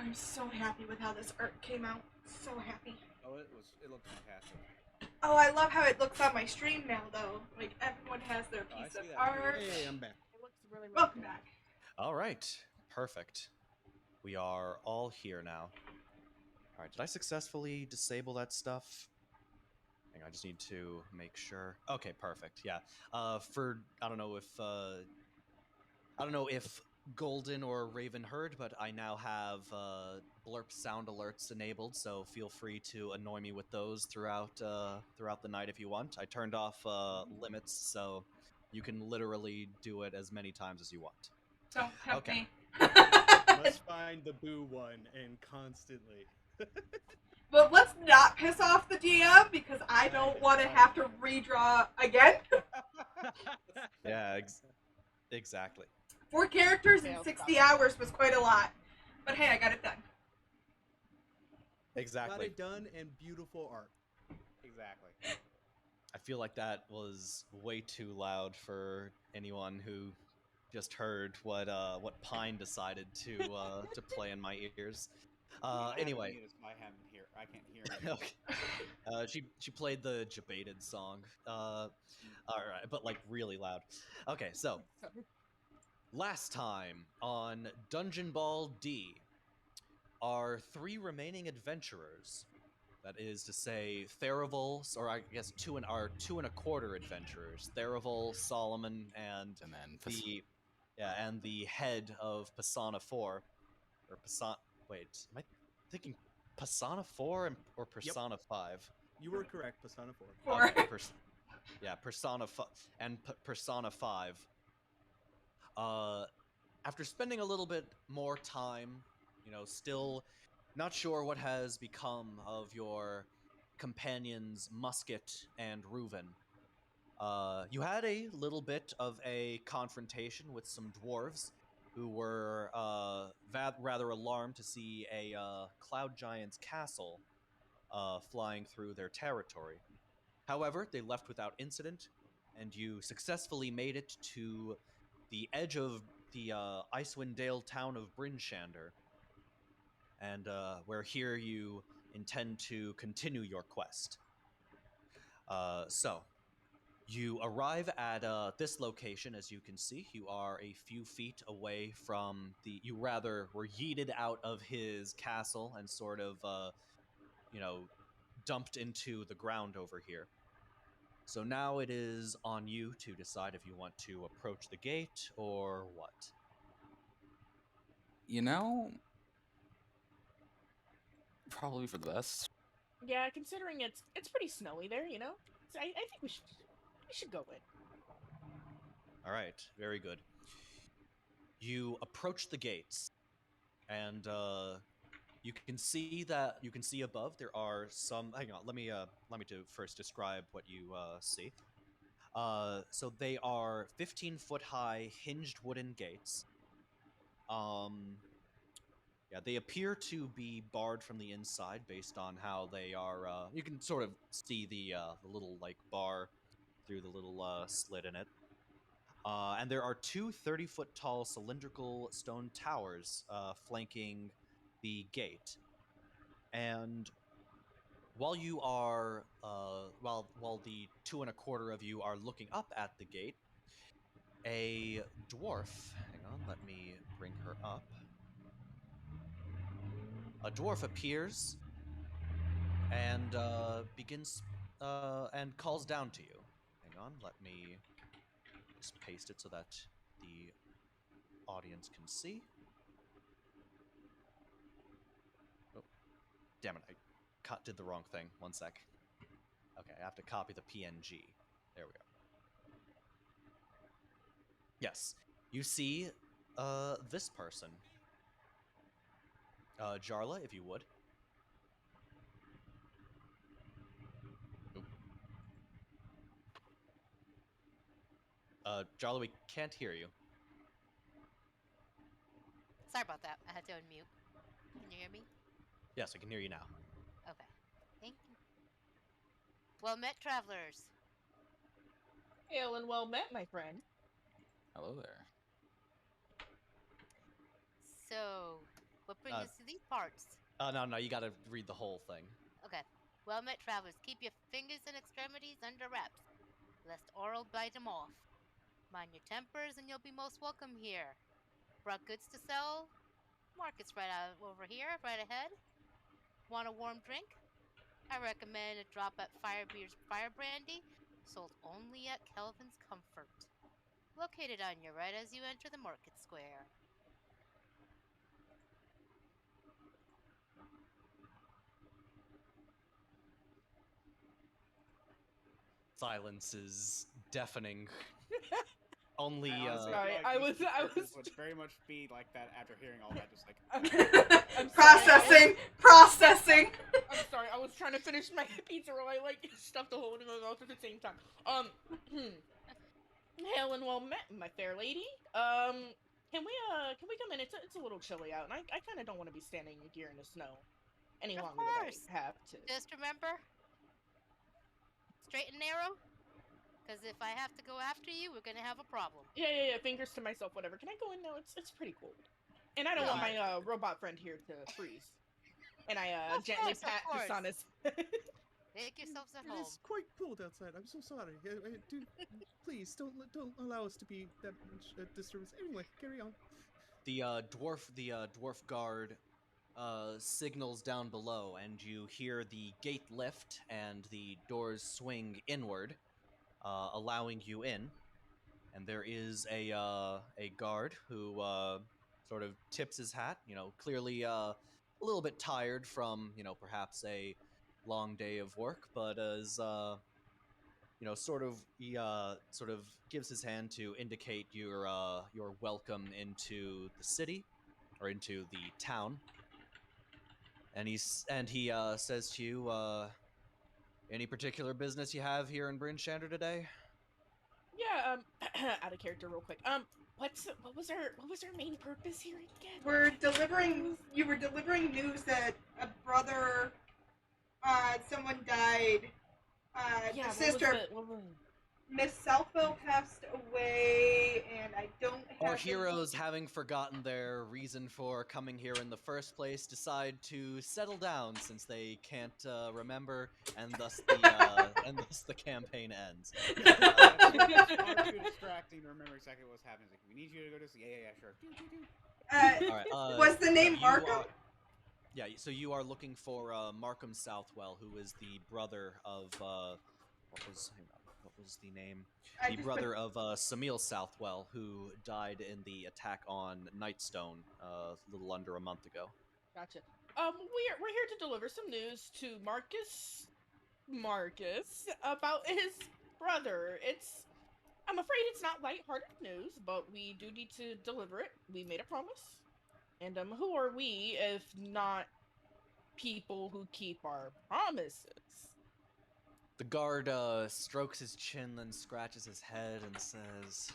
I'm so happy with how this art came out. So happy. Oh, it looked fantastic. Oh, I love how it looks on my stream now, though. Like, everyone has their Oh, I piece see of that. art. Hey, I'm back. It looks really, really Welcome good. back. All right, perfect. We are all here now. All right, did I successfully disable that stuff? Hang on, I just need to make sure. Okay, perfect. Yeah. I don't know if Golden or Raven heard, but I now have blurp sound alerts enabled, so feel free to annoy me with those throughout the night if you want. I turned off limits, so you can literally do it as many times as you want. Don't tempt Okay. me. Must find the boo one and constantly. But let's not piss off the DM because I don't want to have to redraw again. Yeah, exactly. 4 characters in 60 hours was quite a lot. But hey, I got it done. Exactly. Got it done and beautiful art. Exactly. I feel like that was way too loud for anyone who just heard what Pine decided to play in my ears. Anyway, I can't hear. okay. She played the Jebaited song. All right, but like really loud. Okay, so last time on Dungeon Ball D, our 3 remaining adventurers. That is to say, Theraval, or I guess our 2.25 adventurers, Theraval, Solomon, and then the head of Pisana 4, or Pisana. Wait, am I thinking Pisana 4 or Persona 5? You were correct, Persona 4. Okay, Persona and Persona 5. After spending a little bit more time, still not sure what has become of your companions Musket and Ruvaen. You had a little bit of a confrontation with some dwarves who were rather alarmed to see a cloud giant's castle flying through their territory. However, they left without incident, and you successfully made it to the edge of the Icewind Dale town of Brynshander, and where here you intend to continue your quest. So, you arrive at this location. As you can see, you are a few feet away from you rather were yeeted out of his castle and sort of, dumped into the ground over here. So now it is on you to decide if you want to approach the gate or what. Probably for the best. Yeah, considering it's pretty snowy there, So I think we should go in. All right, very good. You approach the gates, and you can see above there are some. Hang on, let me to first describe what you see. So they are 15-foot high hinged wooden gates. Yeah, they appear to be barred from the inside based on how they are. You can sort of see the little like bar through the little slit in it. And there are 2 30-foot tall cylindrical stone towers flanking the gate. And while you are, while the 2.25 of you are looking up at the gate, a dwarf. Hang on, let me bring her up. A dwarf appears and begins and calls down to you. Hang on, let me just paste it so that the audience can see. Oh, damn it! I did the wrong thing. One sec. Okay, I have to copy the PNG. There we go. Yes, you see this person. Jarla, if you would. Jarla, we can't hear you. Sorry about that. I had to unmute. Can you hear me? Yes, I can hear you now. Okay. Thank you. Well met, travelers. Hail and well met, my friend. Hello there. So, What brings us to these parts? No, you gotta read the whole thing. Okay. Well met, travelers. Keep your fingers and extremities under wraps, lest Oral bite 'em off. Mind your tempers, and you'll be most welcome here. Brought goods to sell? Market's right out over here, right ahead. Want a warm drink? I recommend a drop at Firebeer's Fire Brandy, sold only at Kelvin's Comfort. Located on your right as you enter the market square. Silence is deafening. Only Honestly, Sorry, feel like I these was- two I characters was- would very much be like that after hearing all that. Just like I'm Processing. Processing. I'm sorry, I was trying to finish my pizza roll. I like stuffed a hole in my mouth at the same time. Hail and well met, my fair lady. Can we come in? It's a little chilly out, and I kind of don't want to be standing here in the snow any Of longer course. than I have to. Just remember, straight and narrow. Because if I have to go after you, we're gonna have a problem. Yeah. Fingers to myself, whatever. Can I go in now? It's pretty cold, and I don't want my robot friend here to freeze. And I Of gently course, of pat course. Kasana's. Make yourselves at It home. is quite cold outside. I'm so sorry. Please don't allow us to be that much disturbance. Anyway, carry on. the dwarf guard signals down below, and you hear the gate lift and the doors swing inward, allowing you in. And there is a guard who sort of tips his hat. Clearly a little bit tired from perhaps a long day of work, but is sort of gives his hand to indicate your welcome into the city or into the town. And he says to you, any particular business you have here in Bryn Shander today? Yeah. Out of character, real quick. What was our main purpose here again? You were delivering news that a brother, someone died. Yeah. The sister, Miss Southwell, passed away, and I don't have. Our heroes, having forgotten their reason for coming here in the first place, decide to settle down since they can't remember, and thus the campaign ends. far too distracting to remember exactly what's happening. It's like, we need you to go to this. Yeah, sure. All right. Was the name you Markham? So you are looking for Markham Southwell, who is the brother of what was the name? The brother of Samil Southwell, who died in the attack on Nightstone a little under a month ago. Gotcha. We're here to deliver some news to Marcus about his brother. I'm afraid it's not lighthearted news, but we do need to deliver it. We made a promise. And who are we if not people who keep our promises? The guard strokes his chin, then scratches his head and says,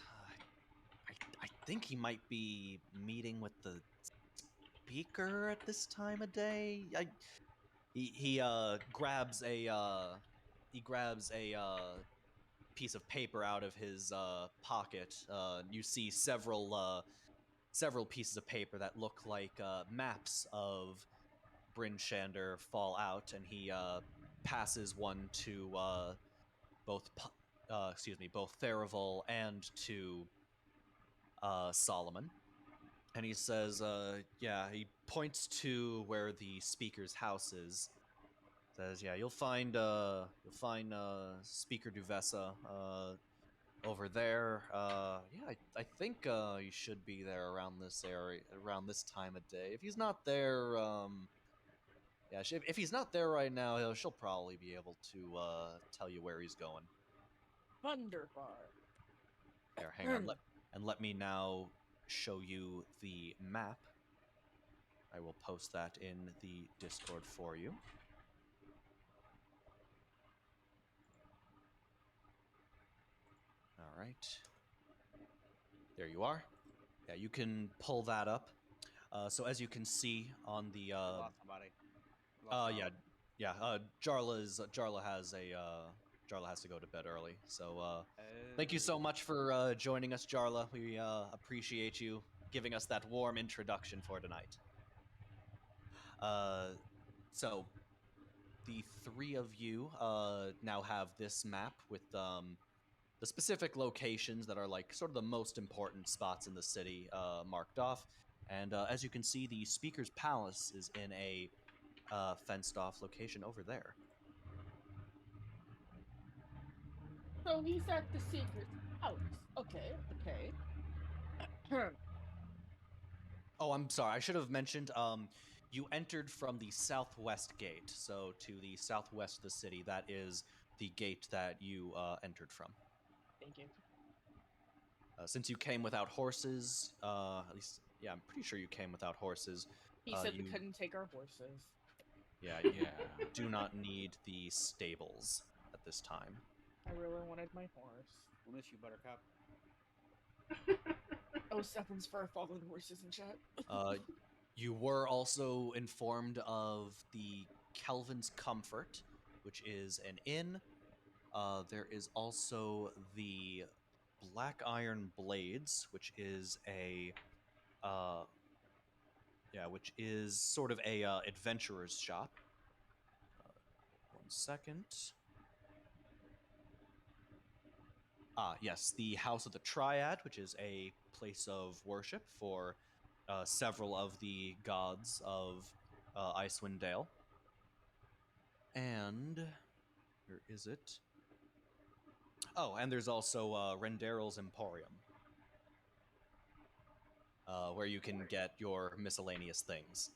I think he might be meeting with the speaker at this time of day. He grabs a piece of paper out of his pocket. You see several pieces of paper that look like maps of Bryn Shander fall out, and he passes one to both Therival and to Solomon. And he says, he points to where the speaker's house is. Says, you'll find Speaker Duvessa over there. I think you should be there around this area, around this time of day. If he's not there, if he's not there right now, she'll probably be able to tell you where he's going. Wonderful. Here, hang on. Let me now show you the map. I will post that in the Discord for you. All right. There you are. Yeah, you can pull that up. So as you can see on the Lost somebody. Jarla has to go to bed early. So thank you so much for joining us, Jarla. We appreciate you giving us that warm introduction for tonight. So the three of you now have this map with the specific locations that are like sort of the most important spots in the city marked off. And as you can see, the Speaker's Palace is in a fenced off location over there. So he's at the Secret House. Okay, okay. Oh, I'm sorry. I should have mentioned. You entered from the southwest gate, so to the southwest of the city. That is the gate that you entered from. Thank you. Since you came without horses, at least, yeah, I'm pretty sure you came without horses. He said we you, couldn't take our horses. yeah, you Yeah. do not need the stables at this time. I really wanted my horse. We'll miss you, Buttercup. Oh, Stephens for fallen horses in chat. You were also informed of the Kelvin's Comfort, which is an inn. There is also the Black Iron Blades, which is which is sort of a adventurer's shop. 1 second. Yes, the House of the Triad, which is a place of worship for several of the gods of Icewind Dale. And where is it? Oh, and there's also Rendaryl's Emporium, where you can get your miscellaneous things.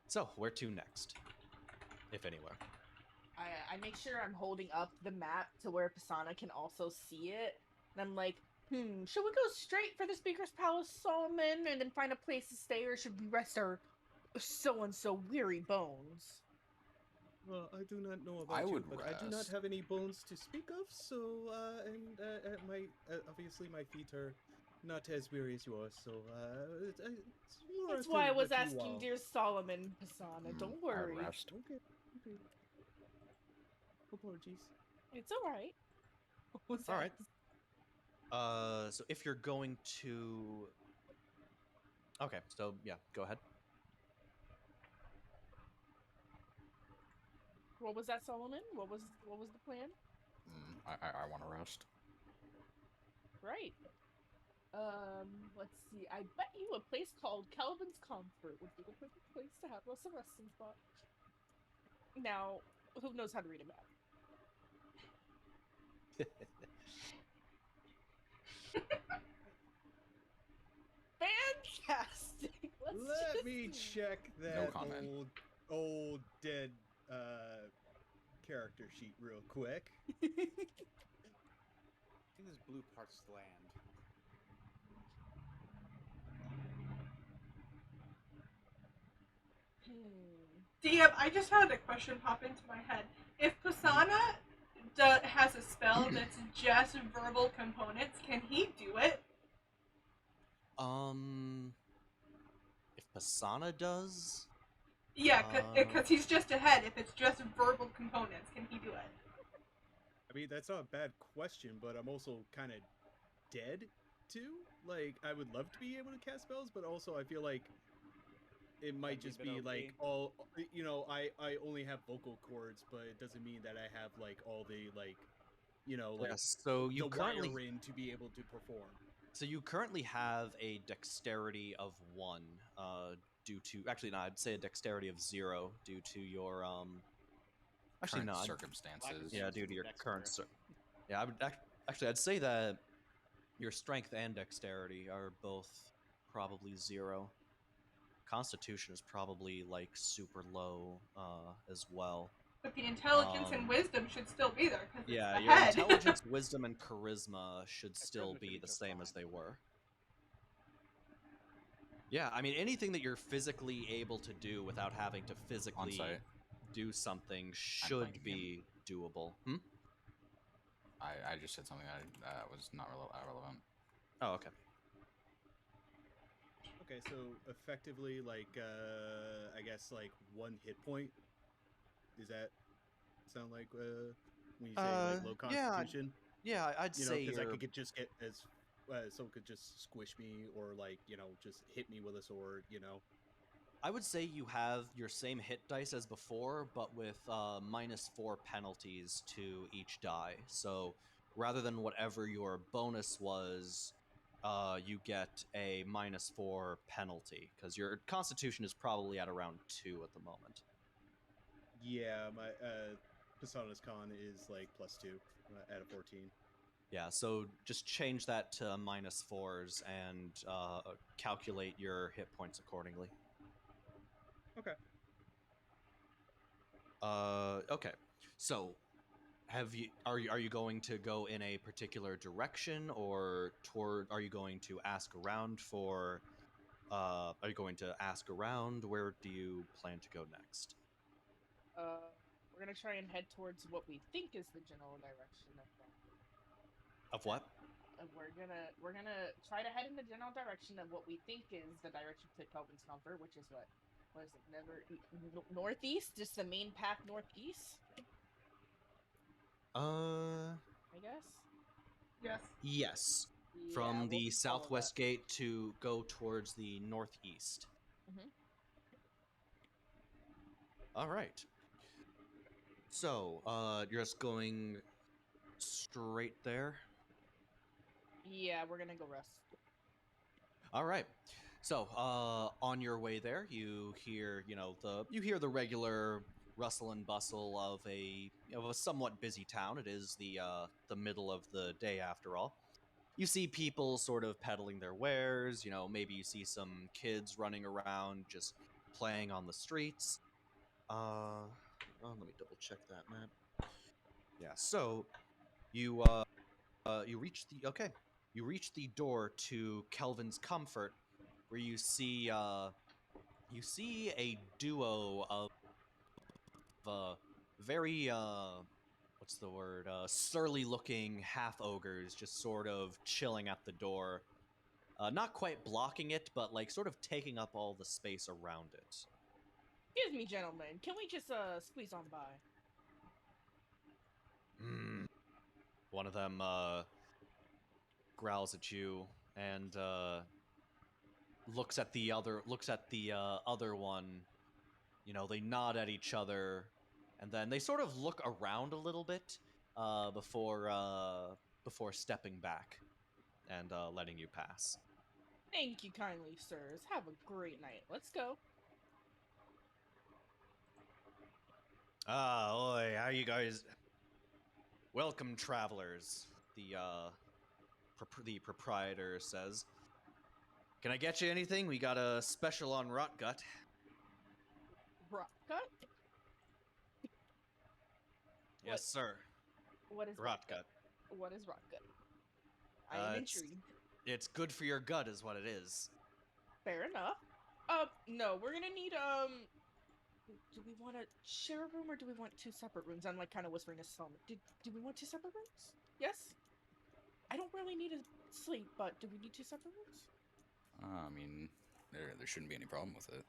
So, where to next? If anywhere. I make sure I'm holding up the map to where Pisana can also see it. And I'm like, should we go straight for the Speaker's Palace, Solomon, and then find a place to stay, or should we rest our so-and-so weary bones? Well, I do not know about I you, would but I do not rest. have any bones to speak of. So, my obviously my feet are not as weary as yours. So, it's more That's to why I was let you asking all- dear Solomon, Pisana. Don't worry. I rest. Okay. Okay. Apologies. It's alright. All right. So if you're going to, okay, so yeah, go ahead. What was that, Solomon? What was the plan? I want to rest. Right. Let's see. I bet you a place called Calvin's Comfort would be the perfect place to have us a resting spot. Now, who knows how to read a map? Fantastic. Let just me see. check that comment. old dead character sheet real quick. I think this blue part's the land. DM, I just had a question pop into my head. If Pisana has a spell that's just verbal components, can he do it? If Pisana does, Yeah, because he's just ahead. If it's just verbal components, can he do it? I mean, that's not a bad question, but I'm also kind of dead too. Like, I would love to be able to cast spells, but also I feel like it might That'd be a just bit be OP. like all, you know, I only have vocal cords, but it doesn't mean that I have like all the like, you know, like yes. So you the currently, wire in to be able to perform. so you currently have a dexterity of 1, due to actually no, I'd say a dexterity of 0 due to your actually Current not. circumstances. Yeah, due to your Dexter. current. Yeah, I would actually I'd say that your strength and dexterity are both probably 0. Constitution is probably like super low as well. But the intelligence and wisdom should still be there because Yeah, it's your ahead. intelligence, wisdom, and charisma should still charisma should be be the just same fine. as they were. Yeah, I mean anything that you're physically able to do without having to physically On-site. do something playing should a game. be doable. I just said something that was not relevant. Oh, okay. Okay, so effectively, like, I guess like 1 hit point. Does that sound like when you say like low Yeah, constitution? Yeah, I'd You know, say because I you're. could just get as someone could just squish me or like just hit me with a sword. I would say you have your same hit dice as before, but with -4 penalties to each die. So rather than whatever your bonus was, you get a -4 penalty because your Constitution is probably at around 2 at the moment. Yeah, my Pisana's con is like +2 at a 14. Yeah, so just change that to -4s and calculate your hit points accordingly. Okay. Okay. So are you going to go in a particular direction, or are you going to ask around for are you going to ask around? Where do you plan to go next? We're gonna try and head towards what we think is the general direction of them. Of what? We're gonna try to head in the general direction of what we think is the direction to Kelvin's comfort, which is what is it? Northeast, just the main path northeast. I guess. Yes. Yes. Yeah, From we'll the just follow southwest gate to go towards the northeast. that. All right. So, you're just going straight there? Yeah, we're gonna go rest. All right. So, on your way there, you hear, you hear the regular rustle and bustle of a somewhat busy town. It is the middle of the day after all. You see people sort of peddling their wares, maybe you see some kids running around just playing on the streets. Let me double check that map. Yeah, so you you reach the door to Kelvin's Comfort, where you see a duo of very what's the word, surly looking half ogres just sort of chilling at the door, not quite blocking it, but like sort of taking up all the space around it. Excuse me, gentlemen. Can we just squeeze on by? One of them growls at you and looks at the other one. They nod at each other, and then they sort of look around a little bit before stepping back and letting you pass. Thank you kindly, sirs. Have a great night. Let's go. Oi, how you guys? Welcome, travelers. The proprietor says. Can I get you anything? We got a special on Rotgut. Rotgut? Yes, sir. What is Rotgut. What is Rotgut? I am intrigued. It's good for your gut, is what it is. Fair enough. No, we're gonna need do we want to share a room or do we want 2 separate rooms? I'm like kind of whispering to Solomon. Do we want 2 separate rooms? Yes. I don't really need to sleep, but do we need 2 separate rooms? I mean, there shouldn't be any problem with it.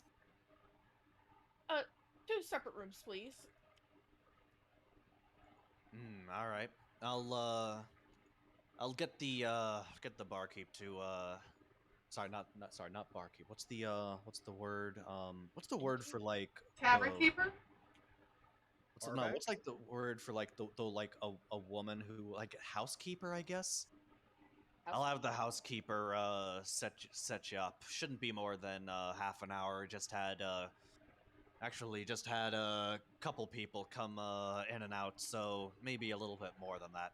2 separate rooms, please. All right. I'll get the barkeep to not barkeep. What's the word? What's the word for like Tavern keeper? what's like the word for like the like a woman who like housekeeper, I guess? I'll have the housekeeper set you up. Shouldn't be more than half an hour. Just had a couple people come in and out, so maybe a little bit more than that.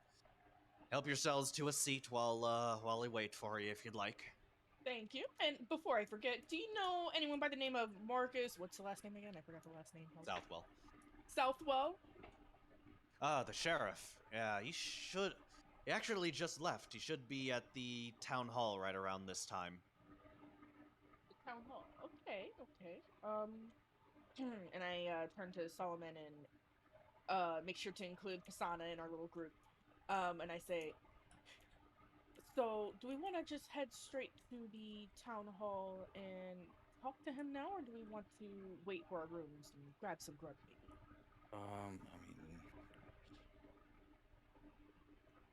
Help yourselves to a seat while we wait for you, if you'd like. Thank you. And before I forget, do you know anyone by the name of Marcus? What's the last name again? I forgot the last name. Southwell. Southwell? The sheriff. Yeah, he actually just left. He should be at the town hall right around this time. The town hall. Okay. And I turn to Solomon and make sure to include Pisana in our little group. And I say, so do we want to just head straight to the town hall and talk to him now, or do we want to wait for our rooms and grab some grub maybe?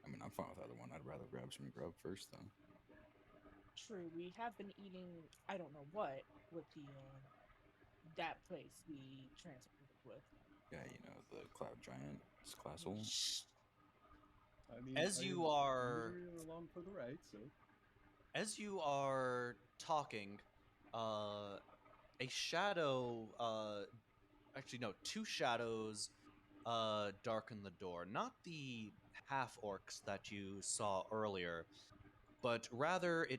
I mean, I'm fine with either one. I'd rather grab some grub first, though. True, we have been eating I don't know what with the that place we transported with. Yeah, you know, the cloud giant. It's classal. Shh. I mean, As I'm you are here along for the ride, so as you are talking, a shadow actually no, two shadows darken the door. Not the half orcs that you saw earlier, but rather I'm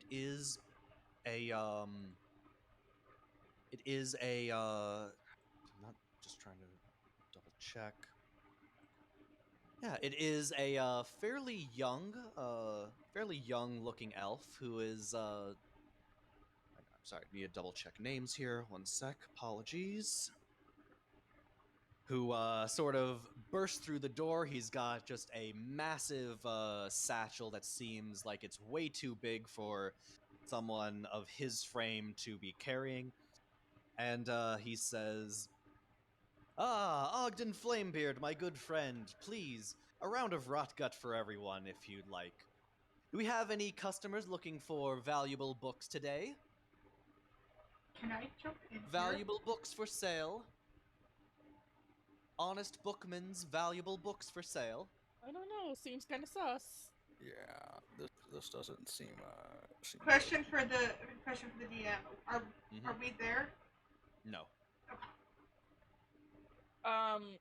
not just trying to double check. Yeah, it is a fairly young looking elf who is I'm sorry, need to double check names here. One sec. Apologies. Who sort of bursts through the door. He's got just a massive satchel that seems like it's way too big for someone of his frame to be carrying. And he says, Ogden Flamebeard, my good friend, please, a round of rotgut for everyone if you'd like. Do we have any customers looking for valuable books today? Can I jump in here? Valuable books for sale? Honest bookman's valuable books for sale? I don't know. Seems kind of sus. Yeah, this doesn't seem seem Question for the DM. Are Mhm. are we there? No. Um.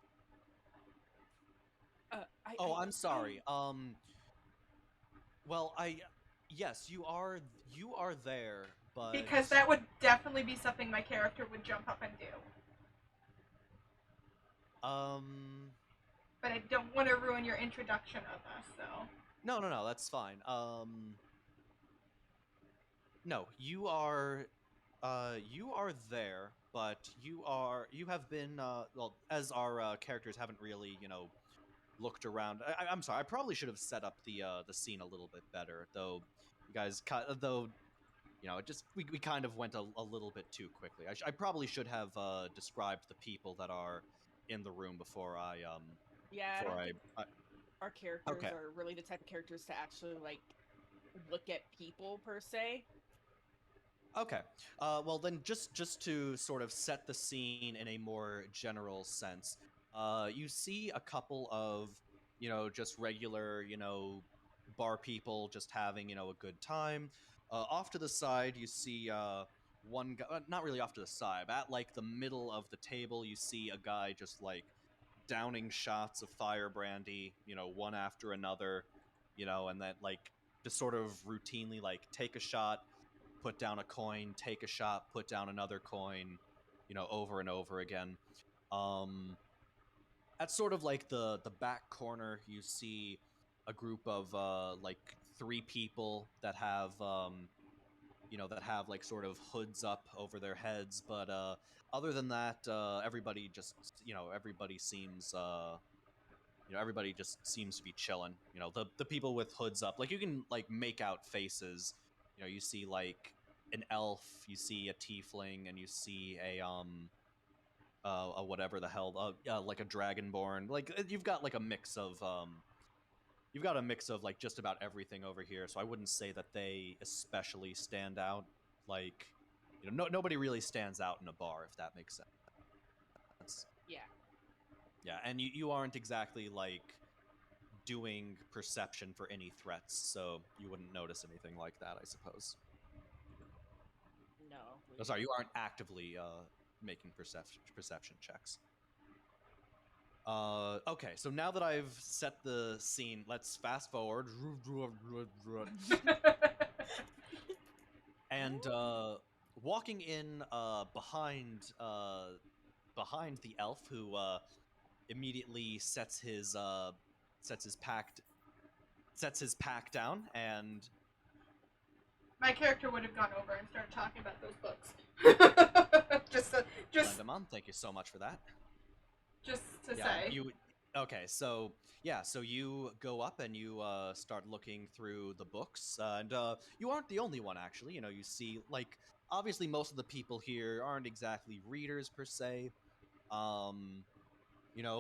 Oh, I'm sorry. Well, yes, you are there, but Because that would definitely be something my character would jump up and do. um But I don't want to ruin your introduction of us, so. no, that's fine. No, you are there, but you have been well, as our characters haven't really, looked around. I'm sorry. I probably should have set up the scene a little bit better, though. You guys, though, it just we kind of went a little bit too quickly. I probably should have described the people that are in the room before Yeah, I don't think I our characters okay. are really the type of characters to actually like look at people per se. Okay. Well, then, just to sort of set the scene in a more general sense, you see a couple of, just regular, bar people just having, a good time. Off to the side, you see one guy, not really off to the side, but at like the middle of the table, you see a guy just like downing shots of fire brandy, one after another, and then like just sort of routinely like take a shot, put down a coin, take a shot, put down another coin, over and over again. At sort of like the back corner, you see a group of like three people that have that have like sort of hoods up over their heads, but other than that, everybody just everybody seems everybody just seems to be chilling. The people with hoods up, like you can like make out faces. You see like an elf, you see a tiefling, and you see a whatever the hell, like a dragonborn. Like you've got like a mix of you've got a mix of like just about everything over here. So I wouldn't say that they especially stand out. Like nobody really stands out in a bar, if that makes sense. Yeah. Yeah, and you aren't exactly like doing perception for any threats, so you wouldn't notice anything like that, I suppose. No. Oh, sorry, you aren't actively making perception checks. Okay, so now that I've set the scene, let's fast forward. And walking in behind the elf, who immediately sets his pack down, and My character would have gone over and started talking about those books. just Lendamon, thank you so much for that. just to Yeah, say. okay, so yeah, so you go up and you start looking through the books, and you aren't the only one, actually. You see, like, obviously most of the people here aren't exactly readers per se, um,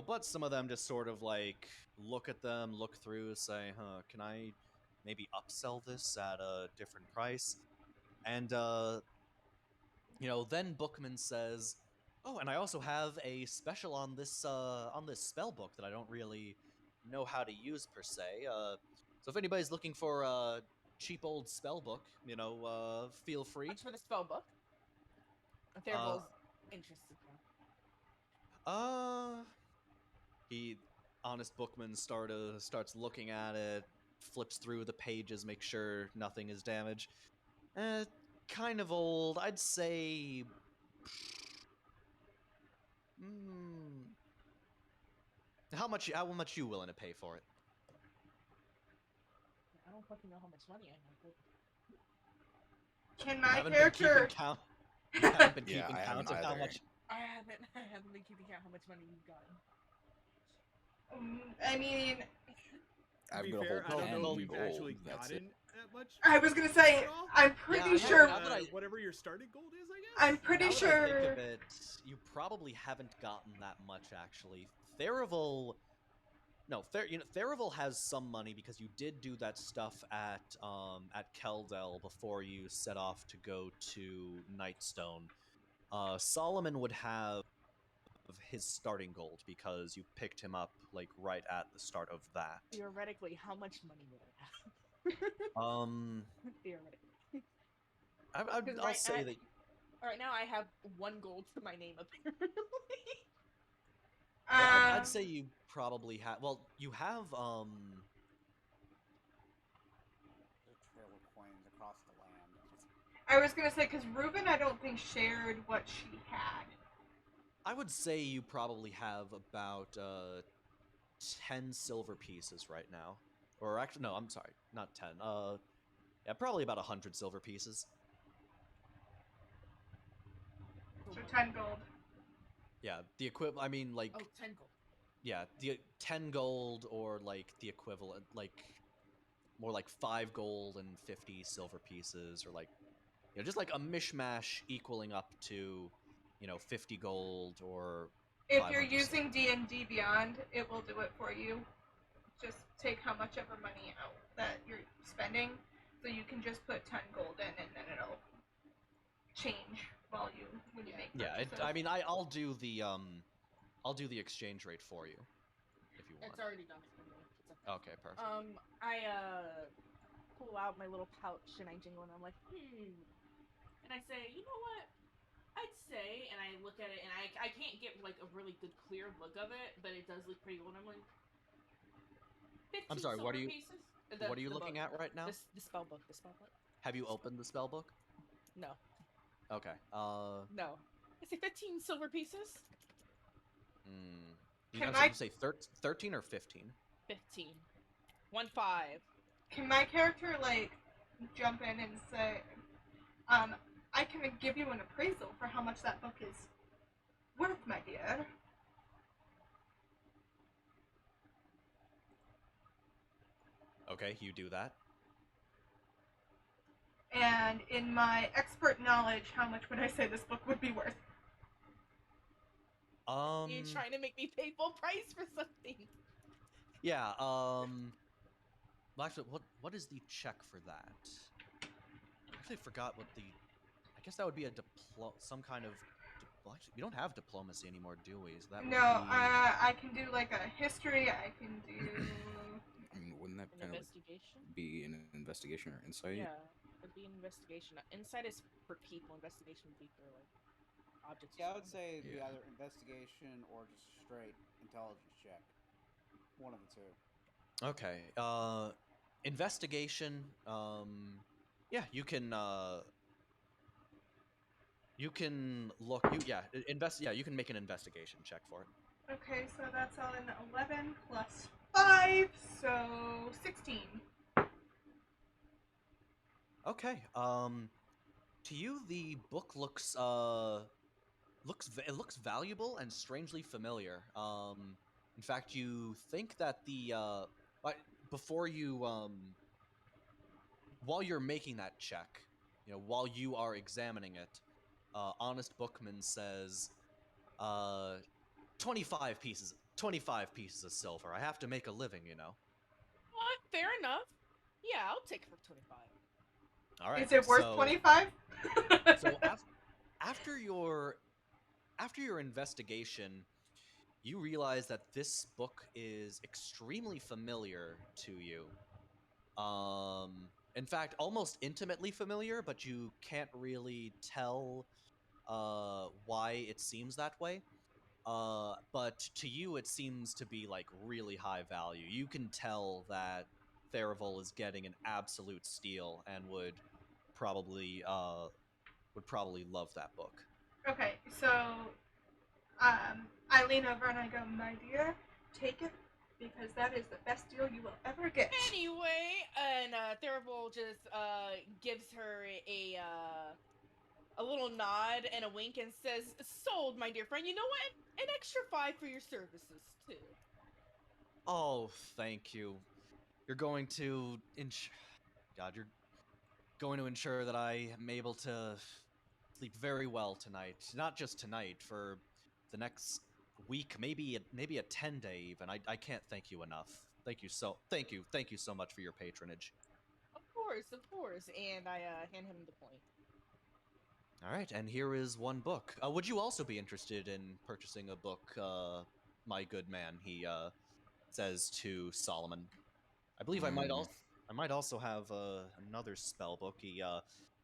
but some of them just sort of like look at them, look through, say, can I maybe upsell this at a different price? And then Bookman says, "Oh, and I also have a special on this spell book that I don't really know how to use per se. So if anybody's looking for a cheap old spell book, feel free." Much for the spell book. Theravol's interested now. He, honest Bookman, starts looking at it, flips through the pages, make sure nothing is damaged. Kind of old. I'd say. How much you willing to pay for it? I don't fucking know how much money I have. Can You my haven't been character? keeping count. You haven't been Yeah, keeping I haven't count of how either. much. I haven't been keeping count how much money you've gotten. I mean, To I've be got a fair, whole I don't know pen if we've gold. actually That's gotten it. that much. I was gonna say, at all. I'm pretty Yeah, sure. now that I- Whatever your starting gold is, I guess. I'm pretty Now that I think sure. of it, you probably haven't gotten that much actually. Theravel. No, Theravel has some money because you did do that stuff at Keldel before you set off to go to Nightstone. Solomon would have his starting gold because you picked him up like right at the start of that. Theoretically, how much money would I have? Theoretically. I'll say that. Right now, I have 1 gold to my name, apparently. I'd say you probably have. Well, you have. There's a trail of coins across the land. I was gonna say because Ruvaen, I don't think shared what she had. I would say you probably have about 10 silver pieces right now, or actually, no, I'm sorry, not 10. Yeah, probably about 100 silver pieces. So 10 gold. Yeah, the equivalent. I mean, like. Oh, 10 gold. Yeah, the 10 gold or like the equivalent, like more like 5 gold and 50 silver pieces, or like just like a mishmash equaling up to 50 gold or. If you're 500 using silver. D&D Beyond, it will do it for you. Just take how much ever money out that you're spending, so you can just put 10 gold in, and then it'll change when you make purchases. I mean, I'll do the exchange rate for you if you want. It's already done for me. It's okay. Okay, perfect. I pull out my little pouch and I jingle and I'm like, and I say, you know what? I'd say, and I look at it and I can't get like a really good clear look of it, but it does look pretty old. I'm like, 15 I'm sorry, what are you- pieces? what are you looking at right now? The spell book. The spell book. Have you opened the spell book? No. Okay. No. I say 15 silver pieces. Can You say 13 or 15? 15. 1 5. Can my character jump in and say, I can give you an appraisal for how much that book is worth, my dear? Okay, you do that. And in my expert knowledge, how much would I say this book would be worth? You're trying to make me pay full price for something. Yeah, well, actually, what is the check for that? I actually forgot what the. I guess that would be some kind of. Actually, we don't have diplomacy anymore, do we? So that would No, be... I can do a history. I can do. I mean, wouldn't that An kind of investigation? be an investigation or insight? Yeah, it'd be an investigation. Insight is for people. Investigation would be for objects. Yeah, I would say it'd be Yeah. either investigation or just straight intelligence check. One of the two. Okay. Investigation. Yeah, you can. You can look. Yeah, you can make an investigation check for it. Okay, so that's all in 11 plus 5, so 16. Okay. To you, the book looks valuable and strangely familiar. In fact, you think that before you while you're making that check, while you are examining it, Honest Bookman says, 25 pieces of silver. I have to make a living, What? Fair enough. Yeah, I'll take it for 25. All right. Is it worth so, 25? So after your investigation, you realize that this book is extremely familiar to you. In fact, almost intimately familiar, but you can't really tell why it seems that way. But to you, it seems to be like really high value. You can tell that Therival is getting an absolute steal and probably would probably love that book. Okay, so I lean over and I go, my dear, take it because that is the best deal you will ever get. Anyway, and Therival just gives her a little nod and a wink and says, "Sold, my dear friend. You know what? An extra 5 for your services too." Oh, thank you. You're going to God, you're going to ensure that I am able to sleep very well tonight. Not just tonight, for the next week, maybe a 10-day even. I can't thank you enough. Thank you so much for your patronage. Of course. And I hand him the coin. All right, and here is one book. Would you also be interested in purchasing a book, my good man? He says to Solomon. I believe I might also have another spell book. He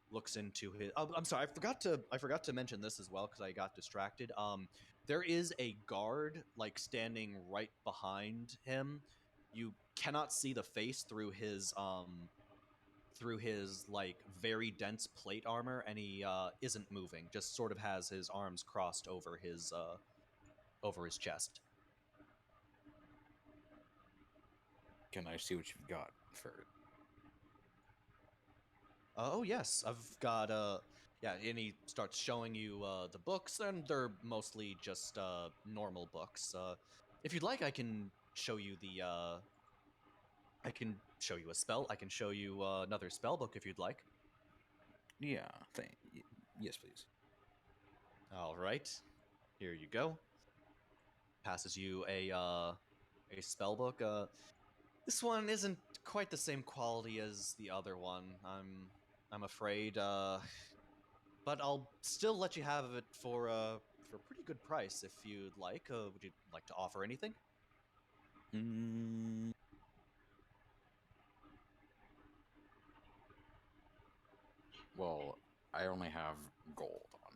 looks into his. Oh, I'm sorry, I forgot to mention this as well because I got distracted. There is a guard like standing right behind him. You cannot see the face through his like very dense plate armor, and he isn't moving. Just sort of has his arms crossed over his chest. Can I see what you've got first? Oh yes, I've got yeah, and he starts showing you the books, and they're mostly just normal books. If you'd like, I can show you I can show you a spell. I can show you another spell book if you'd like. Yeah, yes, please. All right, here you go. Passes you a spell book. This one isn't quite the same quality as the other one. I'm afraid. But I'll still let you have it for a pretty good price if you'd like. Would you like to offer anything? Mm, well, I only have gold on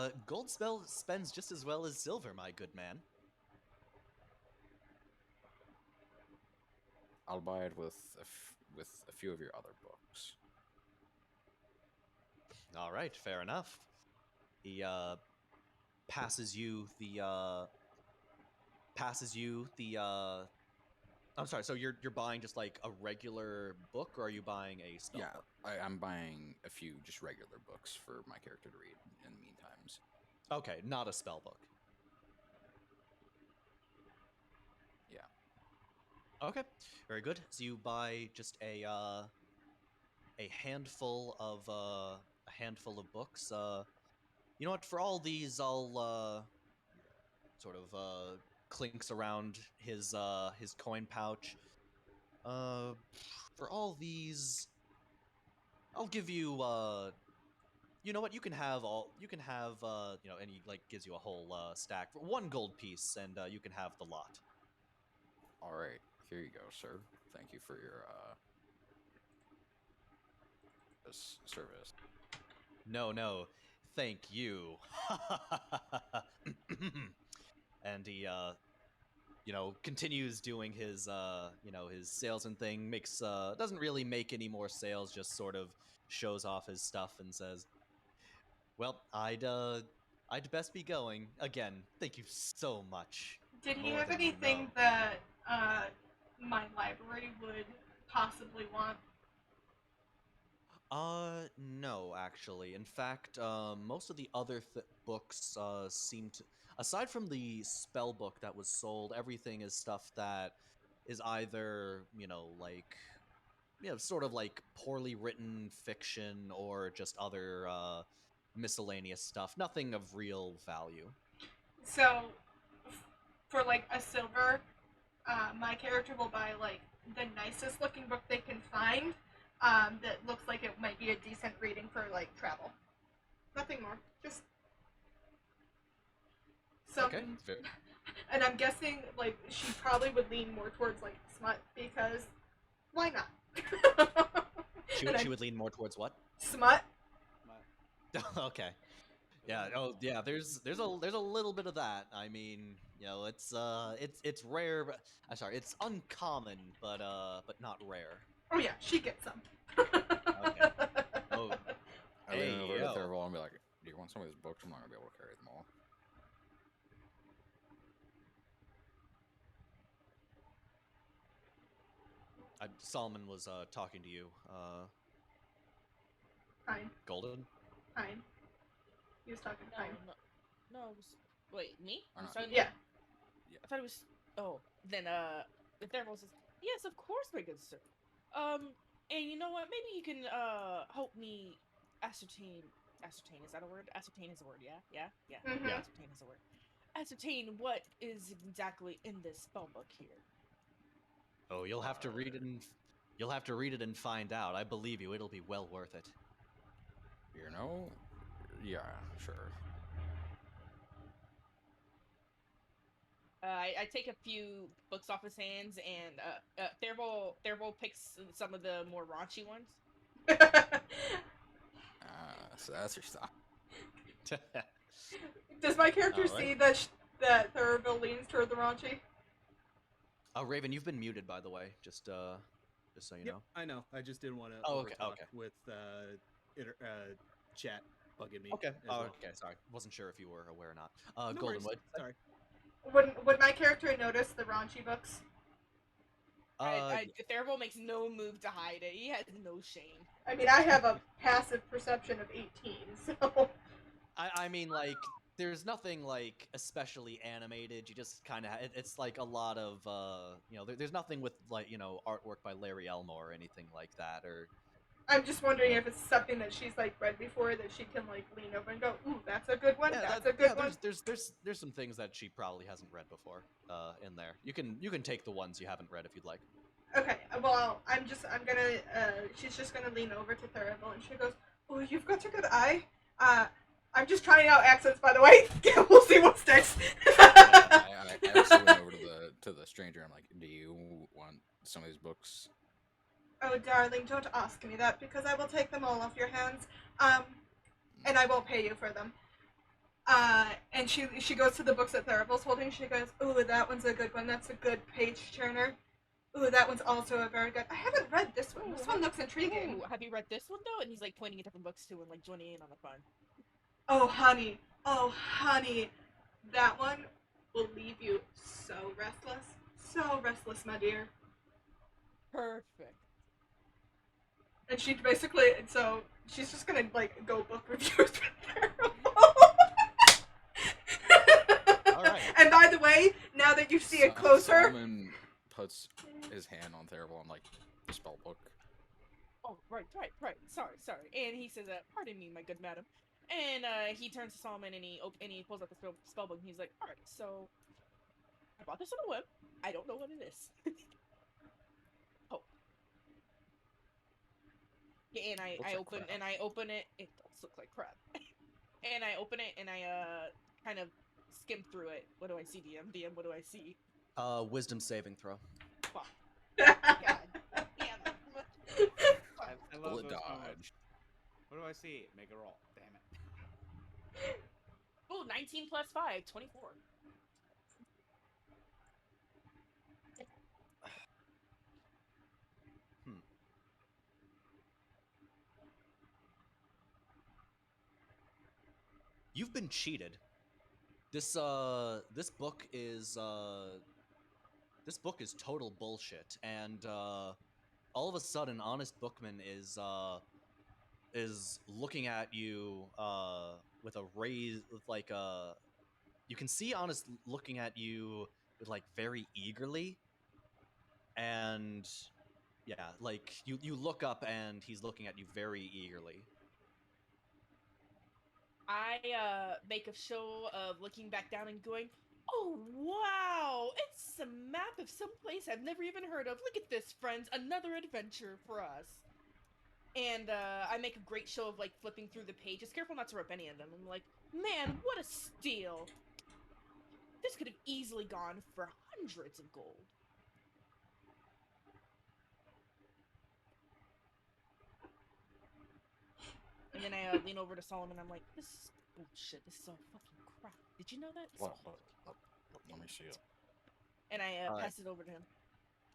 me. Gold spends just as well as silver, my good man. I'll buy it with with a few of your other books. All right, fair enough. He passes you the I'm sorry. So you're buying just like a regular book, or are you buying a spell Yeah, book? I'm buying a few just regular books for my character to read in the meantimes. Okay, not a spell book. Yeah. Okay, very good. So you buy just a handful of books. You know what? For all these, I'll sort of clinks around his coin pouch. Uh, for all these, I'll give you. You know what? You can have. And he like gives you a whole stack for 1 gold piece, and you can have the lot. All right, here you go, sir. Thank you for your service. No, thank you. And he continues doing his his sales and thing. Makes doesn't really make any more sales, just sort of shows off his stuff and says, "Well, I'd best be going. Again, thank you so much." Did he More have than you anything know. that my library would possibly want? No, actually. In fact, most of the other books seem to, aside from the spell book that was sold, everything is stuff that is either, sort of like poorly written fiction or just other miscellaneous stuff. Nothing of real value. So, for like a silver, my character will buy like the nicest looking book they can find, that looks like it might be a decent reading for like travel. Nothing more. Just some. Okay. Fair. And I'm guessing like she probably would lean more towards like smut because why not? She would lean more towards what? Smut. Okay. Yeah. Oh, yeah. There's a little bit of that. I mean, you know, it's rare, but sorry, it's uncommon, but not rare. Oh yeah, she gets some. Okay. Oh, I lean hey, over to yo. Thurville and be like, "Do you want some of these books? I'm not gonna be able to carry them all." Solomon was talking to you. Fine, Golden. fine. He was talking No, fine. no, it was... Wait, me? Or You not. started- Yeah. I thought it was... Oh, then, the thermal says, yes, of course, my good sir. And you know what? Maybe you can, help me ascertain, is that a word? Ascertain is a word, yeah? Yeah? Mhm. Yeah. Ascertain is a word. Ascertain what is exactly in this spell book here. Oh, you'll have to read it and find out. I believe you. It'll be well worth it. You know? Yeah, sure. I take a few books off his hands, and Thurville picks some of the more raunchy ones. So that's your style. Does my character Alright. see that Thurville leans toward the raunchy? Raven, you've been muted, by the way. Just so you Yep, know. I know. I just didn't want to Oh, okay, overtalk okay. with chat bugging me. Okay. as Oh, well. okay. Sorry, wasn't sure if you were aware or not. No Golden, worries. what? Sorry. Would my character notice the raunchy books? Thurville makes no move to hide it. He has no shame. I mean, I have a passive perception of 18, so. I mean, like, there's nothing like especially animated. You just kind of it's like a lot of you know, there's nothing with like, you know, artwork by Larry Elmore or anything like that. Or I'm just wondering if it's something that she's like read before that she can like lean over and go, "Ooh, that's a good one. yeah, That's a good yeah, one." there's some things that she probably hasn't read before in there. You can take the ones you haven't read if you'd like. Okay, well, she's just gonna lean over to Thurville and she goes, "Oh, you've got a good eye. I'm just trying out accents, by the way. We'll see what sticks." I also went over to the stranger. I'm like, "Do you want some of these books?" Oh, darling, don't ask me that because I will take them all off your hands. And I won't pay you for them. And she goes to the books that Thurville's holding. She goes, "Ooh, that one's a good one. That's a good page turner. Ooh, that one's also a very good. I haven't read this one. This one looks intriguing. Ooh, have you read this one though? And he's like pointing at different books too, and like joining in on the fun. Oh, honey, that one will leave you so restless, my dear." Perfect. And she basically, so she's just gonna like go book reviews with All right. And by the way, now that you see it closer, Solomon puts his hand on Thurville and like spell book. Oh, right. Sorry. And he says, "Pardon me, my good madam." And he turns to Solomon and he pulls out the spell book and he's like, "All right, so I bought this on the web. I don't know what it is." Oh. Yeah, and I Looks like open crap. and I open it. It does look like crap. And I open it and I kind of skim through it. What do I see, DM? DM, what do I see? Wisdom saving throw. Fuck. God damn it. I love Bullet those moments. dodge. What do I see? Make a roll. Damn it. Oh, 19 plus 5, 24. You've been cheated. This book is total bullshit, and all of a sudden, Honest Bookman is looking at you with a raise with like a. You can see Honest looking at you with like very eagerly, and yeah, like you look up and he's looking at you very eagerly. I make a show of looking back down and going, "Oh wow, it's a map of some place I've never even heard of. Look at this, friends, another adventure for us." And I make a great show of like flipping through the pages. Careful not to rip any of them. I'm like, man, what a steal! This could have easily gone for hundreds of gold. And then I lean over to Solomon. I'm like, this is bullshit. This is all fucking crap. Did you know that? This is all Let me see it. And I All right. pass it over to him.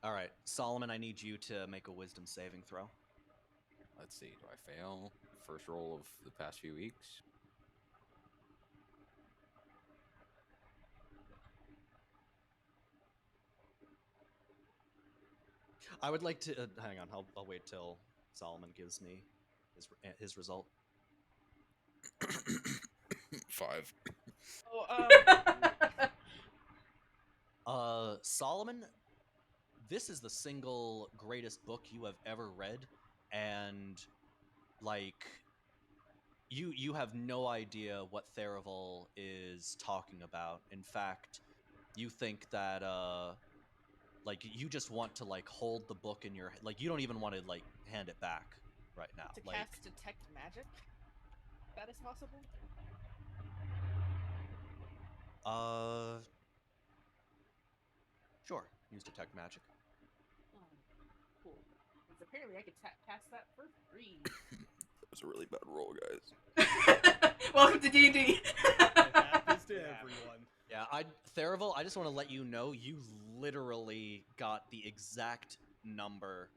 All right, Solomon, I need you to make a wisdom saving throw. Let's see. Do I fail? First roll of the past few weeks. I would like to hang on. I'll wait till Solomon gives me his result. 5. Oh, Solomon, this is the single greatest book you have ever read, and like you have no idea what Theraval is talking about. In fact, you think that like you just want to like hold the book in your like you don't even want to like hand it back right now. to Like cast detect magic. That is possible. sure, use detect magic. Oh, cool. Because apparently I could cast that for free. That was a really bad roll, guys. Welcome to D&D. It happens to Yeah. everyone. Yeah, Theraval, I just want to let you know you literally got the exact number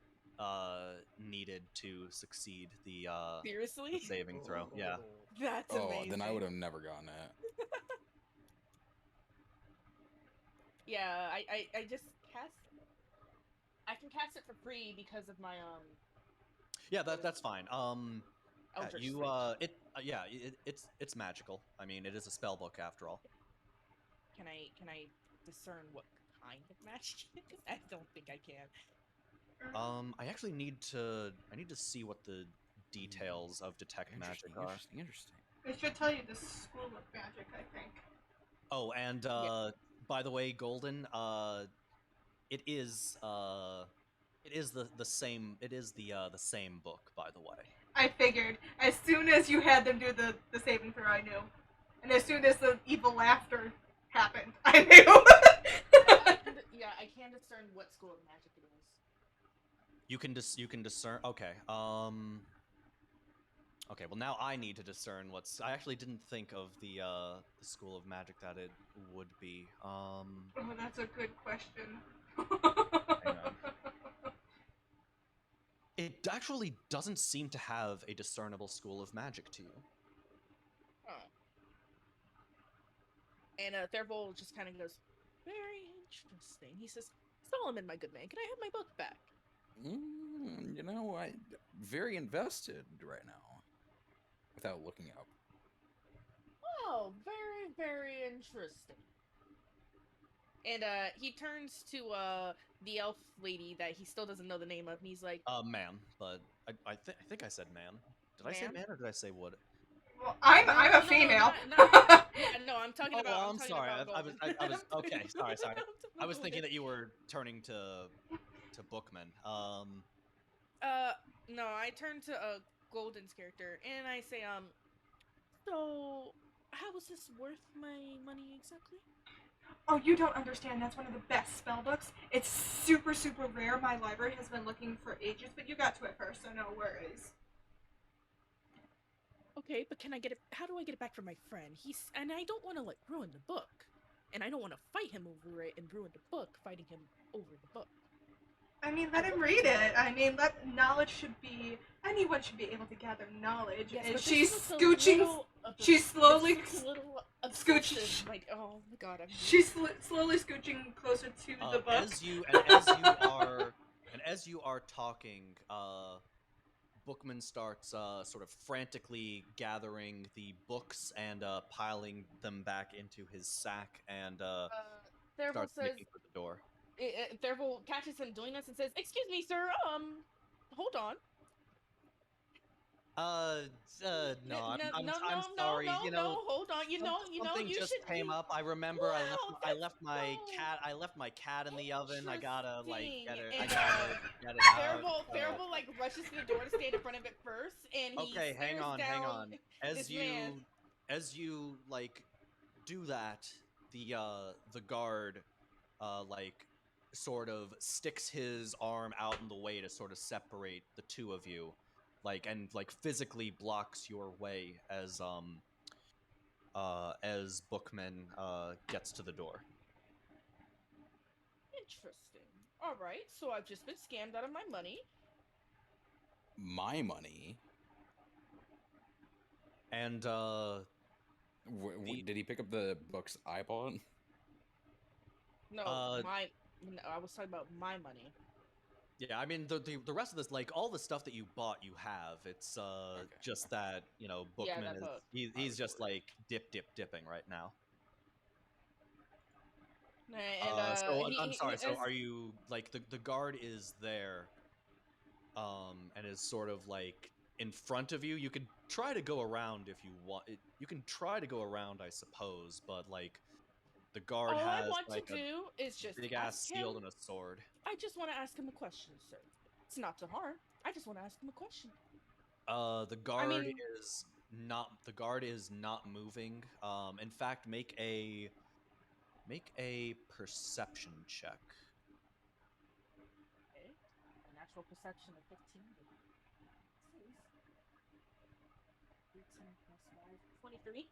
needed to succeed the Seriously? saving throw. Yeah. That's Oh, amazing. then I would have never gotten that. Yeah, I just cast. I can cast it for free because of my Yeah, that's fine. Yeah, Eldritch you Sight. it's magical. I mean, it is a spell book after all. Can I discern what kind of magic it is? I don't think I can. I actually need to see what the details of detect magic are. Interesting. It should tell you the school of magic, I think. Oh, and Yeah. by the way, Golden, it is the same the same book, by the way. I figured. As soon as you had them do the saving throw, I knew. And as soon as the evil laughter happened, I knew. I can discern what school of magic it is. You can discern. Okay. Okay. Well, now I need to discern what's. I actually didn't think of the school of magic that it would be. Oh, that's a good question. Hang on. It actually doesn't seem to have a discernible school of magic to you. Huh. And Theraval just kind of goes, very interesting. He says, Solomon, my good man, can I have my book back? You know, I very invested right now. Without looking up. Oh, very, very interesting. And he turns to the elf lady that he still doesn't know the name of, and he's like, Man, but I think I said man. Did I say Man? man or did I say wood? Well, I'm a female. No, I'm talking Oh, about. I'm sorry. About I was Golden. okay. Sorry. I was thinking Golden. that you were turning to Bookman. No, I turn to Golden's character and I say, so how is this worth my money exactly? Oh, you don't understand. That's one of the best spell books. It's super, super rare. My library has been looking for ages, but you got to it first, so no worries. Okay, but can I get it? How do I get it back from my friend? And I don't want to like ruin the book, and I don't want to fight him over it and ruin the book, fighting him over the book. I mean, let him read it. I mean, knowledge should be. Anyone should be able to gather knowledge. Yes, and but she's this looks a scooching. little She's slowly this looks a little scooching. obsessive. Like, oh my god, She's slowly scooching closer to the book. As you are talking, Bookman starts sort of frantically gathering the books and piling them back into his sack and Theraval starts says, making for the door. Theraval catches him doing this and says, "Excuse me, sir. Hold on." No, I'm, no, I'm, no, I'm no, no, sorry. no, no. Hold on. Something You just should. came up. I remember Wow, I that's left my so cat. I left my cat in the oven. I gotta like interesting. get it. I And gotta get it out. So. Farival like rushes to the door to stand in front of it first, and he Okay, hang stares on, down hang on. this man. As you like do that, the guard like sort of sticks his arm out in the way to sort of separate the two of you, like and like physically blocks your way as Bookman gets to the door. Interesting. All right, so I've just been scammed out of my money. My money. And Did he pick up the books I bought? No, Uh, no, I was talking about my money. yeah, I mean the rest of this, like all the stuff that you bought, you have. It's Okay. just that Bookman that is book. he's just like dipping right now. And So he, I'm sorry. So as, are you like the guard is there, and is sort of like in front of you? You could try to go around if you want. You can try to go around, I suppose, but like the guard all I has want like to a do is just big ass ask him. shield and a sword. I just want to ask him a question, sir. It's not to harm. I just want to ask him a question. The guard mean- is not moving. In fact, make a perception check. Okay. A natural perception of 15. 18 plus 5. 23.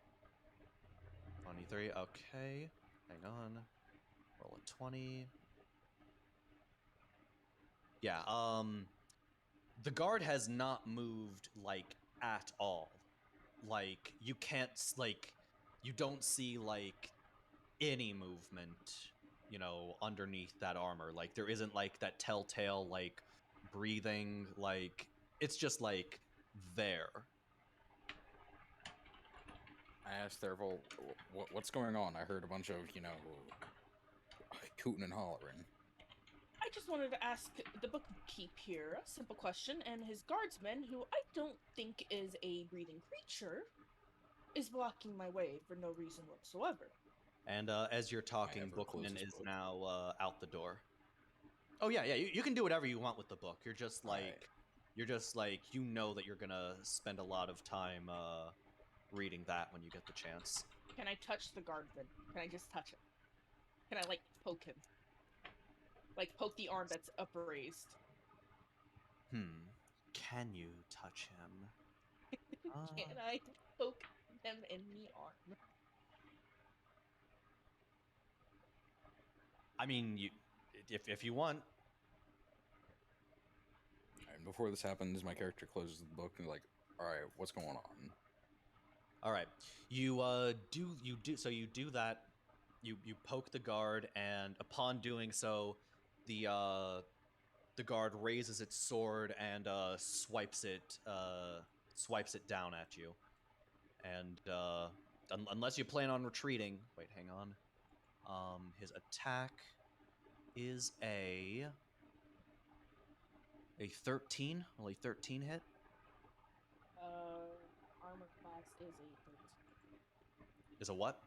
23. Okay. Hang on. Roll a 20. Yeah, the guard has not moved like at all. Like you can't you don't see like any movement, underneath that armor. Like there isn't like that telltale like breathing, like it's just like there. I asked Thurvel, what's going on? I heard a bunch of, hooting and hollering. I just wanted to ask the bookkeep here a simple question, and his guardsman, who I don't think is a breathing creature, is blocking my way for no reason whatsoever. And as you're talking, ever Bookman close this is book. now out the door. Oh yeah, you can do whatever you want with the book. You're just like Alright. that you're gonna spend a lot of time reading that when you get the chance. Can I touch the guardsman? Can I just touch him? Can I, like, poke him? Like, poke the arm that's upraised? Can you touch him? Can I poke him in the arm? I mean, if you want. And before this happens, my character closes the book and like, all right, what's going on? All right, you do that. You poke the guard, and upon doing so, the guard raises its sword and swipes it down at you. And unless you plan on retreating, wait, hang on. His attack is a 13. Only 13 hit. Armor class is a 13. Is a what?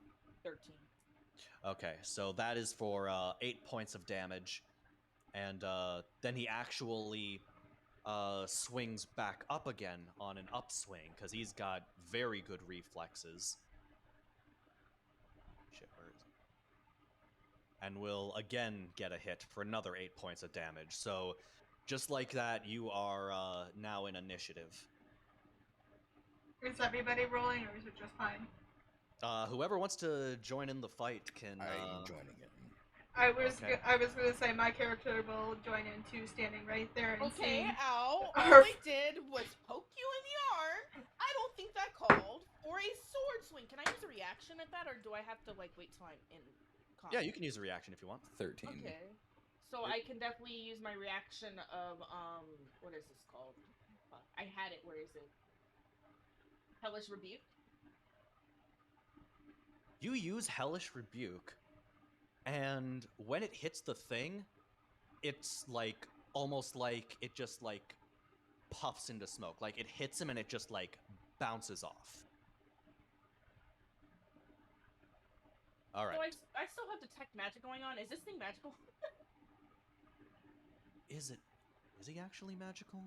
13. Okay, so that is for 8 points of damage, and then he actually swings back up again on an upswing because he's got very good reflexes. Shit, where is it? And will again get a hit for another 8 points of damage. So, just like that, you are now in initiative. Is everybody rolling, or is it just mine? Whoever wants to join in the fight can. I'm joining it. I was Okay. gonna say my character will join in too, standing right there and Okay, seeing. Al, all Our- I did was poke you in the arm. I don't think that called for a sword swing. Can I use a reaction at that, or do I have to like wait till I'm in combat? Yeah, you can use a reaction if you want. 13. Okay. So I can definitely use my reaction of what is this called? I had it. Where is it? Hellish Rebuke. You use Hellish Rebuke, and when it hits the thing, it's like almost like it just like puffs into smoke. Like it hits him and it just like bounces off. All right. So I still have detect magic going on. Is this thing magical? Is he actually magical?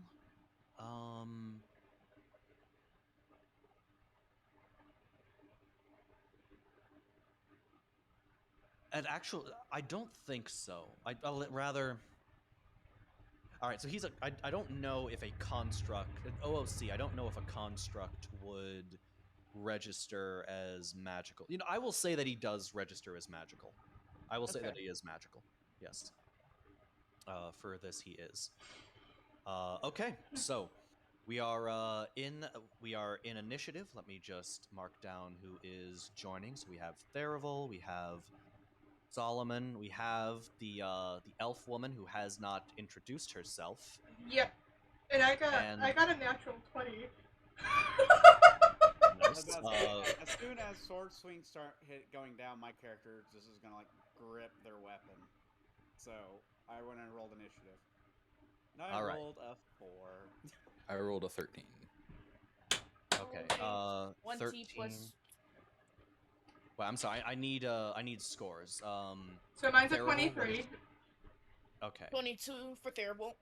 And actually, I don't think so. I'll rather. All right, so I don't know if a construct, an OOC. I don't know if a construct would register as magical. You know, I will say that he does register as magical. I will say Okay. that he is magical. Yes. For this, he is. Okay, so we are in initiative. Let me just mark down who is joining. So we have Therival, we have Solomon, we have the elf woman who has not introduced herself. Yep. And I And- got a natural 20. Nice. As soon as sword swings start going down, my character just is gonna like grip their weapon. So I went and rolled initiative. And I All right. rolled a 4. I rolled a 13. Okay. Okay. 1 13. T plus. Well, I'm sorry. I need scores. So mine's a Therival, what 23. is- Okay. 22 for Therival.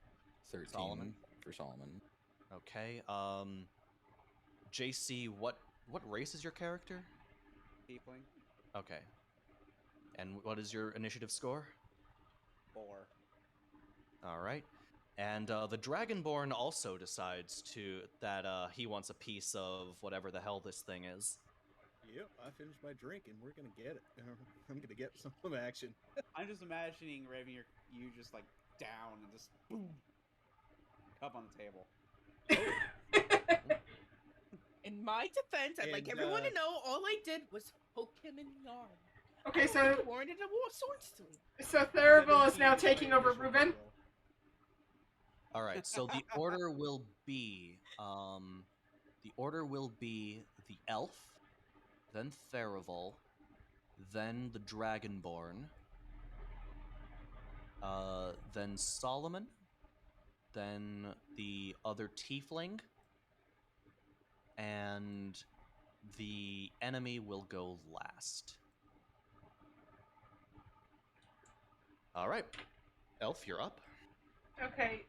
13 Solomon? for Solomon. Okay. JC, what race is your character? Tiefling. Okay. And what is your initiative score? 4. All right. And the Dragonborn also decides that he wants a piece of whatever the hell this thing is. Yep, I finished my drink and we're gonna get it. I'm gonna get some action. I'm just imagining Raven, you just like down and just boom, cup on the table. In my defense, I'd like And, everyone to know all I did was poke him in the arm. Okay, I so warranted a war swords to him. Therival is now 17 taking over initial Ruvaen. roll. All right. So the order will be the elf, then Therival, then the Dragonborn, then Solomon, then the other Tiefling, and the enemy will go last. All right, Elf, you're up. Okay.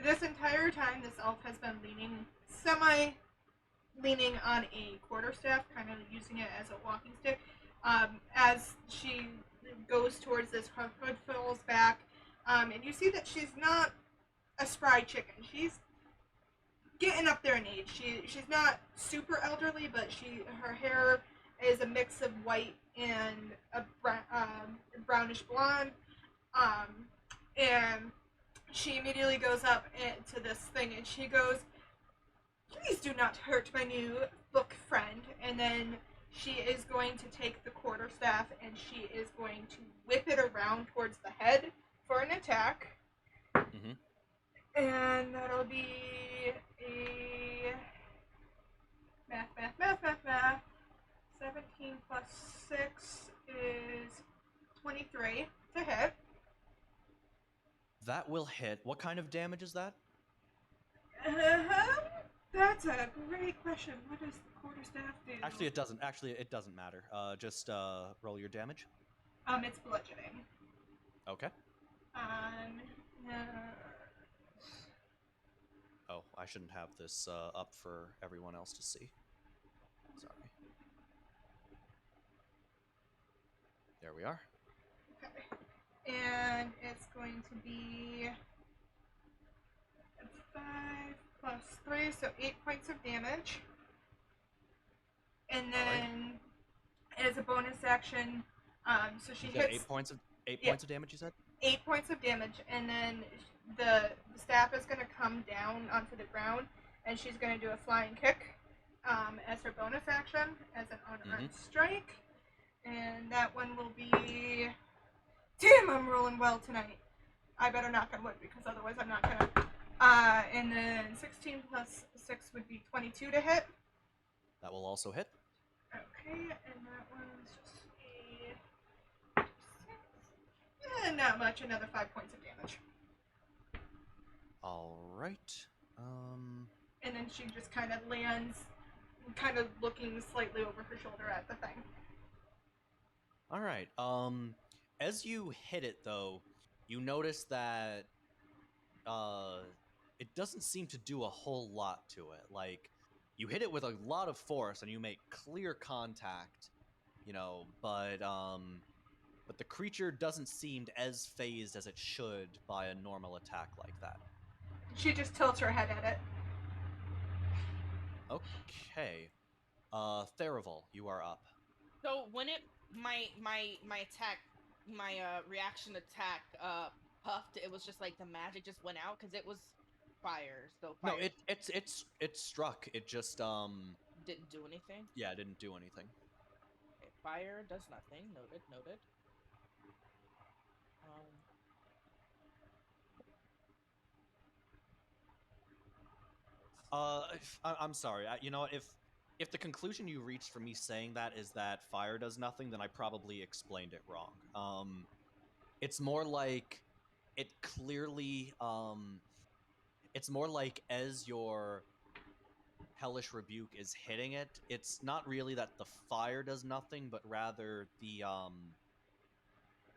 This entire time, this elf has been leaning on a quarterstaff, kind of using it as a walking stick. As she goes towards this, her hood falls back, and you see that she's not a spry chicken. She's getting up there in age. She's not super elderly, but her hair is a mix of white and a brownish blonde. And she immediately goes up to this thing and she goes, "Please do not hurt my new book friend." And then she is going to take the quarterstaff and she is going to whip it around towards the head for an attack. Mhm. And that'll be a math. 17 plus 6 is 23 to hit. That will hit. What kind of damage is that? That's a great question. What does the quarterstaff do? Actually, it doesn't. Actually, it doesn't matter. Just roll your damage. It's bludgeoning. Okay. Uh, Oh, I shouldn't have this up for everyone else to see. Sorry. There we are. okay. And it's going to be 5 plus 3, so 8 points of damage. And then, as a bonus action, so she You said hits 8 points of Yeah. points of damage. You said. 8 points of damage, and then the staff is going to come down onto the ground, and she's going to do a flying kick as her bonus action, as an unarmed strike. And that one will be... Damn, I'm rolling well tonight. I better knock on wood, because otherwise I'm not going to... and then 16 plus 6 would be 22 to hit. That will also hit. Okay, and that one's just a... 6. Not much, another 5 points of damage. All right. And then she just kind of lands, kind of looking slightly over her shoulder at the thing. All right. As you hit it, though, you notice that it doesn't seem to do a whole lot to it. Like, you hit it with a lot of force, and you make clear contact, but the creature doesn't seem as phased as it should by a normal attack like that. She just tilts her head at it. Okay. Therival, you are up. So when my attack, my reaction attack puffed, it was just like the magic just went out because it was fire. So fire. No, it struck. It just didn't do anything. Yeah, it didn't do anything. Okay, fire does nothing. Noted. I'm sorry. You know, if the conclusion you reached from me saying that is that fire does nothing, then I probably explained it wrong. It's more like it clearly. It's more like as your hellish rebuke is hitting it, it's not really that the fire does nothing, but rather the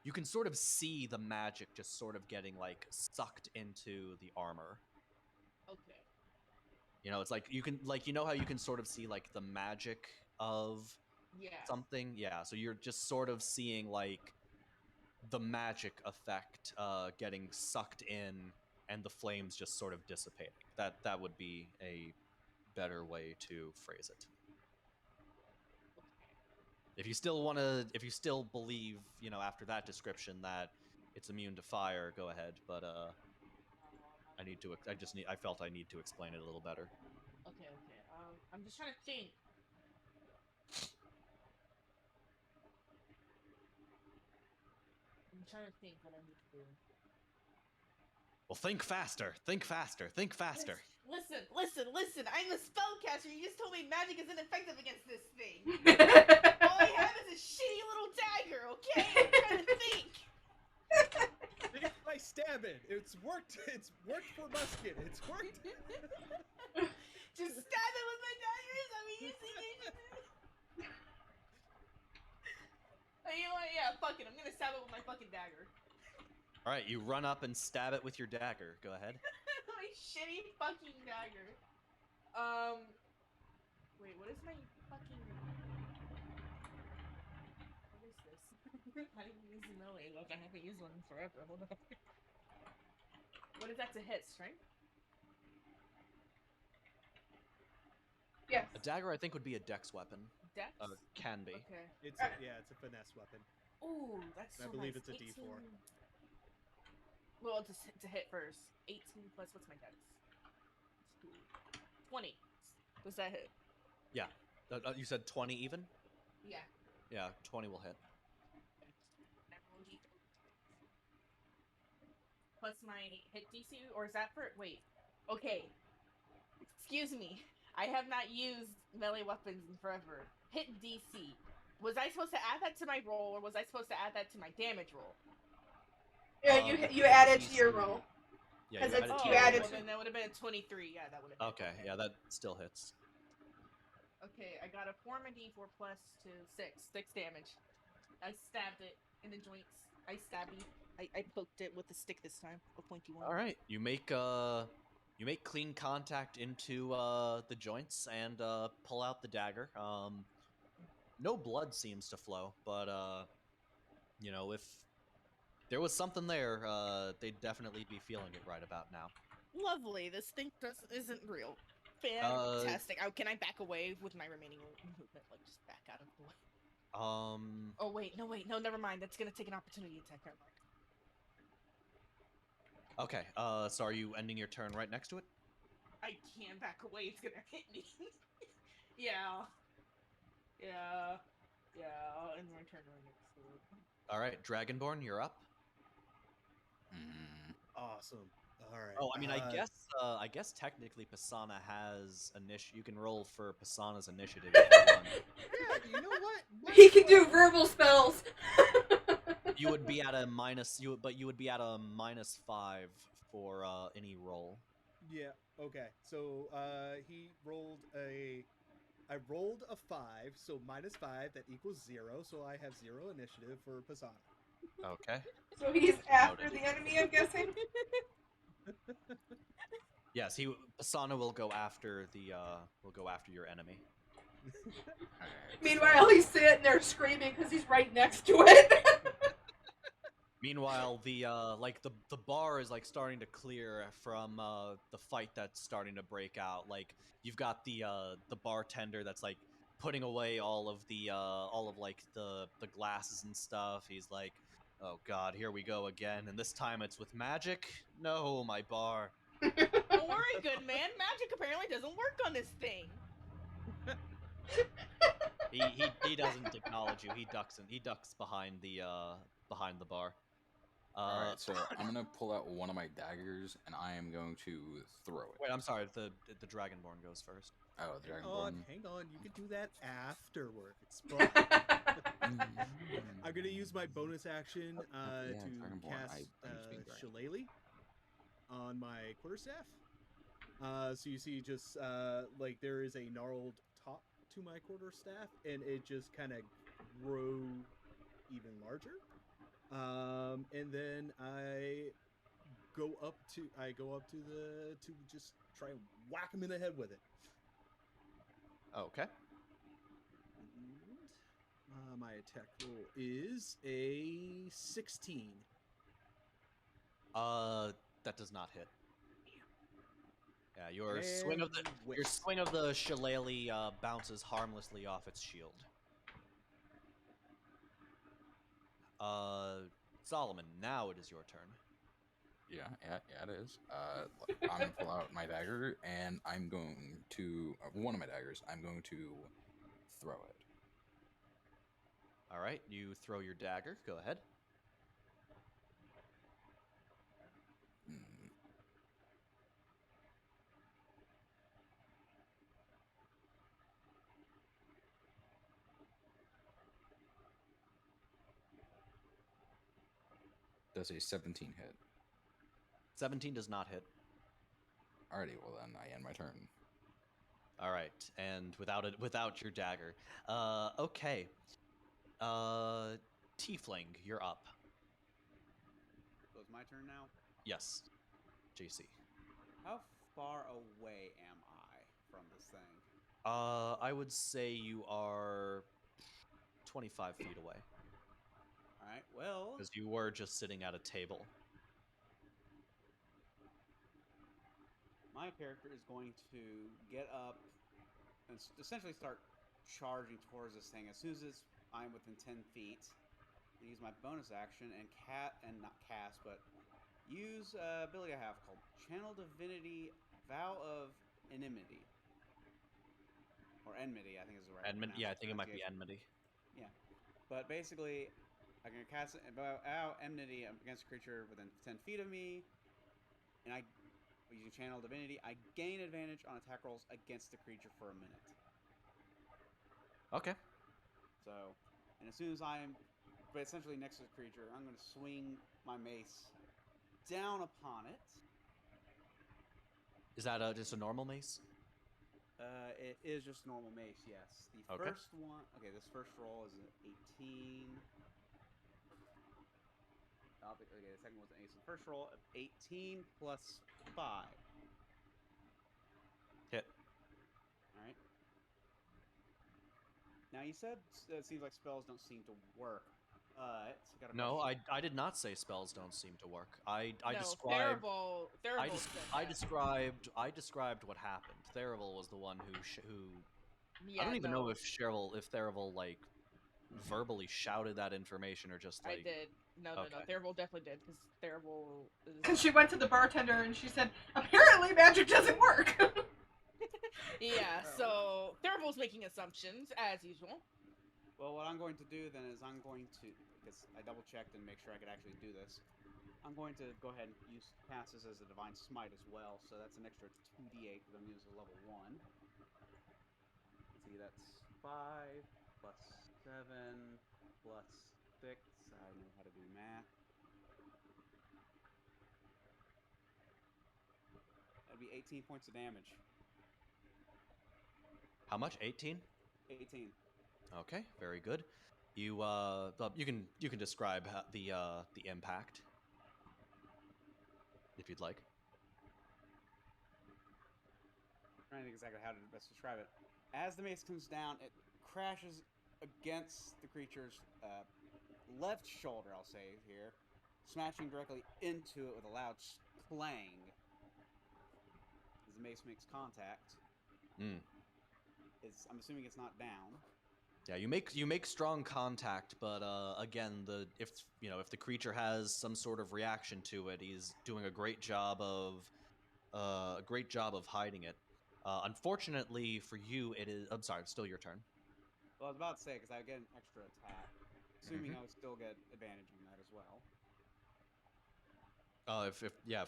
you can sort of see the magic just sort of getting like sucked into the armor. Okay. It's like you can how you can sort of see like the magic of something. Yeah, so you're just sort of seeing like the magic effect getting sucked in and the flames just sort of dissipating. That would be a better way to phrase it. If you still believe, after that description that it's immune to fire, go ahead. But I felt I need to explain it a little better. Okay. I'm just trying to think. What I need to do. Well, think faster. Listen. I'm a spellcaster. You just told me magic is ineffective against this thing. All I have is a shitty little dagger, okay? I'm trying to think. I stab it. It's worked. It's worked for Musket. It's worked. Just stab it with my daggers? I mean, you see me? You know what? Yeah, fuck it. I'm gonna stab it with my fucking dagger. Alright, you run up and stab it with your dagger. Go ahead. My shitty fucking dagger. Wait, what is my fucking... What is this? I didn't use the melee. Look, I haven't used one in forever. Hold on. What is that to hit? Strength? Yes. A dagger, I think, would be a dex weapon. Dex? Can be. Okay. It's a finesse weapon. Ooh, that's so I believe nice. it's a D4. Well, to hit first. 18 plus, what's my dex? 20. Does that hit? Yeah. You said 20 even? Yeah. Yeah, 20 will hit. Plus my hit DC, or is that for... Wait. Okay. Excuse me. I have not used melee weapons in forever. Hit DC. Was I supposed to add that to my roll, or was I supposed to add that to my damage roll? Yeah, you added to your roll. Yeah, you added well, then that would have been a 23. Yeah, that would have been. Okay, yeah, that still hits. Okay, I got a 4 on my D4 plus 2, 6 damage. I stabbed it in the joints. I stabbed it. I poked it with a stick this time, a pointy one. All right, you make clean contact into the joints and pull out the dagger. No blood seems to flow, but if there was something there, they'd definitely be feeling it right about now. Lovely. This thing isn't real. Fantastic. Can I back away with my remaining movement? Like, just back out of the way. Oh, wait. No, never mind. That's gonna take an opportunity attack. Never mind. Okay, so are you ending your turn right next to it? I can't back away. It's gonna hit me. Yeah. I'll end my turn right next to it. All right, Dragonborn, you're up. Awesome. All right. Oh, I mean, I guess technically Pisana has you can roll for Pisana's initiative if you want. Yeah, you know what? He can do verbal spells. You would be at a minus. You would be at a -5 for any roll. Yeah. Okay, so he rolled a. I rolled a 5, so -5 that equals 0. So I have 0 initiative for Pisana. Okay. So he's after Noted. the enemy, I'm guessing. Yes, Asana will go after your enemy. Alright, Meanwhile, he's sitting there screaming because he's right next to it. Meanwhile, the bar is like starting to clear from the fight that's starting to break out. Like you've got the bartender that's like putting away all of the glasses and stuff. He's like, "Oh God, here we go again." And this time it's with magic. No, my bar. Don't worry, good man. Magic apparently doesn't work on this thing. He doesn't acknowledge you. He ducks behind the bar. Alright, so I'm gonna pull out one of my daggers and I am going to throw it. Wait, I'm sorry. The Dragonborn goes first. Oh, the Hang Dragonborn. hang on. You can do that afterwards. But I'm gonna use my bonus action yeah, to Dragonborn. cast I'm just being dragon. Shillelagh on my quarterstaff. So you see, just like there is a gnarled top to my quarterstaff, and it just kind of grow even larger. And then I go up to just try and whack him in the head with it. Okay. And my attack roll is a 16. That does not hit. Yeah, your swing of And the shillelagh bounces harmlessly off its shield. Solomon, now it is your turn. Yeah, it is. I'm gonna pull out my dagger and I'm going to one of my daggers. I'm going to throw it. All right, you throw your dagger. Go ahead. Hmm. Does a 17 hit? 17 does not hit. Alrighty, well then I end my turn. All right, and without your dagger. Okay. Tiefling, you're up. So it's my turn now. Yes, JC. How far away am I from this thing? I would say you are 25 feet away. All right. Well, Because you were just sitting at a table. my character is going to get up and essentially start charging towards this thing. As soon as I'm within 10 feet, I use my bonus action and not cast, but use ability I have called Channel Divinity Vow of Enmity. Or Enmity, I think is the right Enmity. Yeah, I think it might be pronunciation. enmity. Yeah. But basically, I can cast Vow Enmity against a creature within 10 feet of me, and using Channel Divinity, I gain advantage on attack rolls against the creature for a minute. Okay. So, and as soon as I'm essentially next to the creature, I'm going to swing my mace down upon it. Is that just a normal mace? It is just normal mace, yes. The first one, okay, this first roll is an 18. Okay, the second one's an 8. So the first roll of 18 plus 5. Hit. Alright. Now, you said it seems like spells don't seem to work, but... No, I did not say spells don't seem to work. I No, described... Therival I described what happened. Therival was the one who Yeah, I don't even know if Therival, like, verbally shouted that information or just, like... I did. No, Therival definitely did, because Therival is... Because she went to the bartender and she said, apparently magic doesn't work. Yeah, so Therival's making assumptions, as usual. Well, what I'm going to do then is I'm going to, because I double checked and make sure I could actually do this, I'm going to go ahead and pass this as a Divine Smite as well, so that's an extra 2d8 because I'm using level 1. Let's see, that's 5 plus 7 plus 6. I know how to do math. That'd be 18 points of damage. How much? 18? 18. Okay, very good. You you can describe the impact if you'd like. I'm trying to think exactly how to best describe it. As the mace comes down, it crashes against the creature's left shoulder, I'll say here, smashing directly into it with a loud clang as the mace makes contact. Mm. I'm assuming it's not down. Yeah, you make strong contact, but again, if the creature has some sort of reaction to it, he's doing a great job of hiding it. Unfortunately for you, it is. I'm sorry, it's still your turn. Well, I was about to say, because I get an extra attack, assuming Mhm. I would still get advantage on that as well. If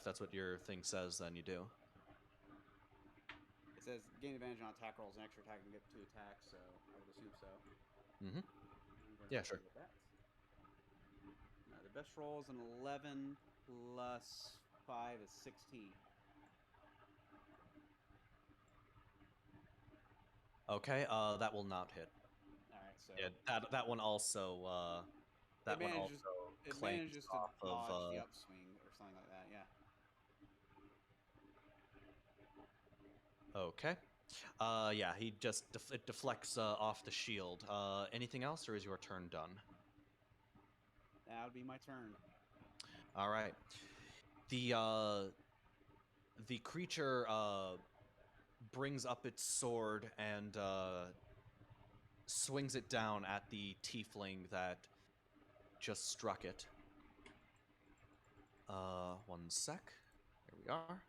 that's what your thing says, then you do. It says gain advantage on attack rolls, an extra attack and get 2 attacks, so I would assume so. Mm-hmm. I'm going Yeah, to sure. With that. The best roll is an 11 plus 5 is 16. Okay, that will not hit. All right, so Yeah, that one also it manages to off dodge of. the upswing or something like that. Yeah. Okay. Yeah, he just it deflects off the shield. Anything else, or is your turn done? That would be my turn. All right. The creature brings up its sword and swings it down at the tiefling that just struck it. One sec. Here we are.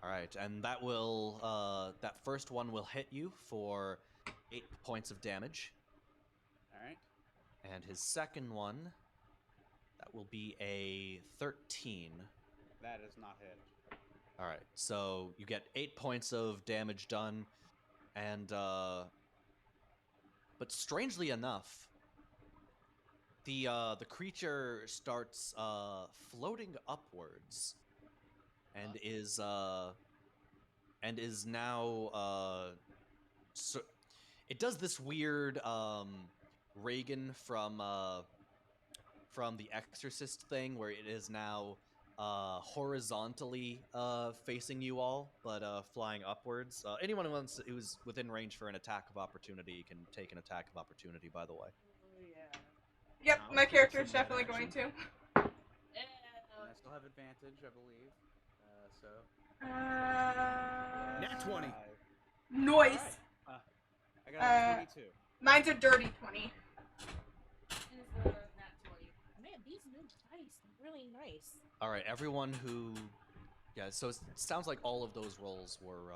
All right, and that first one will hit you for 8 points of damage. All right. And his second one, that will be a 13. That is not hit. All right, so you get 8 points of damage done, and but strangely enough, the creature starts floating upwards, and is now so it does this weird Reagan from The Exorcist thing where it is now horizontally facing you all, but flying upwards. Anyone who's within range for an attack of opportunity can take an attack of opportunity, by the way. Oh, yeah. Yep, I'll my take character is some of that definitely going action. to. And I still have advantage, I believe. So. Nat 20. Noise. All right. I got a 22. Mine's a dirty 20. Man, these new dice are really nice. All right, everyone who, yeah. So it sounds like all of those rolls were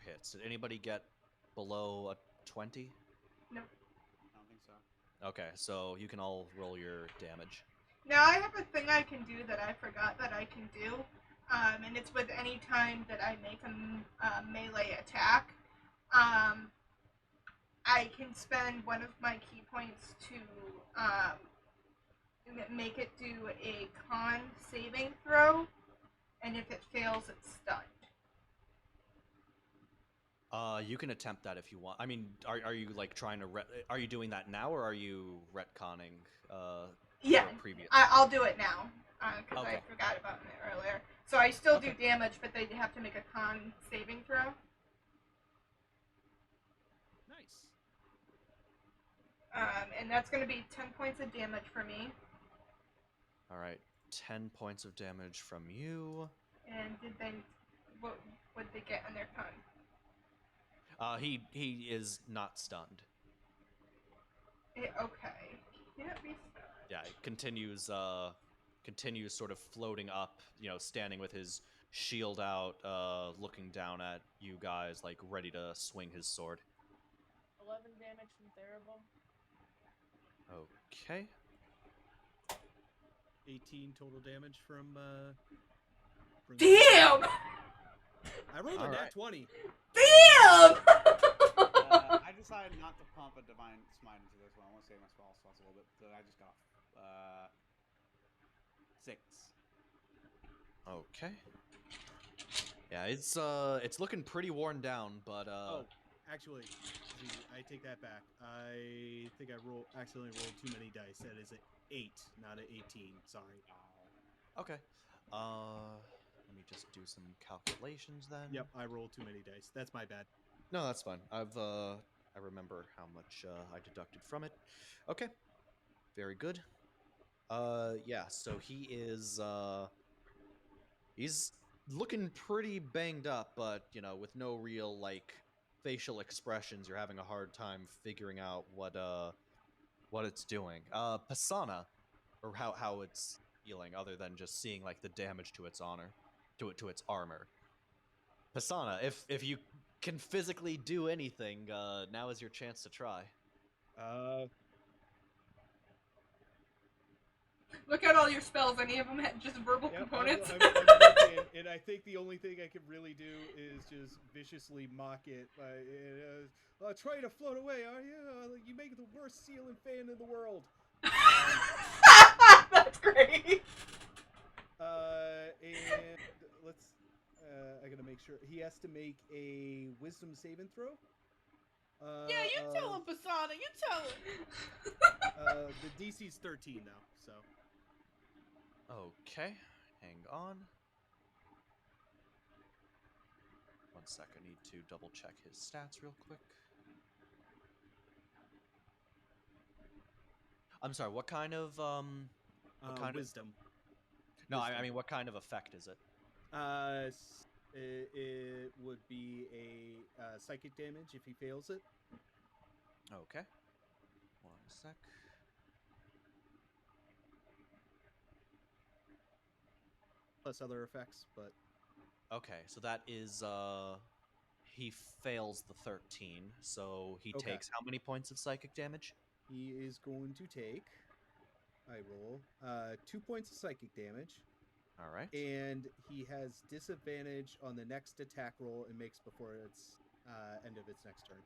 hits. Did anybody get below a 20? No. I don't think so. Okay, so you can all roll your damage. Now I have a thing I can do that I forgot that I can do, and it's with any time that I make a melee attack. I can spend one of my key points to make it do a con saving throw, and if it fails, it's stunned. You can attempt that if you want. I mean, are you like trying to are you doing that now, or are you retconning Yeah, previous? I'll do it now because Okay. I forgot about it earlier. So I still do damage, but they have to make a con saving throw. Nice. And that's going to be 10 points of damage for me. All right, 10 points of damage from you. And what would they get on their con? He is not stunned. Okay. Can't be stunned. Yeah, it continues sort of floating up, standing with his shield out, looking down at you guys, like ready to swing his sword. 11 damage from Therible. Okay. 18 total damage from Damn! I rolled a All nat right. 20. Damn! I decided not to pump a Divine Smite into this one. I want to save my spell slots a little bit, so I just got 6. Okay. Yeah, it's looking pretty worn down, but Oh, actually, see, I take that back. I think I accidentally rolled too many dice. That is an 8, not an 18. Sorry. okay. Let me just do some calculations then. Yep, I rolled too many dice. That's my bad. No, that's fine. I remember how much I deducted from it. Okay, very good. Yeah. So he's looking pretty banged up, but with no real like facial expressions. You're having a hard time figuring out what it's doing. Pasana, or how it's healing, other than just seeing like the damage to its its armor. Pasana, if you can physically do anything, now is your chance to try. Uh, Look at all your spells. Any of them had just verbal yep, components? I'm looking, and I think the only thing I could really do is just viciously mock it. Try to float away, are you? You make the worst ceiling fan in the world. That's great. And let's. I gotta make sure he has to make a wisdom saving throw. Yeah, you tell him, Pasana. You tell him. The DC's 13 though, so. Okay, hang on. 1 sec, I need to double check his stats real quick. I'm sorry, what kind of Wisdom. No, Wisdom. I mean, what kind of effect is it? It would be a psychic damage if he fails it. Okay. 1 sec. Plus other effects, but Okay, so that is he fails the 13, so he Okay. takes how many points of psychic damage? he is going to take. I roll 2 points of psychic damage, All right. and he has disadvantage on the next attack roll it makes before its end of its next turn.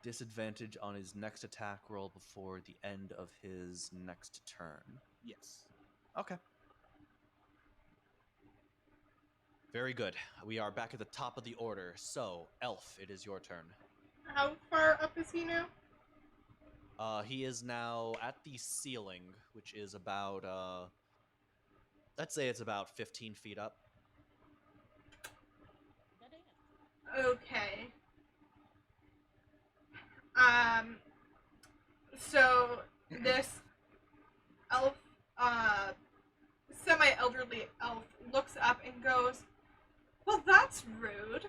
Disadvantage on his next attack roll before the end of his next turn. Yes. Okay. Very good. We are back at the top of the order. So, Elf, it is your turn. How far up is he now? He is now at the ceiling, which is about, let's say it's about 15 feet up. Okay. So this elf, semi-elderly elf looks up and goes, "Well, that's rude."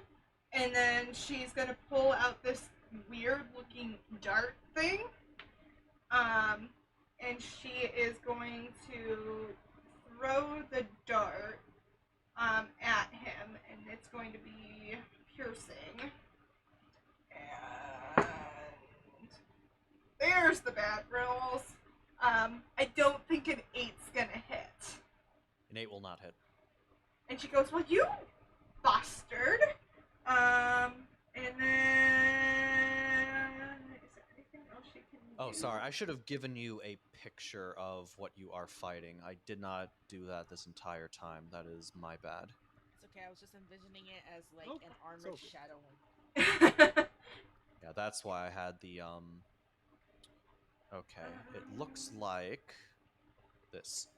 And then she's gonna pull out this weird-looking dart thing. And she is going to throw the dart, at him, and it's going to be piercing. And there's the bad rolls. I don't think an 8's gonna hit. An 8 will not hit. And she goes, "Well, you bastard." And then is there anything else she can do? Oh, sorry. I should have given you a picture of what you are fighting. I did not do that this entire time. That is my bad. It's okay. I was just envisioning it as like Oh, an armored so- shadow. Yeah, that's why I had the Okay, it looks like this.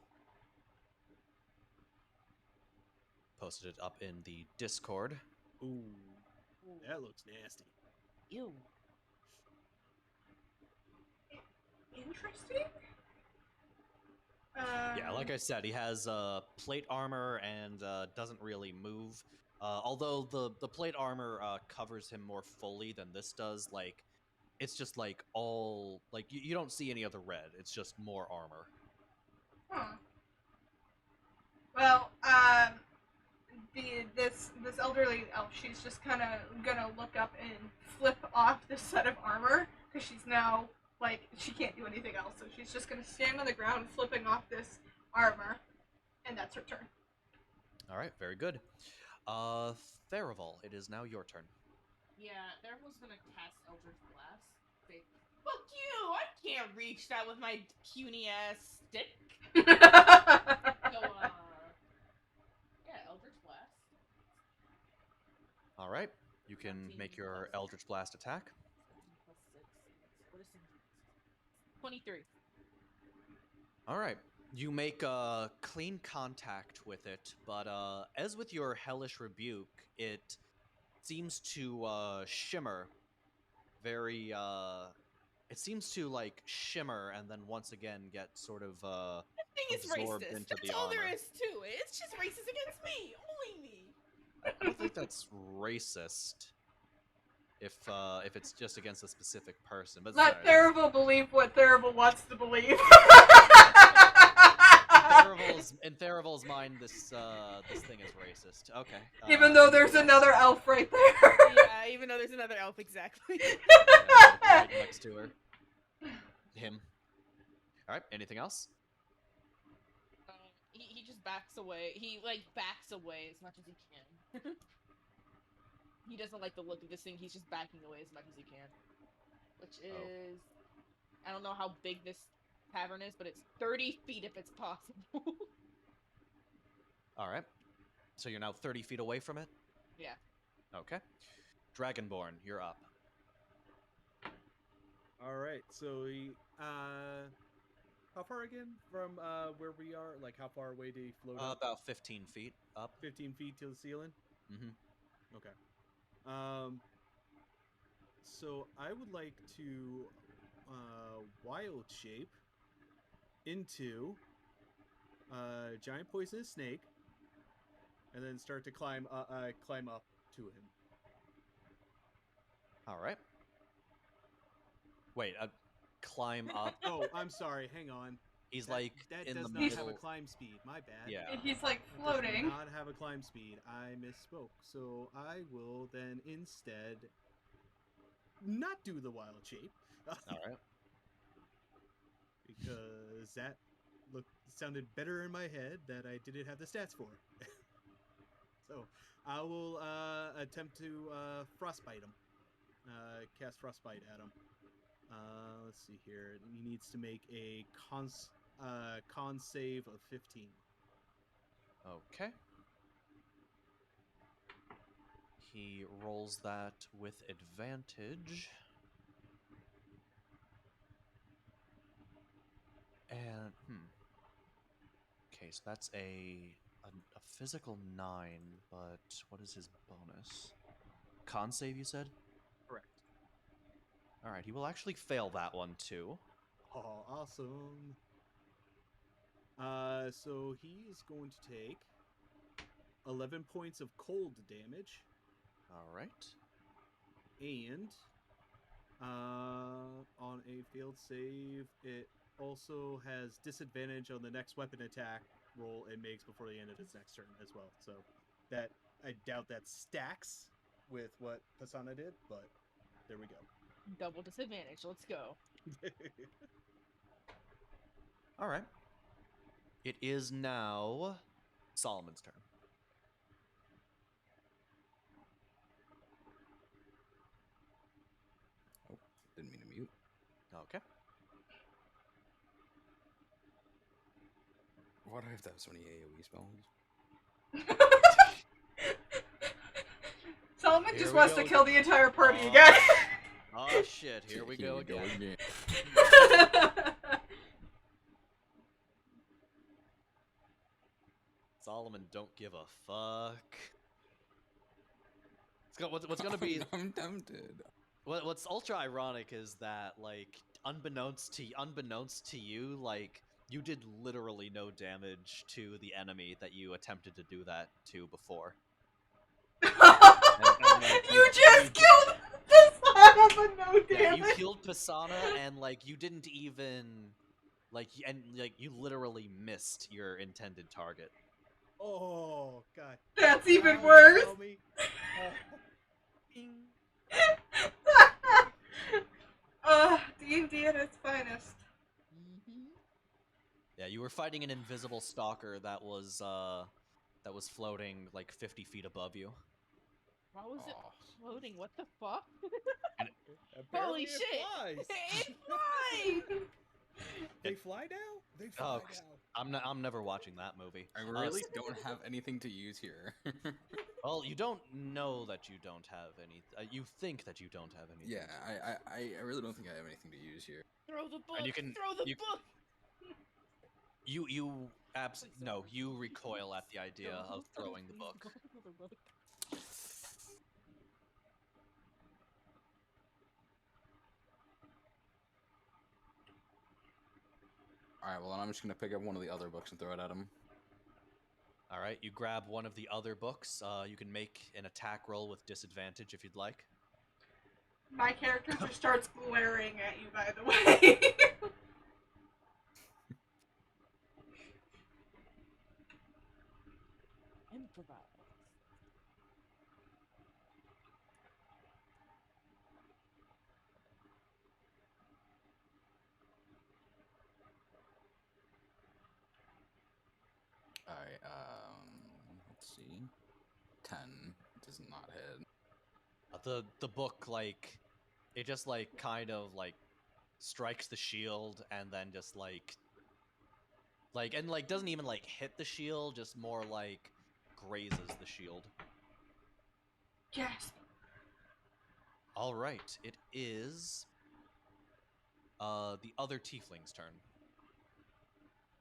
Posted it up in the Discord. Ooh, that looks nasty. Ew. Interesting. Yeah, like I said, he has plate armor and doesn't really move. Although the plate armor covers him more fully than this does. Like, it's just like all like you don't see any other red. It's just more armor. Huh. Well, this elderly elf, she's just kind of gonna look up and flip off this set of armor because she's now like she can't do anything else, so she's just gonna stand on the ground flipping off this armor, and that's her turn. All right, very good. Therival, it is now your turn. Yeah, Therival's gonna cast Eldritch Blast. Say, "Fuck you! I can't reach that with my puny ass stick." So, yeah, Eldritch Blast. All right. You can 17 make your plus- Eldritch Blast attack. 17 plus 6. What is 17? 23. All right. You make clean contact with it, but as with your Hellish Rebuke, it seems to shimmer very it seems to like shimmer and then once again get sort of That thing is absorbed racist. into That's the all there armor. is to it. It's just racist against me. Only me. I don't think that's racist if it's just against a specific person. But Let sorry, that's- Therival believe what Therival wants to believe. in Therival's mind, this thing is racist. Okay. Even though there's anything another else? elf right there. Yeah, even though there's another elf, exactly. Yeah, right next to her. Him. All right. Anything else? He just backs away. He like backs away as much as he can. He doesn't like the look of this thing. He's just backing away as much as he can. Which is, I don't know how big this tavern is, but it's 30 feet if it's possible. All right. So you're now 30 feet away from it? Yeah. Okay. Dragonborn, you're up. All right. So he, how far again from where we are? Like how far away did he float up? About 15 feet up. 15 feet to the ceiling. Mm-hmm. Okay. So I would like to wild shape into a giant poisonous snake, and then start to climb up to him. All right. Wait, climb up. Oh, I'm sorry. Hang on. He's That- like that in does the not middle. have a climb speed. My bad. Yeah. He's like It does floating. not have a climb speed. I misspoke. So I will then instead not do the wild shape. All right. Because that sounded better in my head that I didn't have the stats for. So I will attempt to frostbite him. Cast frostbite at him. Let's see here. He needs to make a con save of 15. Okay. He rolls that with advantage. And okay, so that's a physical 9, but what is his bonus? Con save, you said? Correct. All right, he will actually fail that one too. Oh, awesome. So he is going to take 11 points of cold damage, All right. and on a failed save, it also has disadvantage on the next weapon attack roll it makes before the end of its next turn as well. So that I doubt that stacks with what Pasana did, but there we go. Double disadvantage. Let's go. All right. It is now Solomon's turn. Oh, didn't mean to mute. Okay. Why do I have to have so many AoE spells? Solomon Here just we wants go to kill the entire party Oh. again. Oh shit! Here we go again. Solomon don't give a fuck. What's gonna be I'm tempted. what's ultra ironic is that like unbeknownst to you, like you did literally no damage to the enemy that you attempted to do that to before. like, You just killed Pasana for no Yeah, you damage. killed Pisana and like you didn't even you literally missed your intended target. Oh god. That's even Now you worse. tell me. D&D at its finest. Yeah, you were fighting an invisible stalker that was floating like 50 feet above you. Why was it Oh. floating? What the fuck? Apparently Holy it shit! flies. It flies! They fly now? They fly Oh, now. I'm never watching that movie. I really don't have anything to use here. Well, you don't know that you don't have any. You think that you don't have anything. Yeah, I really don't think I have anything to use here. Throw the book. And you can- Throw the you- book. You absolutely no. sorry. You recoil at the idea No, of throwing the please book. don't throw the book. All right, well, then I'm just gonna pick up one of the other books and throw it at him. All right, you grab one of the other books. You can make an attack roll with disadvantage if you'd like. My character just starts glaring at you, by the way. Improvise. All right, let's see. 10 does not hit. The book it just kind of strikes the shield and then just doesn't even hit the shield, just more grazes the shield. Gasp. All right, it is the other tiefling's turn.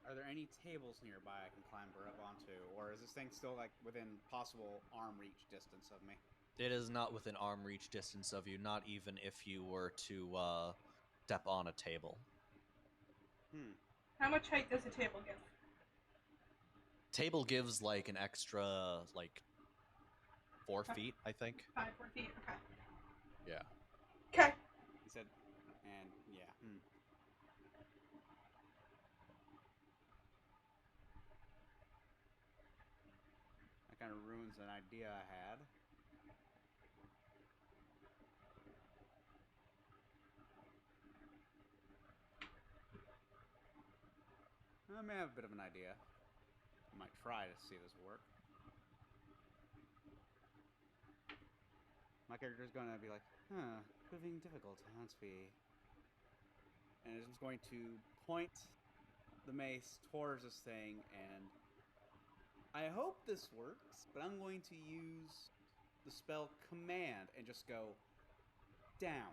Are there any tables nearby I can climb up onto, or is this thing still within possible arm reach distance of me? It is not within arm reach distance of you, not even if you were to step on a table. How much height does a table give? Table gives an extra 4 feet, I think. 5, 4 feet. Okay. Yeah. Okay. He said, and yeah. That kind of ruins an idea I had. I may have a bit of an idea. I might try to see this work. My character is going to be like, proving difficult, Hansby. And is just going to point the mace towards this thing, and I hope this works, but I'm going to use the spell Command and just go down.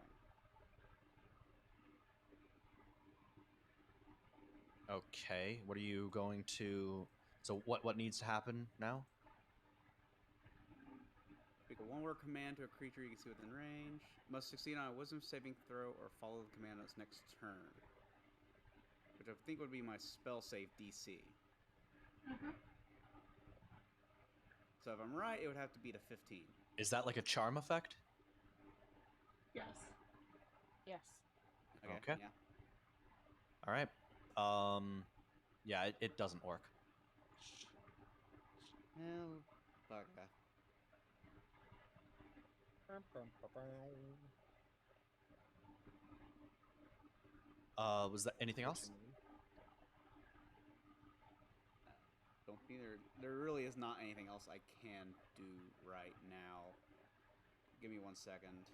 Okay, what are you going to... So what needs to happen now? Make a one-word command to a creature you can see within range. Must succeed on a wisdom saving throw or follow the command on its next turn. Which I think would be my spell save DC. Mm-hmm. So if I'm right, it would have to be to 15. Is that a charm effect? Yes. Yes. Okay. Yeah. All right. Yeah, it doesn't work. Hell, bugger. Was that anything else? Don't think there really is not anything else I can do right now. Give me 1 second.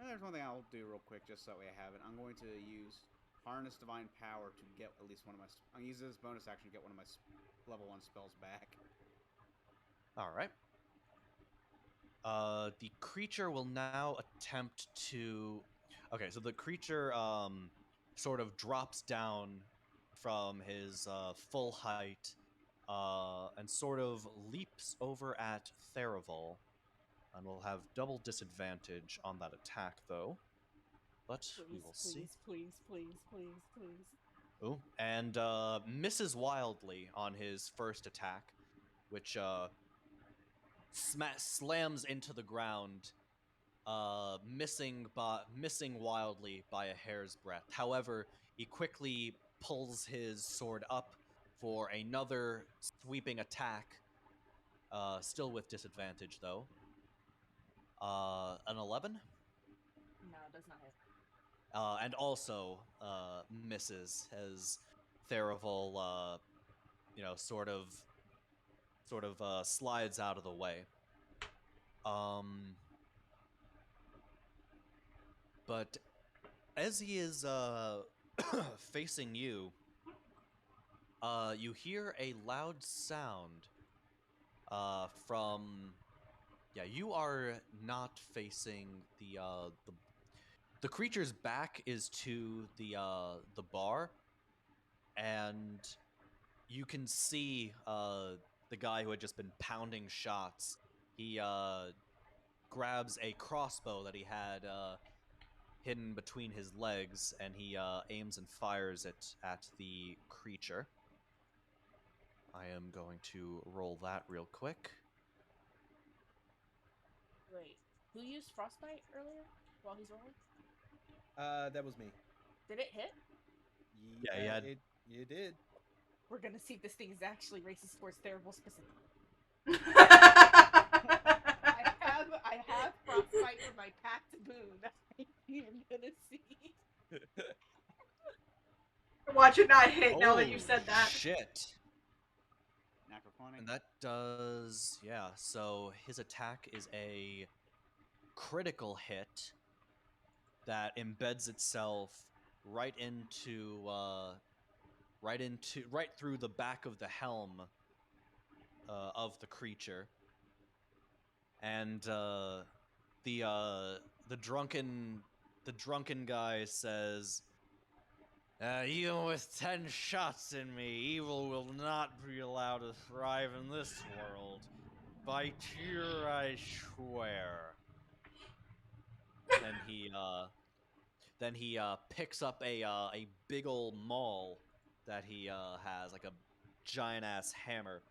And there's one thing I'll do real quick just so that way I have it. I'm going to use Harness Divine Power to get at least one of my... I'm going to use this bonus action to get one of my level 1 spells back. All right. The creature will now attempt to... Okay, so the creature sort of drops down from his full height and sort of leaps over at Theraval. And we'll have double disadvantage on that attack, though. But we will see. Please. Ooh, and misses wildly on his first attack, which slams into the ground, missing wildly by a hair's breadth. However, he quickly pulls his sword up for another sweeping attack, still with disadvantage, though. An 11? No, it does not hit. And also misses as Theraval, sort of slides out of the way. But as he is facing you, You hear a loud sound from. Yeah, you are not facing the creature's back is to the bar, and you can see the guy who had just been pounding shots. He grabs a crossbow that he had hidden between his legs, and he aims and fires it at the creature. I am going to roll that real quick. Wait, who used frostbite earlier while he's rolling? That was me. Did it hit? Yeah, he had- it did. We're gonna see if this thing is actually racist towards terrible specific. I have frostbite for my packed boon. You're gonna see. Watch it not hit now that you Oh, said that. Shit. Natural 20. And that does, yeah. So his attack is a critical hit that embeds itself right through the back of the helm of the creature, and the drunken guy says, "Even with 10 shots in me, evil will not be allowed to thrive in this world. By Tyr, I swear." Then he picks up a big old maul that he has, like a giant ass hammer,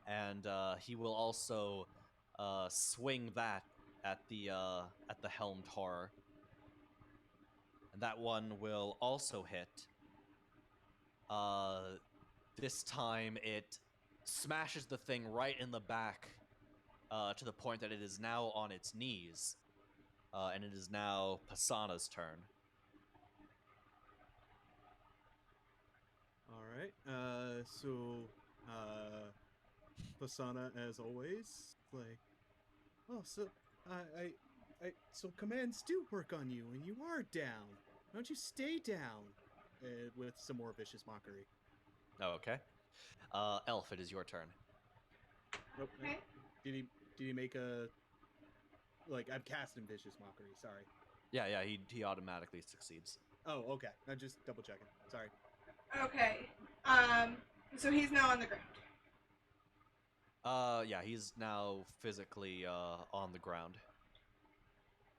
and he will also swing that at the helmed horror, and that one will also hit. This time it smashes the thing right in the back, to the point that it is now on its knees, and it is now Pasana's turn. All right. Pasana, as always, like, oh, so so commands do work on you, and you are down. Why don't you stay down? With some more vicious mockery. Oh, okay. Elf, it is your turn. Nope. Okay. Did he make a, like, I'm casting vicious mockery? Sorry. Yeah, he automatically succeeds. Oh, okay. I'm just double checking. Sorry. Okay. So he's now on the ground. Yeah, he's now physically on the ground.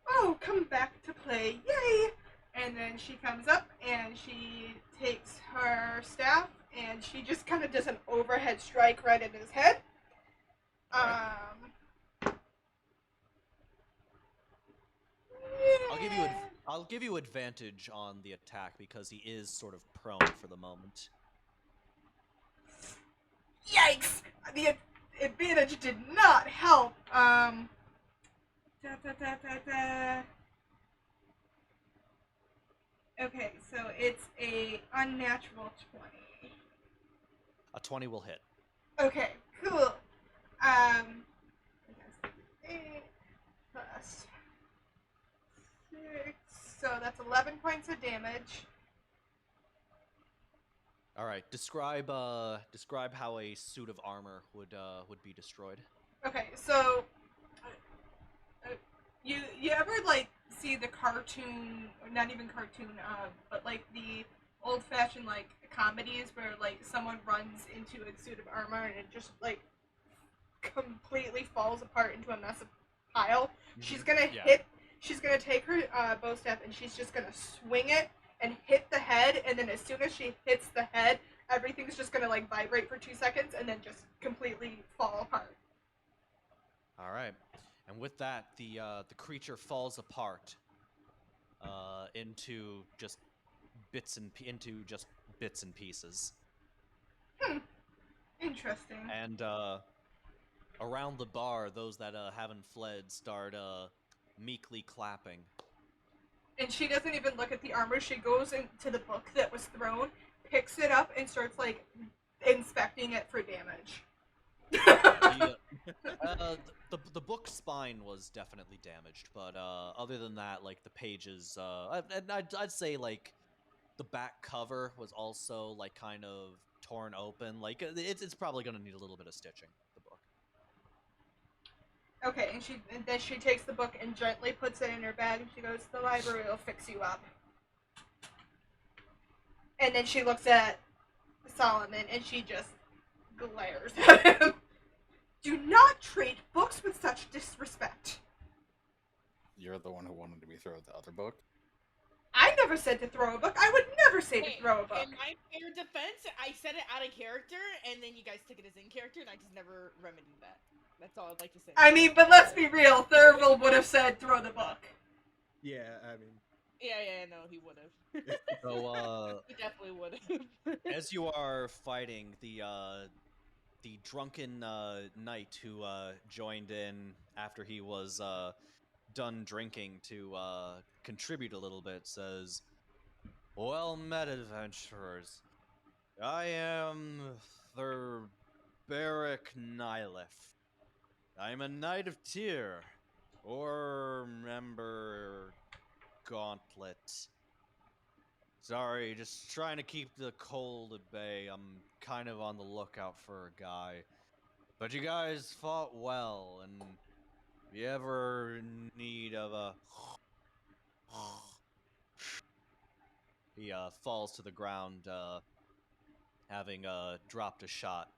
Oh, come back to play. Yay! And then she comes up and she takes her staff and she just kind of does an overhead strike right in his head. Alright. I'll give you advantage on the attack because he is sort of prone for the moment. Yikes! The advantage did not help. Okay, so it's a unnatural 20. A 20 will hit. Okay, cool. 8 plus 6, so that's 11 points of damage. All right, describe how a suit of armor would be destroyed. Okay, so you ever like see the cartoon, or not even cartoon, but like the old-fashioned like comedies where like someone runs into a suit of armor and it just like completely falls apart into a massive pile. She's gonna She's gonna take her bow staff and she's just gonna swing it and hit the head, and then as soon as she hits the head, everything's just gonna like vibrate for 2 seconds and then just completely fall apart. All right, and with that, the creature falls apart into just bits and pieces. Interesting. And around the bar, those that haven't fled start meekly clapping. And she doesn't even look at the armor. She goes into the book that was thrown, picks it up, and starts like inspecting it for damage. The book spine was definitely damaged, but other than that, like the pages, I'd say like the back cover was also like kind of torn open. Like it's probably gonna need a little bit of stitching. The book. Okay, and then she takes the book and gently puts it in her bag, and she goes, "The library will fix you up." And then she looks at Solomon, and she just glares at him. Do not treat books with such disrespect. You're the one who wanted me to throw the other book. I never said to throw a book. I would never say to Hey, throw a book. in my fair defense, I said it out of character, and then you guys took it as in character, and I just never remedied that. That's all I'd like to say. I mean, but let's be real. Thurville would have said throw the book. Yeah, I mean, Yeah, no, he would have. So He definitely would have. as you are fighting, the drunken knight who joined in after he was done drinking to contribute a little bit says, "Well met, adventurers. I am Thurberic Nyleth. I'm a knight of Tyr, or member Gauntlet. Sorry, just trying to keep the cold at bay. I'm kind of on the lookout for a guy. But you guys fought well, and if you ever in need of a..." He falls to the ground, having dropped a shot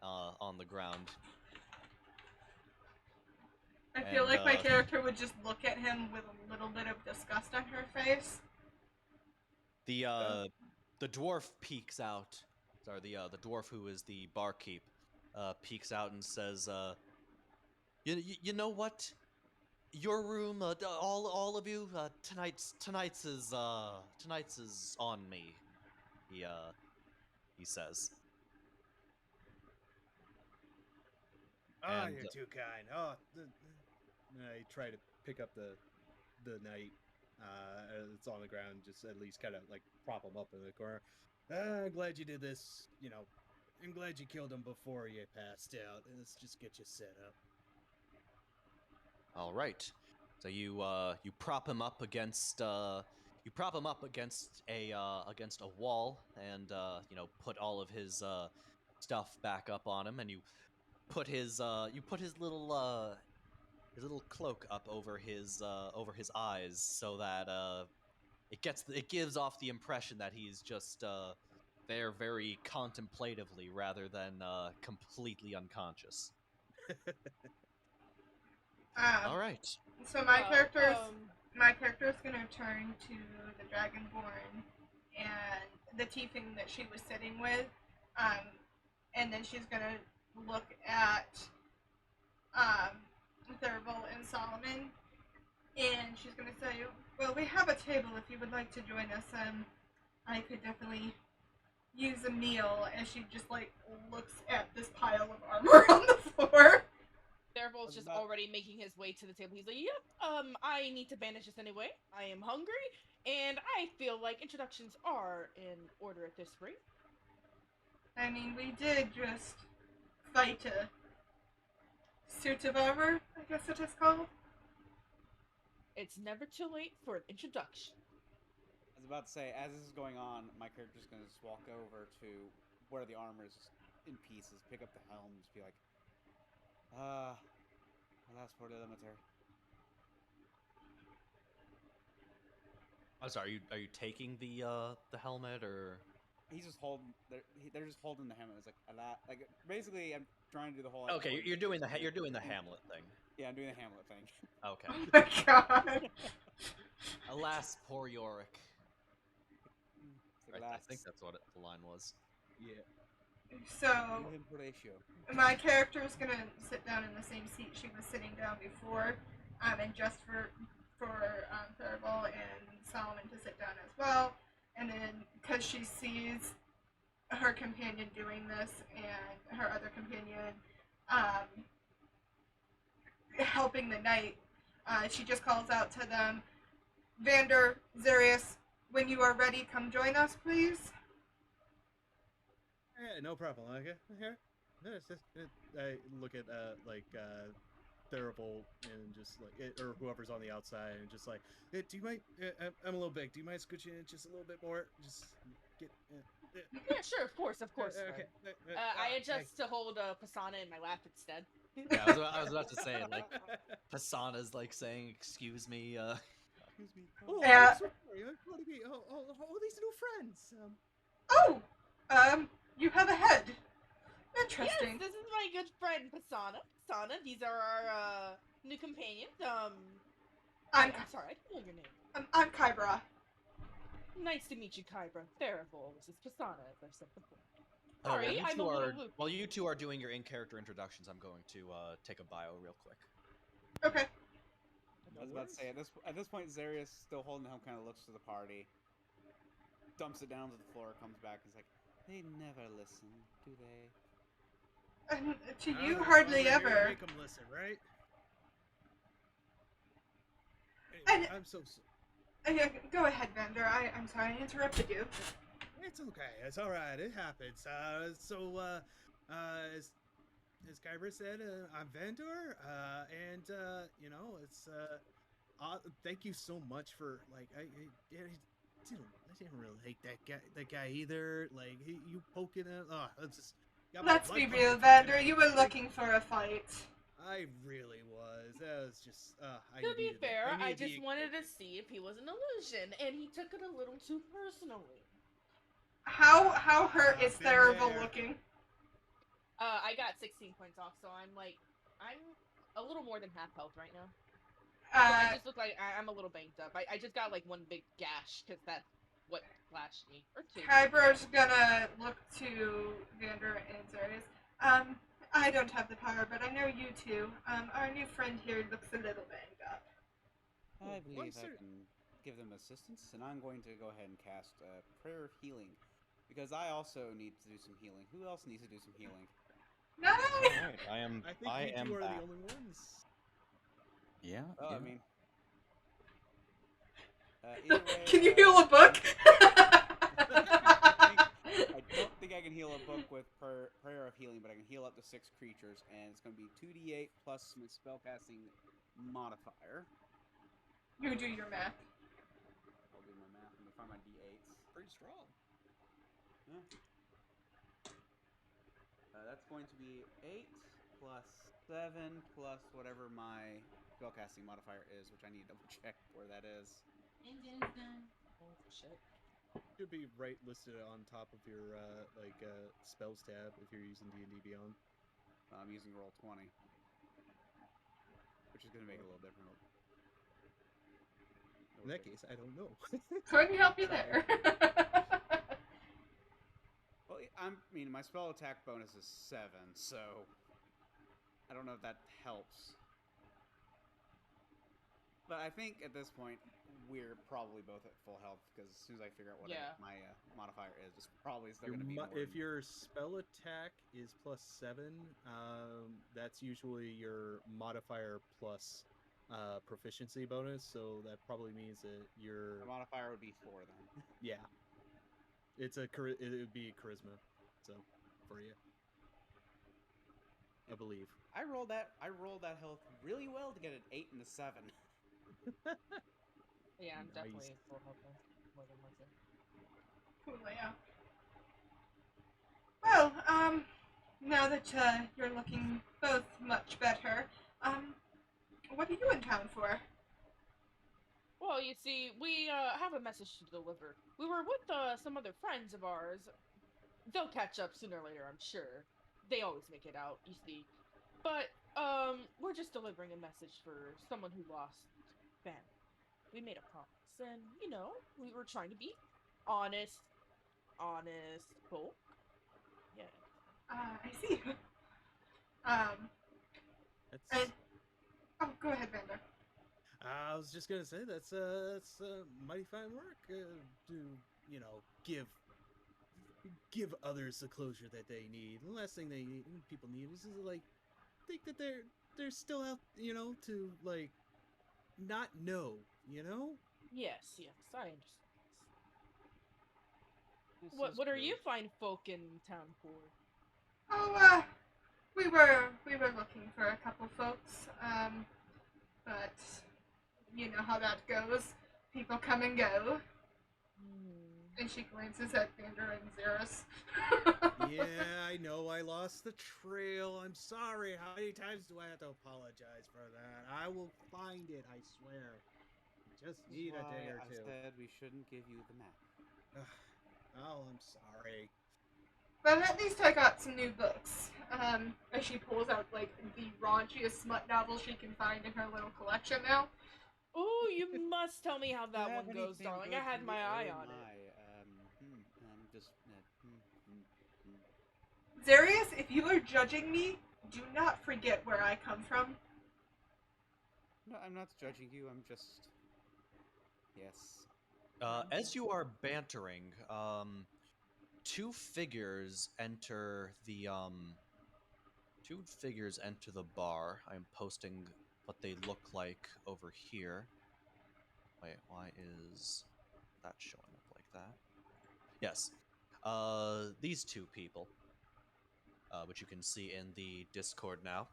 on the ground. I feel And, like my character would just look at him with a little bit of disgust on her face. The dwarf peeks out. Sorry, the dwarf who is the barkeep peeks out and says, you know what? Your room, all of you, tonight's is on me." He says. oh, And, you're too kind. Oh, I try to pick up the knight. It's on the ground, just at least kind of like prop him up in the corner. I'm glad you did this. You know, I'm glad you killed him before you passed out. Let's just get you set up. All right. So you prop him up against a wall, and put all of his stuff back up on him, and you put his little cloak up over his eyes, so that it gives off the impression that he's just there very contemplatively rather than completely unconscious. All right. So my character's um, gonna turn to the Dragonborn and the tiefling that she was sitting with, and then she's gonna look at Thurville and Solomon, and she's gonna say, "Well, we have a table if you would like to join us. I could definitely use a meal." And she just like looks at this pile of armor on the floor. Thurville's just already making his way to the table. He's like, "Yep, I need to banish this anyway. I am hungry, and I feel like introductions are in order at this rate." I mean, we did just fight a suit of armor, I guess it is called. It's never too late for an introduction. I was about to say, as this is going on, my character's gonna just walk over to where the armor is in pieces, pick up the helm, just be like, alas por el amateur. I'm sorry. Are you taking the helmet, or? He's just holding. They're just holding the helmet. It's like basically, I'm trying to do the whole. Like, Okay, you're doing the Hamlet thing. Yeah, I'm doing the Hamlet thing. Okay. Oh my god. Alas, poor Yorick. It's like, Right, I think that's what the line was. Yeah. So, Horatio. my character is gonna sit down in the same seat she was sitting down before, and just for Thurville and Solomon to sit down as well. And then, because she sees her companion doing this and her other companion helping the knight, she just calls out to them, "Vander, Zarius, when you are ready, come join us, please." Yeah, no problem. Okay. I look at Thurville and just like or whoever's on the outside and just like, do you mind? I'm a little big. Do you mind scooching in just a little bit more? Just get. Yeah, Yeah, sure, of course, Okay. friend. I adjust to hold Pisana in my lap instead. Yeah, I was about to say, like, Pasana's like saying, "Excuse me." Excuse me. Oh, Yeah. I'm so sorry. What do you mean? Oh, these new friends. Oh, you have a head. Yes, Interesting. this is my good friend Pisana. Pisana, these are our new companions. I'm sorry, I didn't know your name. I'm Kybra. Nice to meet you, Kybra. Therefore, this is Pisana, as I've said before. Oh, Sorry, I'm a little loopy. while you two are doing your in-character introductions, I'm going to take a bio real quick. Okay. I was about to say, at this point, Zarius, still holding him, kind of looks to the party, dumps it down to the floor, comes back, and is like, they never listen, do they? To you, Well, hardly we're here to ever. make them listen, right? And- I'm so. Go ahead, Vander. I'm sorry I interrupted you. It's okay. It's all right. It happens. As Kybra said, I'm Vandor, and you know, it's thank you so much for like I didn't really hate that guy either. Like you poking him. Oh, it's just. got my Let's blood be pumping real, from Vander. tonight. You were looking for a fight. I really was. That was just. To be fair, I just wanted to see if he was an illusion, and he took it a little too personally. How hurt is Been Therival there. looking? I got 16 points off, so I'm a little more than half health right now. So I just look like I'm a little banged up. I just got like one big gash because that's what flashed me, or two. Kybra's gonna look to Vander and Zarius. I don't have the power, but I know you two. Our new friend here looks a little banged up. I believe I sir. can give them assistance, and I'm going to go ahead and cast Prayer of Healing, because I also need to do some healing. Who else needs to do some healing? No! Alright, I am I think you am two are back. the only ones. Yeah. Oh, yeah. I mean, either way, Can you heal a book? I don't think I can heal a book with Prayer of Healing, but I can heal up to 6 creatures, and it's going to be 2d8 plus my spellcasting modifier. You do your math. I'll do my math. I'm going to find my d8s. Pretty strong. Yeah. That's going to be 8 plus 7 plus whatever my spellcasting modifier is, which I need to double check where that is. Engine's done. Oh shit. Should be right listed on top of your spells tab if you're using D&D Beyond. I'm using Roll20, which is going to make it a little different. In that case, I don't know. Couldn't help you there. Well, I mean, my spell attack bonus is 7, so I don't know if that helps. But I think at this point, we're probably both at full health, because as soon as I figure out what my modifier is, it's probably still going to be more If your spell attack is +7, that's usually your modifier plus proficiency bonus, so that probably means that your My modifier would be 4 then. yeah, it would be charisma, so for you, I believe. I rolled that health really well to get an 8 and a 7. Yeah, I'm Nice. definitely full health now. More than once. Cool, yeah. Well, now that you're looking both much better, what are you in town for? Well, you see, we have a message to deliver. We were with some other friends of ours. They'll catch up sooner or later, I'm sure. They always make it out, you see. But we're just delivering a message for someone who lost family. We made a promise, and you know, we were trying to be honest folk. Yeah. I see. That's. And oh, go ahead, Vander. I was just gonna say that's mighty fine work to give others the closure that they need. The last thing people need is like think that they're still out, to like not know, Yes, I understand. What are you fine folk in town for? Oh, we were looking for a couple folks, but you know how that goes. People come and go. And she glances at Vander and Xeris. Yeah, I know I lost the trail. I'm sorry. How many times do I have to apologize for that? I will find it, I swear. Just This is need a why day or I two. said we shouldn't give you the map. Oh, I'm sorry. But at least I got some new books. As she pulls out like the raunchiest smut novel she can find in her little collection now. Oh, you must tell me how Do you that have one goes, anything darling. good I had for me? my eye Oh on it. my. Just. Xerius, if you are judging me, do not forget where I come from. No, I'm not judging you. I'm just. Yes. As you are bantering, two figures enter the bar. I'm posting what they look like over here. Wait, why is that showing up like that? Yes. These two people, which you can see in the Discord now.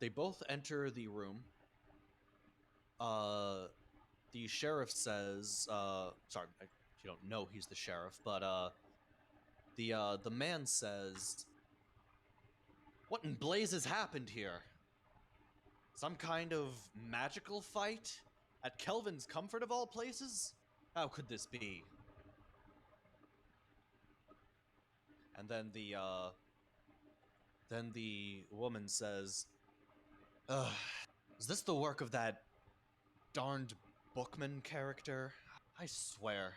They both enter the room. The sheriff says, sorry, you don't know he's the sheriff, but the man says, "What in blazes happened here? Some kind of magical fight at Kelvin's Comfort of all places? How could this be?" And then the woman says, "Ugh, is this the work of that darned Bookman character? I swear.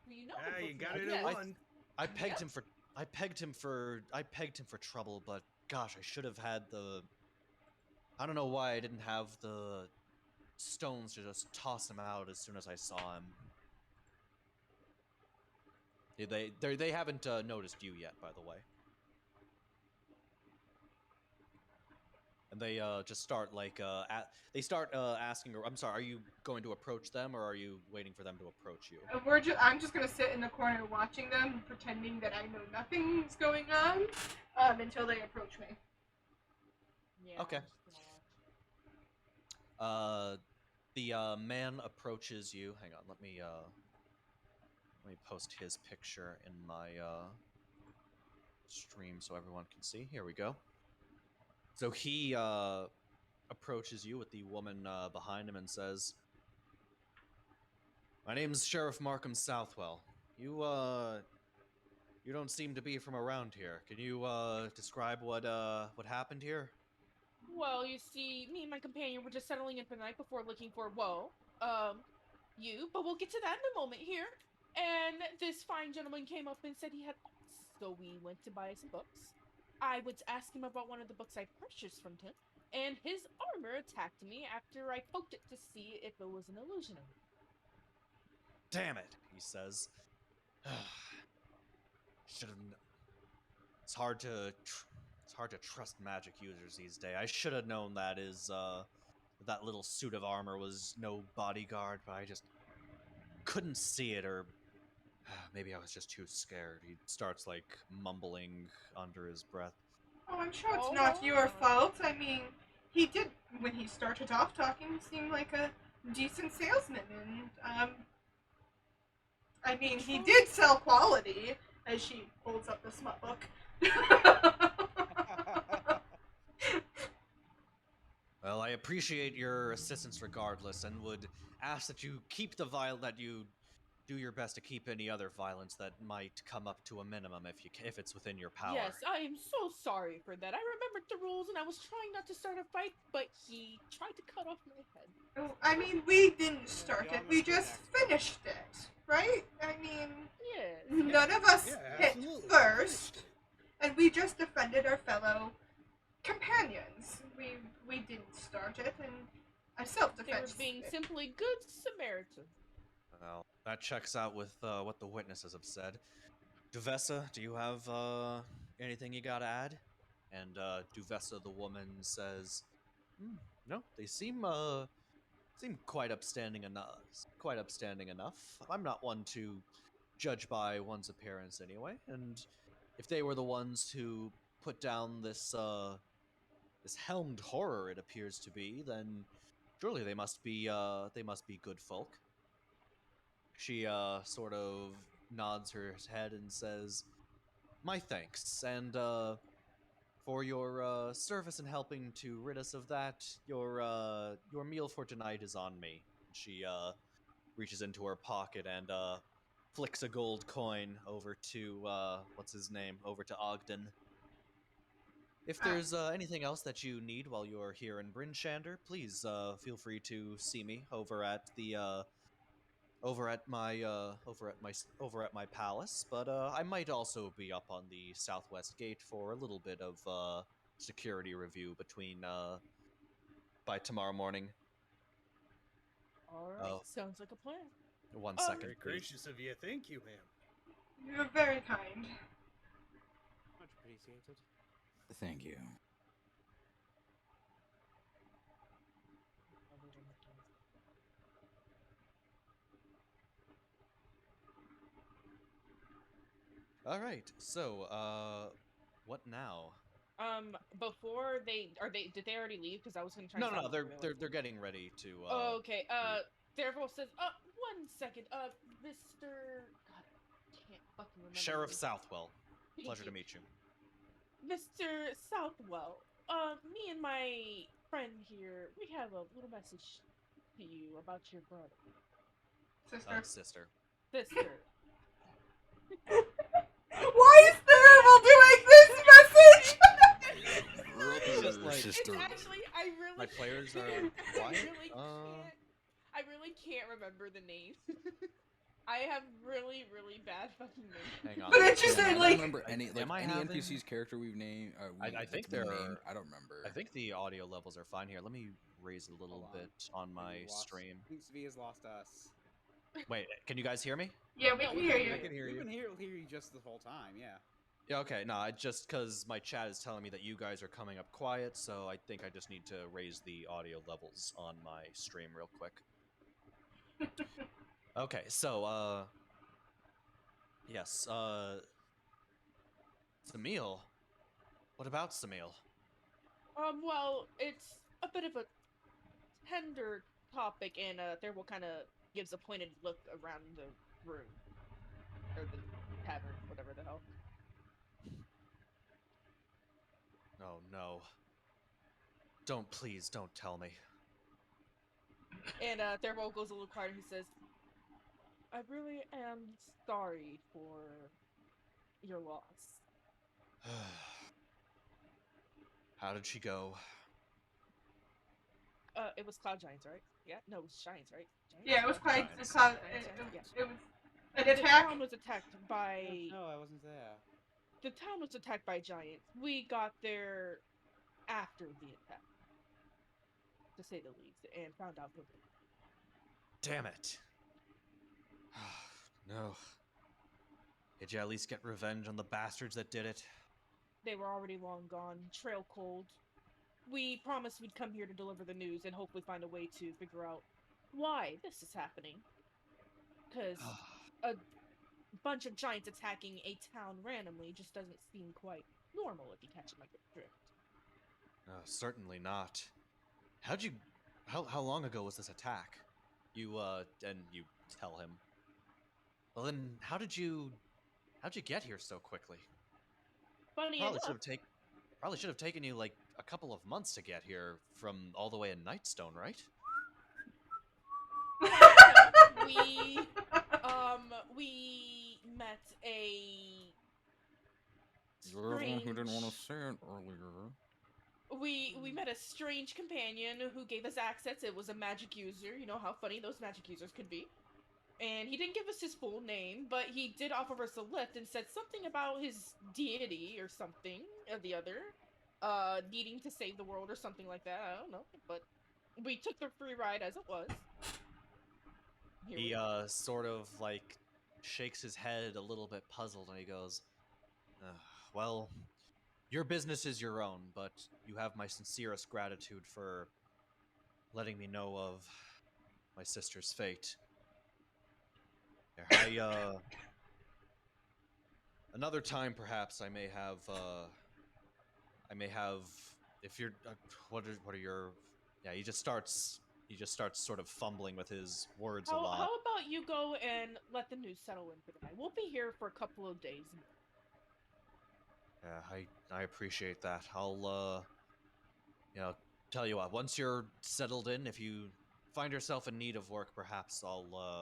Well, you know, Ah, you got Bookman, it in yes. one. I pegged him for trouble, but gosh, I should have had the. I don't know why I didn't have the stones to just toss him out as soon as I saw him." They haven't noticed you yet, by the way. And they just start like asking her. I'm sorry. Are you going to approach them, or are you waiting for them to approach you? I'm just gonna sit in the corner watching them, pretending that I know nothing's going on, until they approach me. Yeah, Okay. I'm just gonna watch. The man approaches you. Hang on. Let me post his picture in my stream so everyone can see. Here we go. So he approaches you with the woman behind him and says, "My name's Sheriff Markham Southwell. You don't seem to be from around here. Can you describe what happened here?" Well, you see, me and my companion were just settling in for the night before looking for, you, but we'll get to that in a moment here. And this fine gentleman came up and said he had books, so we went to buy some books. I would ask him about one of the books I purchased from him, and his armor attacked me after I poked it to see if it was an illusion. "Damn it," he says. Should have. It's hard to trust magic users these days. I should have known that that little suit of armor was no bodyguard, but I just couldn't see it, or maybe I was just too scared. He starts like mumbling under his breath. Oh, I'm sure it's Oh, not well, your fault. I mean, he did, when he started off talking, seem like a decent salesman, and, I mean, he did sell quality, as she holds up the smut book. Well, I appreciate your assistance regardless, and would ask that you keep that you do your best to keep any other violence that might come up to a minimum if it's within your power. Yes, I am so sorry for that. I remembered the rules and I was trying not to start a fight, but he tried to cut off my head. Oh, I mean, we didn't start it, we just finished it, right? I mean, Yes. none of us Yeah, hit absolutely. first, and we just defended our fellow companions. We didn't start it, and I They self-defense. were being simply good Samaritans. Well, that checks out with what the witnesses have said. Duvessa, do you have anything you gotta add? And Duvessa, the woman, says, "No, they seem quite upstanding enough. Quite upstanding enough. I'm not one to judge by one's appearance anyway. And if they were the ones who put down this helmed horror, it appears to be, then surely they must be good folk." She sort of nods her head and says, "My thanks, and for your service in helping to rid us of that, your meal for tonight is on me." She reaches into her pocket and flicks a gold coin over to what's his name? Over to Ogden. If there's anything else that you need while you're here in Bryn Shander, please feel free to see me over at the over at my palace. But I might also be up on the southwest gate for a little bit of security review between by tomorrow morning. All right, Oh, sounds like a plan. 1 Um, second, Very please. gracious of you. Thank you, ma'am. You're very kind. Much appreciated. Thank you. All right. So, what now? Before they did they already leave? Because I was gonna try. No, and no, no. stop They're them from they're realizing. they're getting ready to. Oh, okay. leave. Therefore says, 1 second. Mr. God, I can't fucking remember. Sheriff his- Southwell. Thank Pleasure you. to meet you. Mr. Southwell. Me and my friend here, we have a little message to you about your brother, Sister. Sister. sister. Why is Thurible doing this message? It's just like- sister. It's actually, I really. My players are I quiet. really can't. I really can't remember the name. I have really, really bad fucking names. Hang on. But it's just Yeah, that, I like- don't remember any Am I any having- NPC's character we've named. I think been they're- named. I don't remember. I think the audio levels are fine here. Let me raise a little Hold on. bit on I my think we've lost- stream. I think Svia's lost us. Wait, can you guys hear me? Yeah, we No, can we hear can you. I can hear We've you. been hear you just the whole time. Yeah. Yeah, okay. No, I just because my chat is telling me that you guys are coming up quiet, so I think I just need to raise the audio levels on my stream real quick. Okay, so yes, Samil. What about Samil? Well, it's a bit of a tender topic, and Thurble kind of gives a pointed look around the room or the tavern, whatever the hell. Oh no. Please don't tell me. And Thurble goes a little quieter. He says, "I really am sorry for your loss." How did she go? It was Cloud Giants, right? Yeah, no, it was Giants, right? Giants? Yeah, it was Clyde. Giants. It was an The attack. town was attacked by No, I wasn't there. the town was attacked by giants. We got there after the attack, to say the least, and found out what. Damn it. No. Did you at least get revenge on the bastards that did it? They were already long gone, trail cold. We promised we'd come here to deliver the news and hopefully find a way to figure out why this is happening. Because a bunch of giants attacking a town randomly just doesn't seem quite normal, if you catch my drift. Certainly not. How long ago was this attack? And you tell him. Well then, how'd you get here so quickly? Funny Probably enough, should have taken you like a couple of months to get here from all the way in Nightstone, right? we met a You're the one who didn't want to strange- say it earlier. we met a strange companion who gave us access. It was a magic user. You know how funny those magic users could be. And he didn't give us his full name, but he did offer us a lift and said something about his deity or something or the other, needing to save the world or something like that. I don't know, but we took the free ride as it was. Here we He are. sort of like shakes his head a little bit puzzled and he goes, well, your business is your own, but you have my sincerest gratitude for letting me know of my sister's fate. Another time perhaps I may have if you're what are your, yeah, he just starts he just starts sort of fumbling with his words a How lot. about you go and let the news settle in for the night? We'll be here for a couple of days. Yeah, I appreciate that. I'll tell you what. Once you're settled in, if you find yourself in need of work, perhaps I'll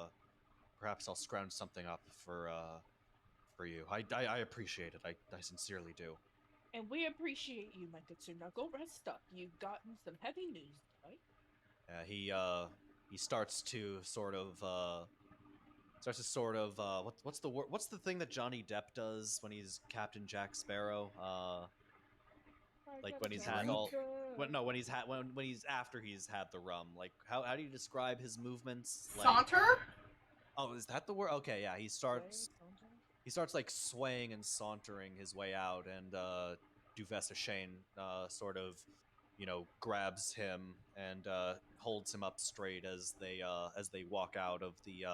scrounge something up for you. I appreciate it. I sincerely do. And we appreciate you, my good sir. Now go rest up. You've gotten some heavy news, right? He starts to sort of what's the word? What's the thing that Johnny Depp does when he's Captain Jack Sparrow? Like when he's had all when he's after he's had the rum. Like how do you describe his movements? Like, Saunter? oh, is that the word? Okay, yeah. He starts like swaying and sauntering his way out, and Duvessa Shane sort of, grabs him and holds him up straight as they walk out of the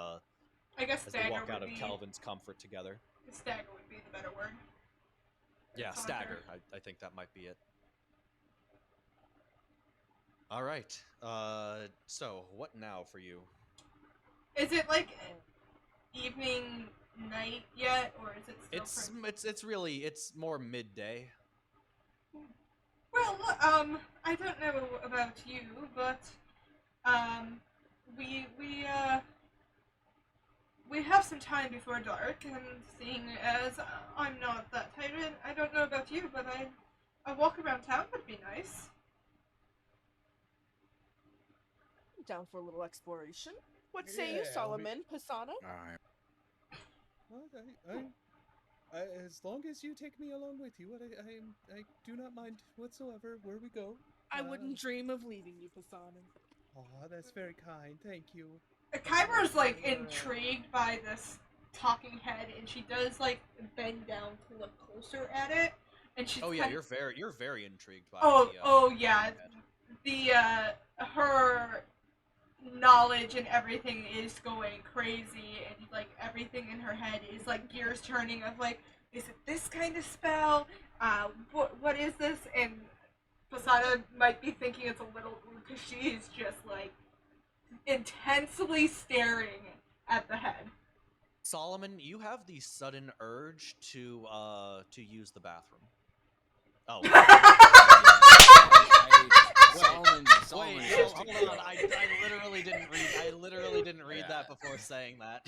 I guess as they stagger walk out would of be. Calvin's comfort together. Stagger would be the better word. Yeah, Saunter. stagger. I think that might be it. All right. So what now for you? Is it like evening, night yet, or is it still? It's more midday. Well, I don't know about you, but we have some time before dark, and seeing as I'm not that tired, I don't know about you, but a walk around town would be nice. Down for a little exploration. What say you, Solomon? Pisana? Well, as long as you take me along with you, I do not mind whatsoever where we go. I wouldn't dream of leaving you, Pisana. Oh, that's very kind. Thank you. Kyra's like intrigued by this talking head, and she does like bend down to look closer at it, and she's. Oh yeah, you're very intrigued by. Yeah, the her knowledge and everything is going crazy, and like everything in her head is like gears turning of like, is it this kind of spell? What is this? And Posada might be thinking it's a little because she's just like intensely staring at the head. Solomon, you have the sudden urge to use the bathroom. Oh. Solomon, Hold on. I literally didn't read that before saying that.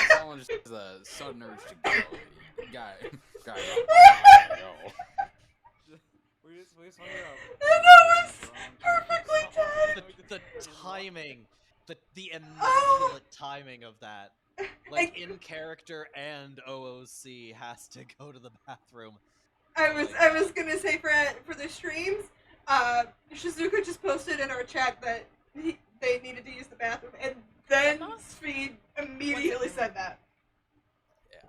Solomon just has a sudden urge to go. Guy, go. We just hung it up. That was perfectly timed. The timing, the immaculate timing of that, like in character and OOC has to go to the bathroom. I was gonna say for the streams, Shizuka just posted in our chat that they needed to use the bathroom, and then Speed immediately said that.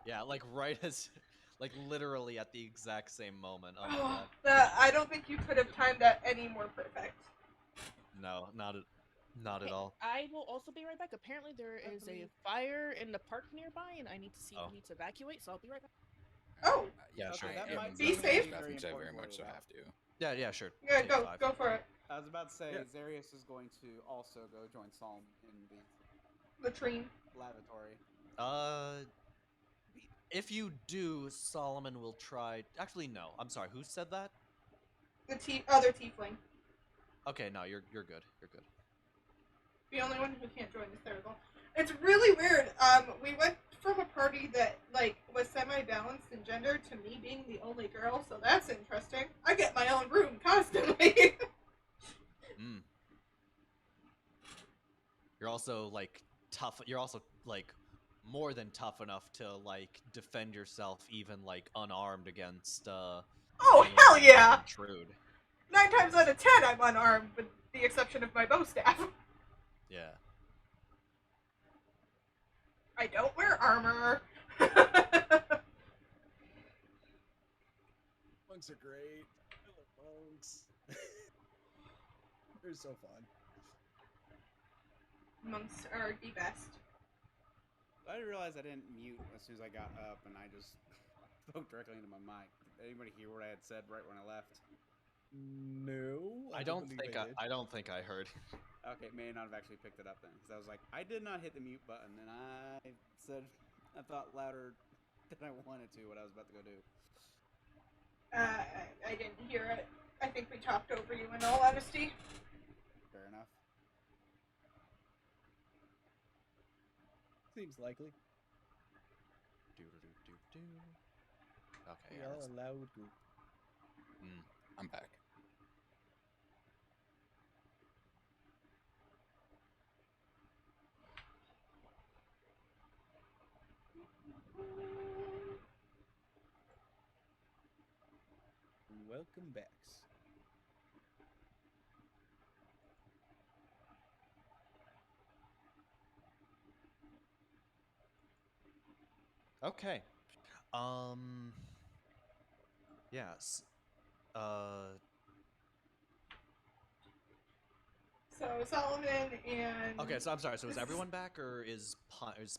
Yeah, like right as, like literally at the exact same moment. Oh I don't think you could have timed that any more perfect. No, not at all. I will also be right back. Apparently there is a fire in the park nearby, and I need to see if we need to evacuate, so I'll be right back. Oh. Yeah, Okay, sure. that Yeah, might be safe. I very very important much for so you. have to. Yeah, sure. Yeah, Take 5. go for it. I was about to say, Yeah. Zarius is going to also go join Solomon in the Latrine. lavatory. If you do, Solomon will try. Actually, no. I'm sorry. Who said that? The other tiefling. Okay, no, you're good. You're good. The only one who can't join is Therigal. It's really weird. We went from a party that like was semi-balanced in gender to me being the only girl, so that's interesting. I get my own room constantly. You're also like tough. You're also like more than tough enough to like defend yourself, even like unarmed against. Oh anyone hell who yeah! might intrude. 9 times out of 10, I'm unarmed, with the exception of my bow staff. Yeah. I don't wear armor. Monks are great. I love monks. They're so fun. Monks are the best. I realized I didn't mute as soon as I got up, and I just spoke directly into my mic. Did anybody hear what I had said right when I left? No, I don't believe think I did. I don't think I heard. Okay, may not have actually picked it up then, because I was like, I did not hit the mute button, and I said, I thought louder than I wanted to what I was about to go do. I didn't hear it. I think we talked over you in all honesty. Fair enough. Seems likely. Okay, We yeah, are that's, a loud group. I'm back. Welcome back. okay. Yes. So Solomon and Okay, so I'm sorry. So is everyone back, or is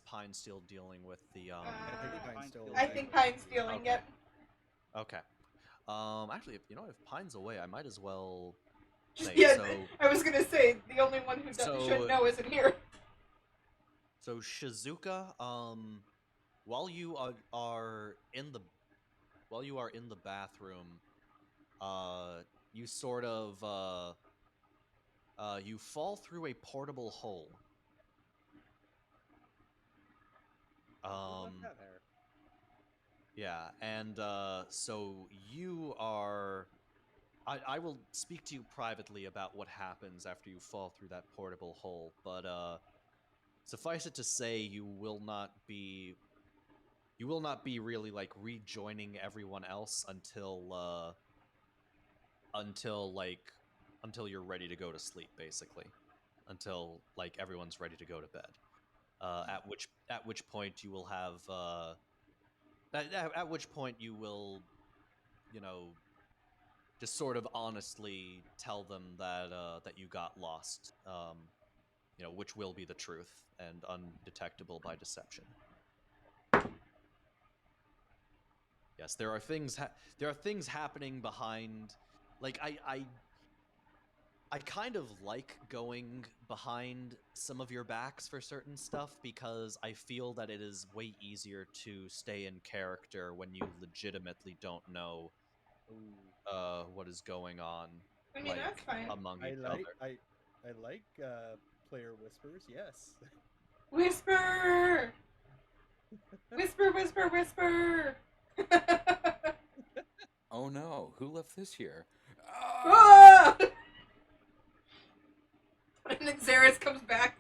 Pine still dealing with the I think Uh, Pine's still I I alive. think Pine's stealing. Okay. Yep. Okay. Actually, if Pine's away, I might as well say Yeah, so. I was gonna say the only one who should know isn't here. So Shizuka, while you are in the bathroom, you sort of you fall through a portable hole. Who left that there? Yeah, and so you are. I will speak to you privately about what happens after you fall through that portable hole, but suffice it to say, you will not be really like rejoining everyone else until you're ready to go to sleep, basically, until like everyone's ready to go to bed. At which point you will have at which point you will, you know, just sort of honestly tell them that you got lost, which will be the truth and undetectable by deception. Yes, there are things happening behind. Like I kind of like going behind some of your backs for certain stuff because I feel that it is way easier to stay in character when you legitimately don't know what is going on. I mean, that's fine. Among I each like other. I like player whispers. Yes. Whisper! Whisper, whisper, whisper! Oh no, who left this here? Ah! And then Xeris comes back.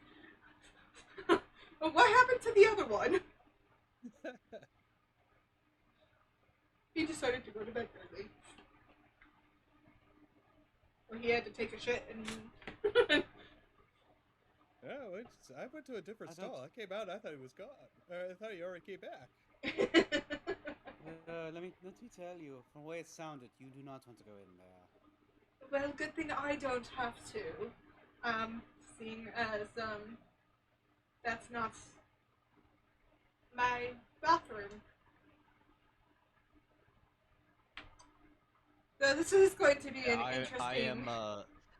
What happened to the other one? He decided to go to bed early. Or he had to take a shit and... Oh, I went to a different stall. I came out. I thought he was gone. I thought he already came back. Let me tell you, from the way it sounded, you do not want to go in there. Well, good thing I don't have to. Seeing as, that's not my bathroom. So this is going to be an interesting...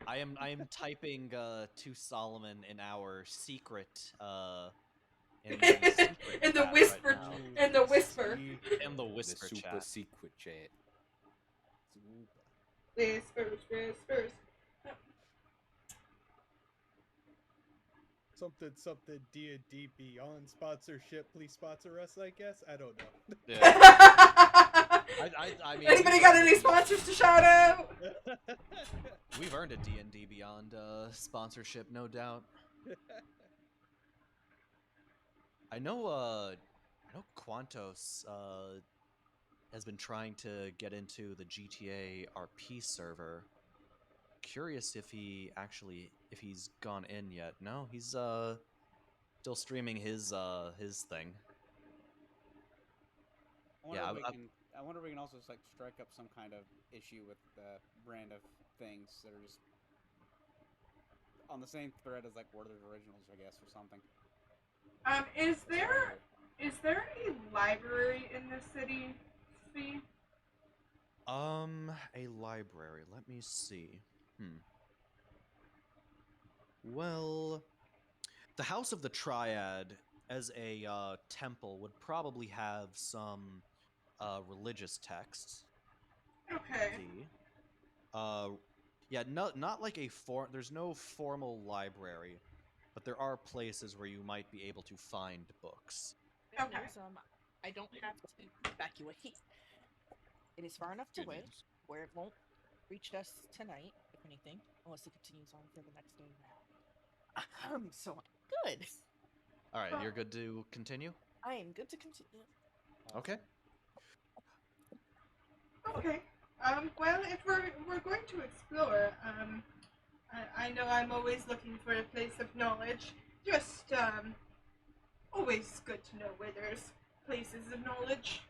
I am typing to Solomon in our secret in the whisper right now. in the whisper In the whisper The super chat. secret chat. whispers. Something D&D Beyond sponsorship. Please sponsor us. I guess I don't know. Yeah. I mean, Anybody got any sponsors to shout out? We've earned a D&D Beyond sponsorship, no doubt. I know Quantos has been trying to get into the GTA RP server. Curious if he's gone in yet. No, he's still streaming his thing. I wonder if we can also just like strike up some kind of issue with the brand of things that are just on the same thread as like Werther's Originals, I guess, or something. Is there a library in this city? See? A library. Let me see. Well, the House of the Triad as a temple would probably have some religious texts. Okay. See. Yeah, not like there's no formal library, but there are places where you might be able to find books. Good Okay. news, I don't have to evacuate. It is far enough Good away news. where it won't reach us tonight, if anything, unless it continues on for the next day round. So I'm good. All right, you're good to continue? I am good to continue. Okay. Okay. Well, if we're going to explore, I know I'm always looking for a place of knowledge. Just always good to know where there's places of knowledge.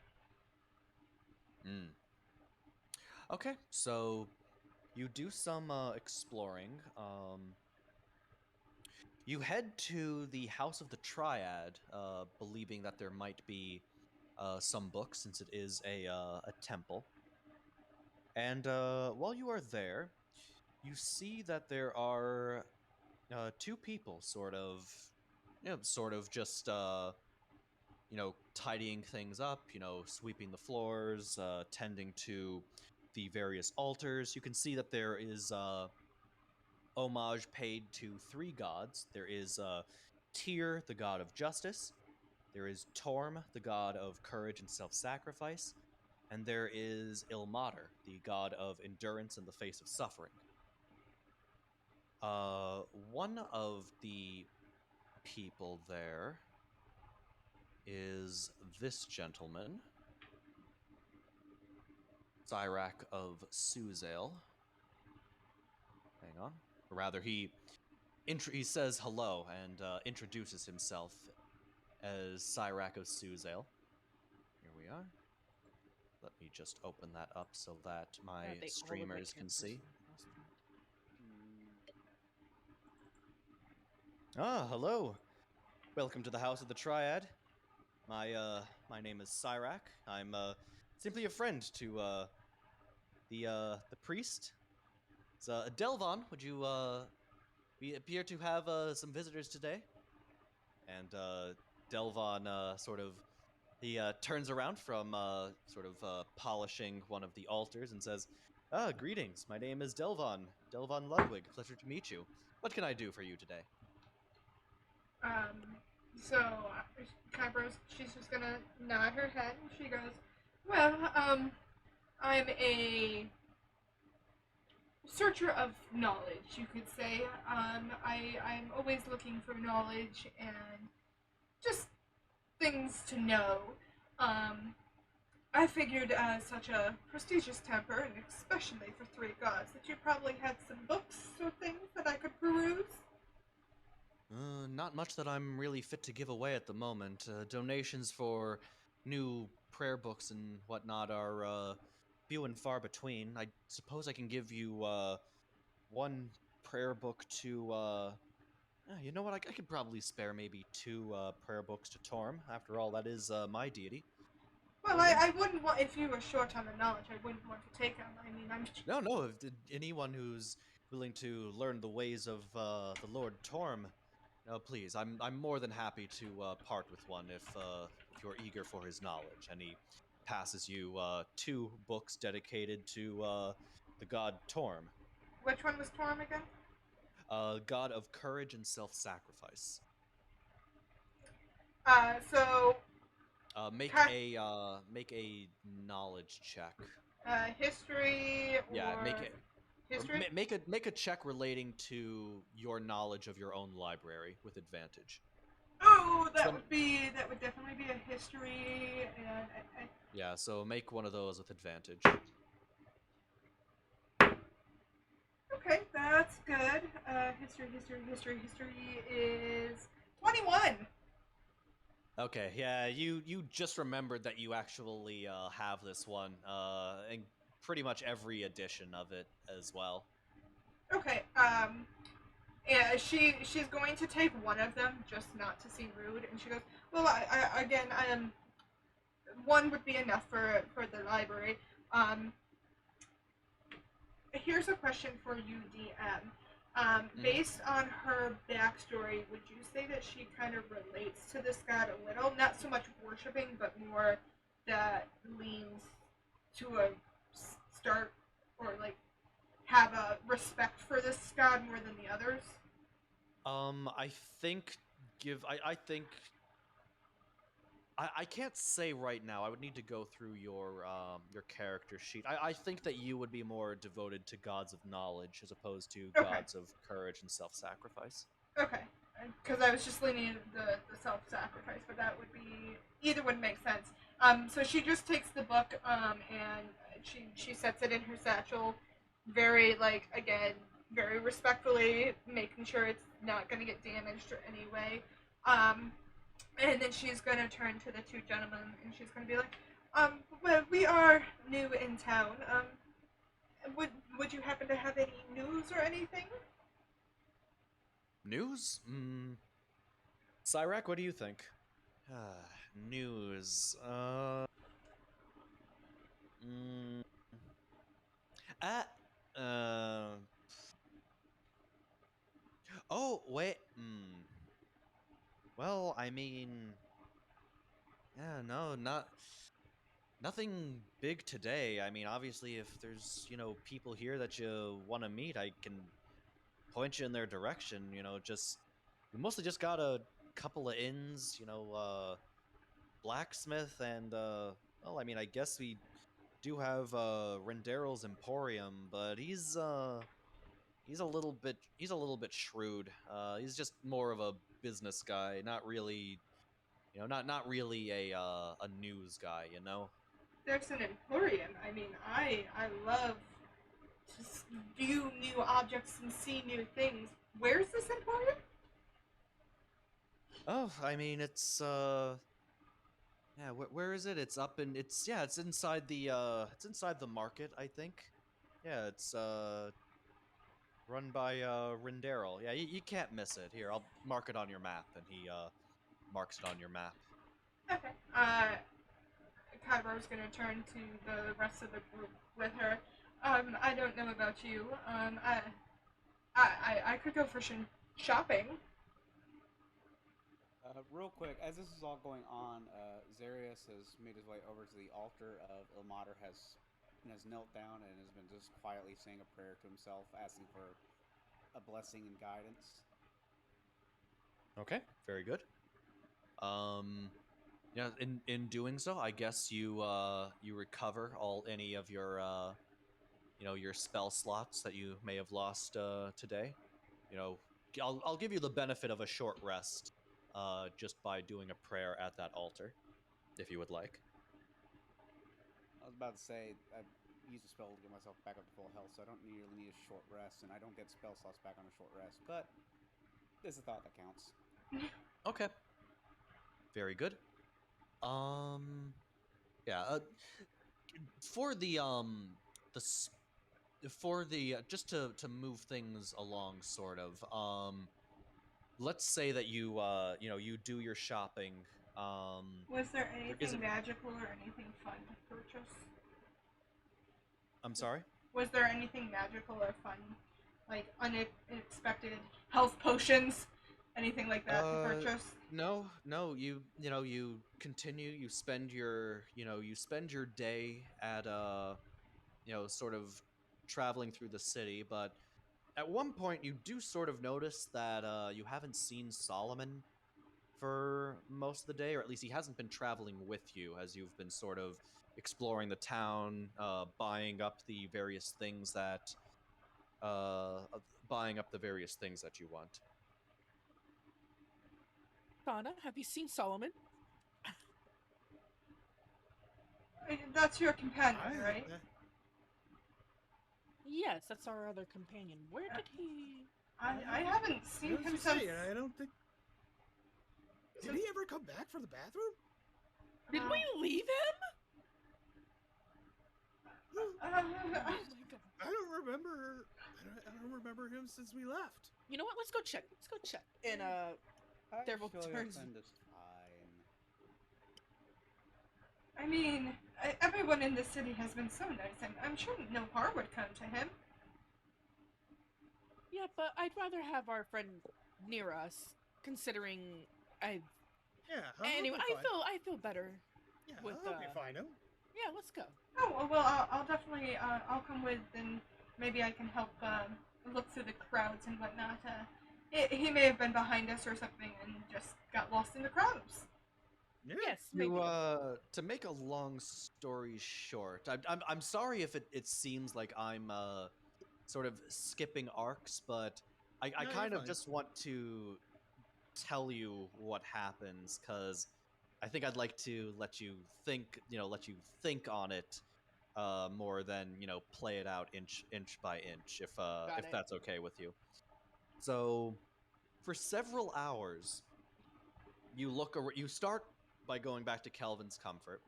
Okay, so you do some exploring. You head to the House of the Triad, believing that there might be some books, since it is a temple. And while you are there, you see that there are two people, sort of just tidying things up, sweeping the floors, tending to the various altars. You can see that there is homage paid to three gods. There is Tyr, the god of justice. There is Torm, the god of courage and self-sacrifice. And there is Ilmater, the god of endurance in the face of suffering. One of the people there is this gentleman, Cyrak of Suzale. Hang on. Or rather, he says hello and introduces himself as Cyrak of Suzale. Here we are. Let me just open that up so that my They all look like streamers can characters see. from Lost. Hello. Welcome to the House of the Triad. My name is Cyrak. I'm simply a friend to the priest. It's Delvon. Would you we appear to have some visitors today? And Delvon he turns around from polishing one of the altars and says, greetings. My name is Delvon Ludwig. Pleasure to meet you. What can I do for you today? So Kybros, she's just gonna nod her head and she goes, well, I'm a searcher of knowledge, you could say. I'm always looking for knowledge and just things to know. I figured as such a prestigious temple, and especially for three gods, that you probably had some books or things that I could peruse. Not much that I'm really fit to give away at the moment. Donations for new prayer books and whatnot are few and far between. I suppose I can give you one prayer book to. You know what? I could probably spare maybe two prayer books to Torm. After all, that is my deity. Well, I wouldn't want, if you were short on the knowledge, I wouldn't want to take them. I mean, I'm... No, if anyone who's willing to learn the ways of the Lord Torm, please, I'm more than happy to part with one if you're eager for his knowledge. And he passes you two books dedicated to the god Torm. Which one was Torm again? God of courage and self-sacrifice. So... Make a knowledge check. History or... Yeah, make it. History? Make a check relating to your knowledge of your own library with advantage. Oh, that would definitely be a history. And yeah, so make one of those with advantage. Okay, that's good. History is 21. Okay, yeah, you just remembered that you actually have this one, and pretty much every edition of it as well. Okay, yeah, she's going to take one of them, just not to seem rude, and she goes, well, I one would be enough for the library. here's a question for you, DM. Mhm. Based on her backstory, would you say that she kind of relates to this god a little? Not so much worshiping, but more that leans to a start or like have a respect for this god more than the others? I think I think I can't say right now. I would need to go through your character sheet. I think that you would be more devoted to gods of knowledge as opposed to Okay. gods of courage and self-sacrifice. Okay. Because I was just leaning the self-sacrifice, but that would be either would make sense. So she just takes the book and she sets it in her satchel, very like again very respectfully, making sure it's not going to get damaged or any way. Um, and then she's going to turn to the two gentlemen and she's going to be like, well, we are new in town. Would you happen to have any news or anything? News? Cyrac, what do you think? News. Mm, uh, uh. Oh, wait. Well, I mean, yeah, no, nothing big today. I mean, obviously, if there's, people here that you want to meet, I can point you in their direction, we mostly just got a couple of inns, blacksmith and, well, I mean, I guess we do have, Rendero's Emporium, but he's a little bit shrewd. He's just more of a business guy, not really, not really a news guy, There's an emporium. I mean, I love to view new objects and see new things. Where's this emporium? Oh, I mean, yeah, where is it? It's inside the market, I think. Yeah, it's run by Renderil. Yeah, you can't miss it. Here, I'll mark it on your map, and he marks it on your map. Okay. Kyro's gonna turn to the rest of the group with her. I don't know about you. I could go for shopping. Real quick, as this is all going on, Zarius has made his way over to the altar of Ilmater, has knelt down and has been just quietly saying a prayer to himself, asking for a blessing and guidance. Okay, very good. Yeah, in doing so, I guess you recover any of your your spell slots that you may have lost today. I'll give you the benefit of a short rest, just by doing a prayer at that altar, if you would like. I was about to say, I used a spell to get myself back up to full health, so I don't really need a short rest, and I don't get spell slots back on a short rest, but there's a thought that counts. Okay. Very good. Yeah. For the just to move things along, sort of. Let's say that you do your shopping. Was there anything isn't- magical or anything fun to purchase? I'm sorry. Was there anything magical or fun, like unexpected health potions, anything like that to purchase? No. You continue. You spend your day at sort of traveling through the city, but at one point you do sort of notice that you haven't seen Solomon for most of the day, or at least he hasn't been traveling with you as you've been sort of exploring the town, buying up the various things that you want. Donna, have you seen Solomon? That's your companion, right? Yes, that's our other companion. Where did he... I haven't seen him since. I don't think. Did he ever come back from the bathroom? Did we leave him? Uh, Oh my god. I don't remember. I don't remember him since we left. You know what? Let's go check. And Devil Actually, turns- our friend is fine. I mean, everyone in the city has been so nice, and I'm sure no harm would come to him. Yeah, but I'd rather have our friend near us, considering I. Yeah, I'll Anyway, be fine. I feel better Yeah, with. I'll be fine. No. Yeah, let's go. Oh well, I'll definitely I'll come with, and maybe I can help look through the crowds and whatnot. He may have been behind us or something and just got lost in the crowds. Yeah. Yes, maybe. To make a long story short, I'm sorry if it seems like I'm sort of skipping arcs, but I No, you're kind of fine. just want to tell you what happens because I think I'd like to let you think on it more than play it out inch by inch Got if it. that's okay with you. So for several hours, you start by going back to Kelvin's comfort.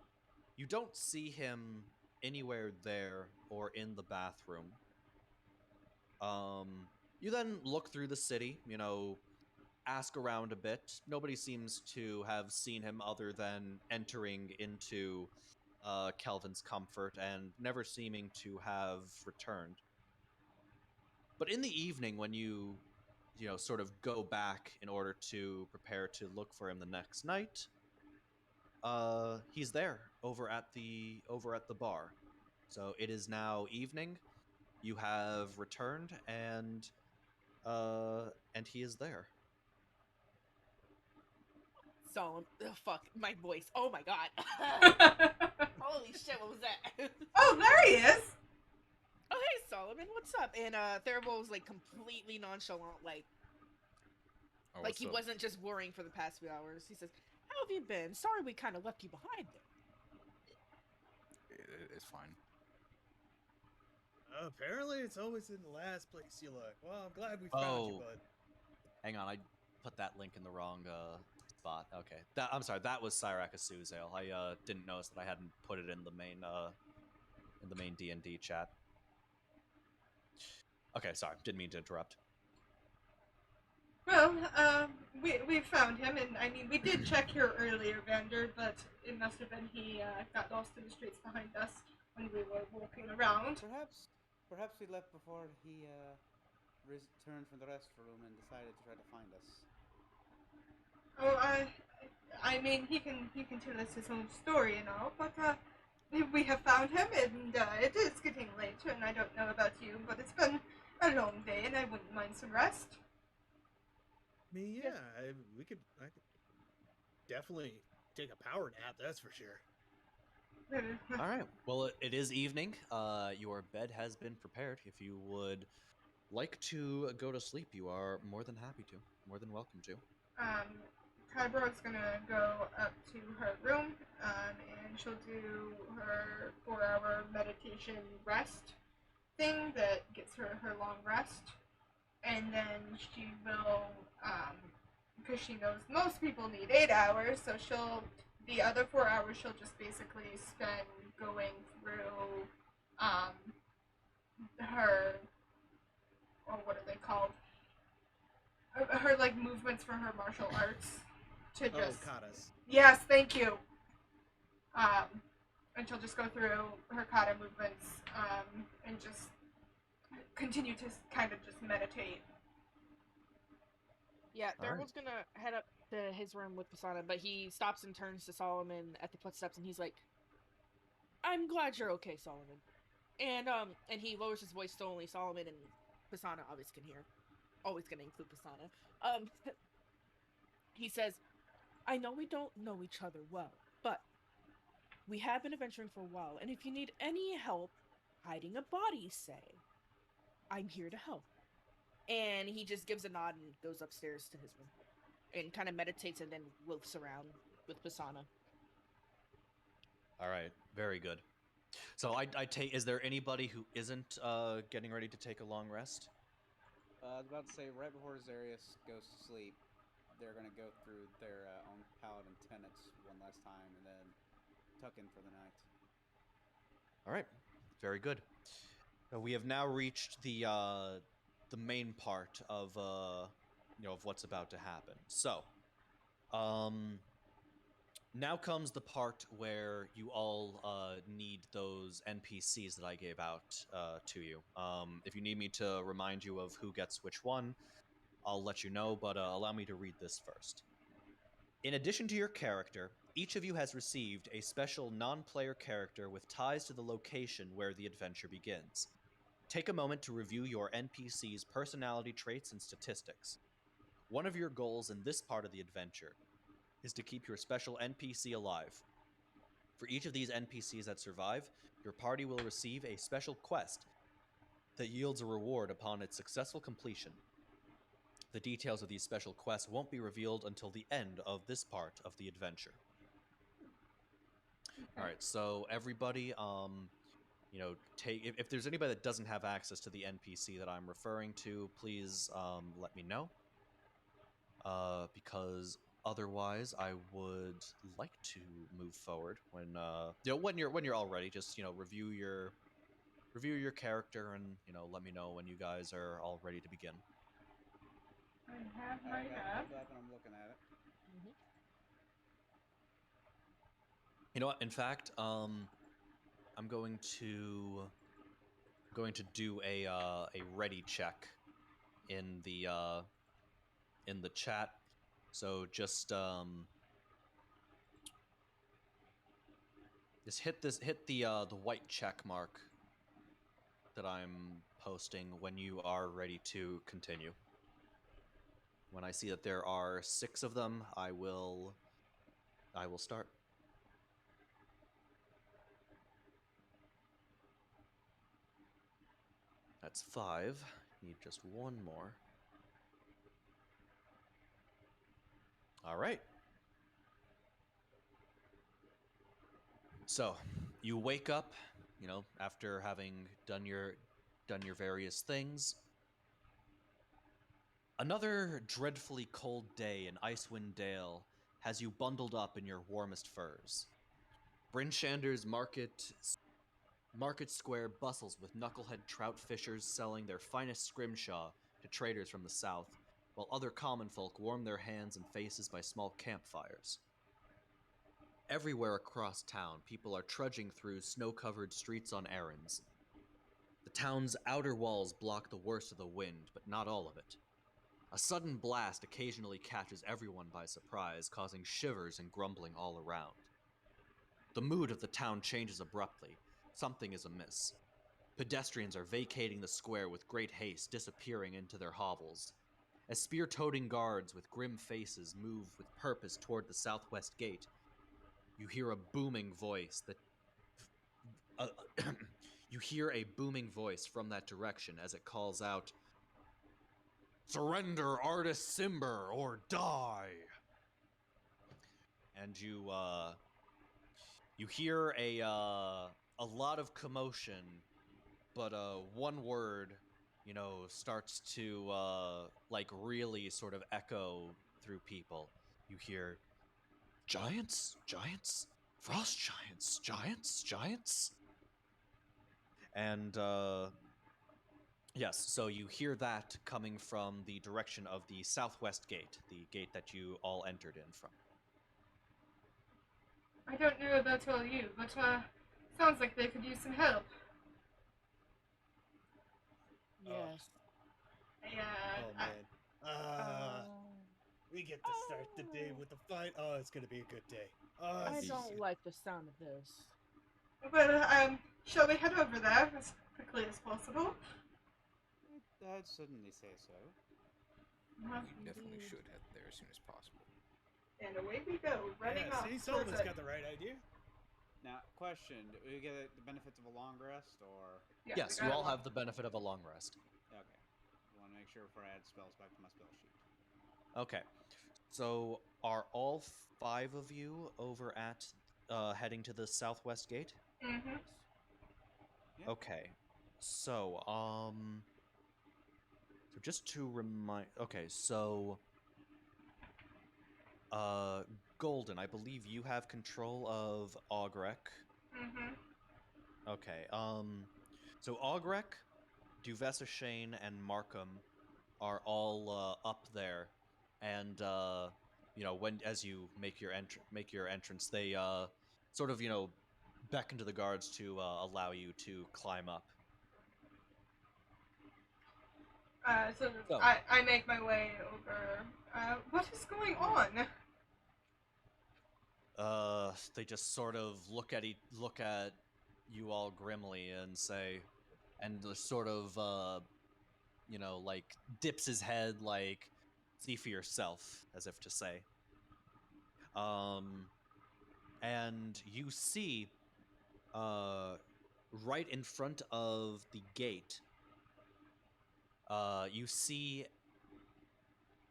You don't see him anywhere there or in the bathroom. You then look through the city, ask around a bit. Nobody seems to have seen him other than entering into Kelvin's comfort and never seeming to have returned. But in the evening, when you sort of go back in order to prepare to look for him the next night, he's there over at the bar. So it is now evening. You have returned, and he is there. Solemn. Ugh, fuck my voice. Oh my god. Holy shit! What was that? Oh, there he is. Oh hey Solomon, what's up? And Thurible was like completely nonchalant, like Oh, like what's he up? wasn't just worrying for the past few hours. He says, "How have you been? Sorry we kind of left you behind there." It's fine. Apparently, it's always in the last place you look. Well, I'm glad we found you, Oh, bud. hang on, I put that link in the wrong spot. Okay, I'm sorry. That was Cyracus Suzale. I didn't notice that I hadn't put it in the main D&D chat. Okay, sorry, didn't mean to interrupt. Well, we found him, and I mean we did check here earlier, Vander, but it must have been he got lost in the streets behind us when we were walking around. Perhaps he left before he returned from the restroom and decided to try to find us. Oh, I mean he can tell us his own story and all, but we have found him, and it is getting late, and I don't know about you, but it's been a long day, and I wouldn't mind some rest. I mean, yeah, I could definitely take a power nap. That's for sure. All right. Well, it is evening. Your bed has been prepared. If you would like to go to sleep, you are more than happy to. More than welcome to. Kyborg's gonna go up to her room, and she'll do her 4-hour meditation rest thing that gets her long rest, and then she will, because she knows most people need 8 hours, so the other 4 hours she'll just basically spend going through, her, or what are they called? Her like movements for her martial arts to just katas. yes, thank you. And she'll just go through her kata movements, and just continue to kind of just meditate. Yeah, All right. Thurible's gonna head up to his room with Pisana, but he stops and turns to Solomon at the footsteps, and he's like, "I'm glad you're okay, Solomon." And he lowers his voice to only Solomon and Pisana obviously can hear. Always gonna include Pisana. He says, "I know we don't know each other well, but we have been adventuring for a while, and if you need any help hiding a body, say, I'm here to help." And he just gives a nod and goes upstairs to his room and kind of meditates and then loafs around with Pisana. All right. Very good. So I take. Is there anybody who isn't getting ready to take a long rest? I was about to say, right before Zarius goes to sleep, they're going to go through their own paladin tenets one last time and then tuck in for the night. All right. Very good. We have now reached the main part of of what's about to happen. So, now comes the part where you all need those NPCs that I gave out to you. If you need me to remind you of who gets which one, I'll let you know, but allow me to read this first. In addition to your character, each of you has received a special non-player character with ties to the location where the adventure begins. Take a moment to review your NPC's personality traits and statistics. One of your goals in this part of the adventure is to keep your special NPC alive. For each of these NPCs that survive, your party will receive a special quest that yields a reward upon its successful completion. The details of these special quests won't be revealed until the end of this part of the adventure. All right, so everybody, take if there's anybody that doesn't have access to the NPC that I'm referring to, please let me know. Because otherwise, I would like to move forward when when you're all ready. Just review your character and let me know when you guys are all ready to begin. I have I my got app. it up and I'm looking at it. You know what? In fact, I'm going to do a ready check in the chat. So just hit the white check mark that I'm posting when you are ready to continue. When I see that there are 6 of them, I will start. That's 5. Need just one more. All right. So, you wake up, after having done your various things. Another dreadfully cold day in Icewind Dale has you bundled up in your warmest furs. Brynshander's Market Square bustles with knucklehead trout fishers selling their finest scrimshaw to traders from the south, while other common folk warm their hands and faces by small campfires. Everywhere across town, people are trudging through snow-covered streets on errands. The town's outer walls block the worst of the wind, but not all of it. A sudden blast occasionally catches everyone by surprise, causing shivers and grumbling all around. The mood of the town changes abruptly. Something is amiss. Pedestrians are vacating the square with great haste, disappearing into their hovels. As spear-toting guards with grim faces move with purpose toward the southwest gate, you hear a booming voice from that direction as it calls out, "Surrender, Artist Simber, or die!" And you hear a lot of commotion, but one word, starts to really sort of echo through people. You hear, "Giants, giants, frost giants, giants, giants." And yes, so you hear that coming from the direction of the southwest gate, the gate that you all entered in from. I don't know about all you, but sounds like they could use some help. Yes. Yeah. Oh man. We get to start the day with a fight. Oh, it's gonna be a good day. I Easy. don't like the sound of this. Well, shall we head over there as quickly as possible? I'd certainly say so. Uh-huh. We definitely Indeed. should head there as soon as possible. And away we go, running Yeah, off. City towards Sullivan's it. got the right idea. Now, question: do we get the benefits of a long rest, or Yeah, Yes, we you got all it. have the benefit of a long rest. okay? I want to make sure before I add spells back to my spell sheet. Okay. So are all 5 of you over at heading to the southwest gate? Mm-hmm. Yeah. Okay. So just to remind, okay, so Golden, I believe you have control of Augrek. Mm-hmm. Okay. So Augrek, Duvessashane, and Markham are all up there, and when as you make your entrance, they sort of beckon to the guards to allow you to climb up. So So- I make my way over. What is going on? They just sort of look at you all grimly and say, and sort of like dips his head, like, see for yourself, as if to say. And you see, right in front of the gate, you see,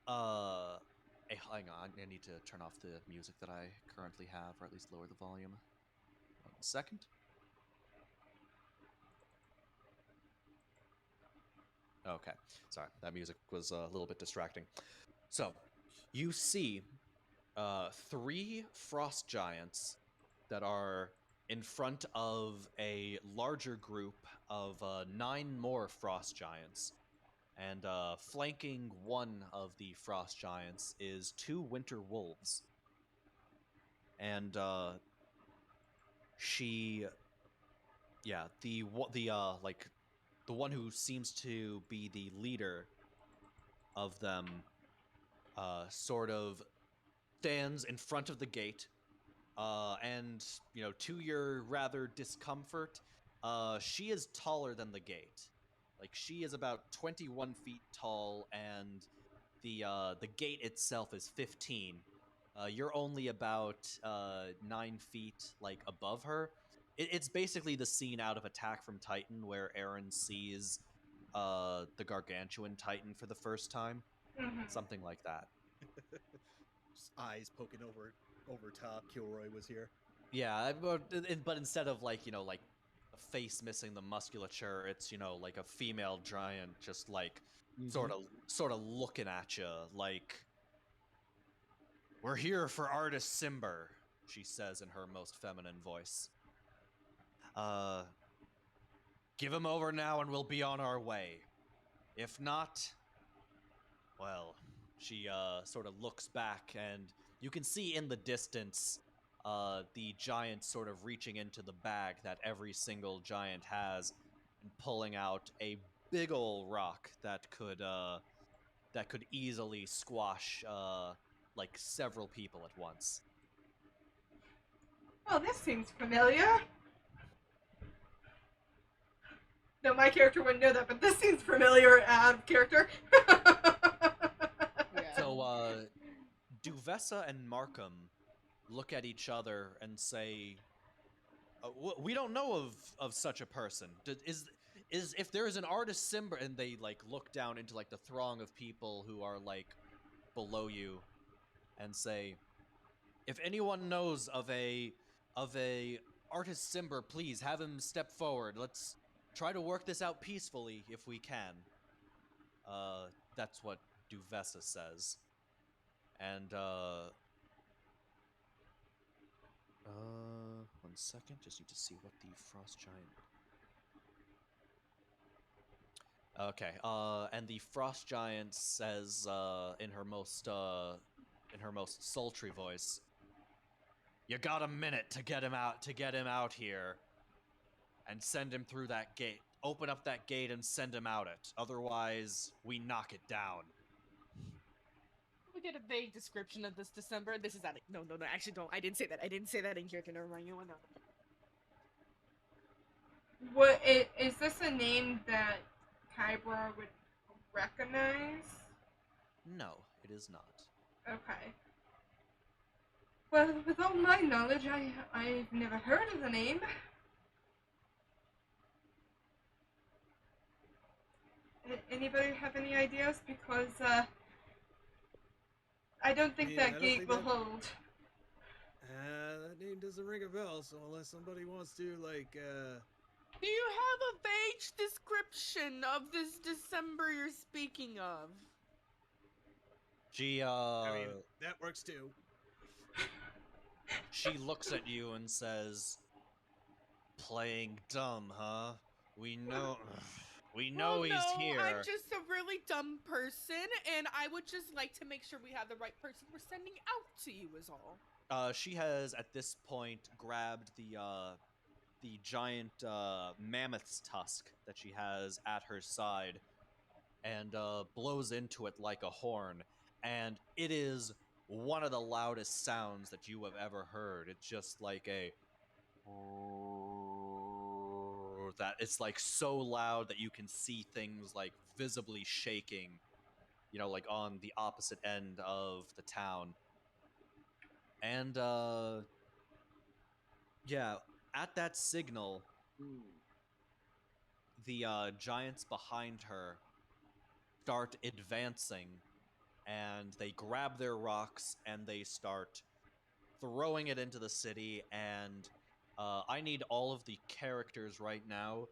hang on, I need to turn off the music that I currently have, or at least lower the volume. 1 second. Okay, sorry, that music was a little bit distracting. So, you see 3 frost giants that are in front of a larger group of 9 more frost giants. And flanking one of the frost giants is 2 winter wolves. And the one who seems to be the leader of them sort of stands in front of the gate, and to your rather discomfort, she is taller than the gate. Like, she is about 21 feet tall, and the gate itself is 15. You're only about 9 feet like above her. It's basically the scene out of Attack from Titan where Eren sees the gargantuan Titan for the first time. Mhm. Something like that. Just eyes poking over top. Kilroy was here. Yeah, but instead of like a face missing the musculature, it's like a female giant just like sort of looking at you like, "We're here for artist Simber," she says in her most feminine voice. Give him over now and we'll be on our way. If not, well, she sort of looks back, and you can see in the distance the giant sort of reaching into the bag that every single giant has and pulling out a big ol' rock that could easily squash like several people at once. Oh, this seems familiar. No, my character wouldn't know that, but this seems familiar out of character. Yeah. So Duvessa and Markham look at each other and say, "We don't know of such a person. Is if there is an artist Simber," and they like look down into like the throng of people who are like below you, and say, "If anyone knows of a artist Simber, please have him step forward. Let's try to work this out peacefully if we can." That's what Duvessa says, and 1 second. Just need to see what the frost giant. Okay. And the frost giant says, in her most sultry voice, "You got a minute to get him out here, and send him through that gate. Open up that gate and send him out it. Otherwise, we knock it down." We get a vague description of this December. This is not. No. Actually, don't. I didn't say that. I didn't say that in character. Never mind. You know. What is this a name that Kybra would recognize? No, it is not. Okay. Well, with all my knowledge, I've never heard of the name. Anybody have any ideas? Because I don't think Yeah, I that don't gate think will that- hold. That name doesn't ring a bell. So unless somebody wants to like, Do you have a vague description of this December you're speaking of? She I mean, that works too. she looks at you and says, "Playing dumb, huh? We know We know he's no, here. I'm just a really dumb person, and I would just like to make sure we have the right person we're sending out to you is all. She has at this point grabbed the giant mammoth's tusk that she has at her side and blows into it like a horn, and it is one of the loudest sounds that you have ever heard. It's just like a that it's like so loud that you can see things like visibly shaking, you know, like on the opposite end of the town. And yeah, at that signal, the giants behind her start advancing, and they grab their rocks and they start throwing it into the city. And I need all of the characters right now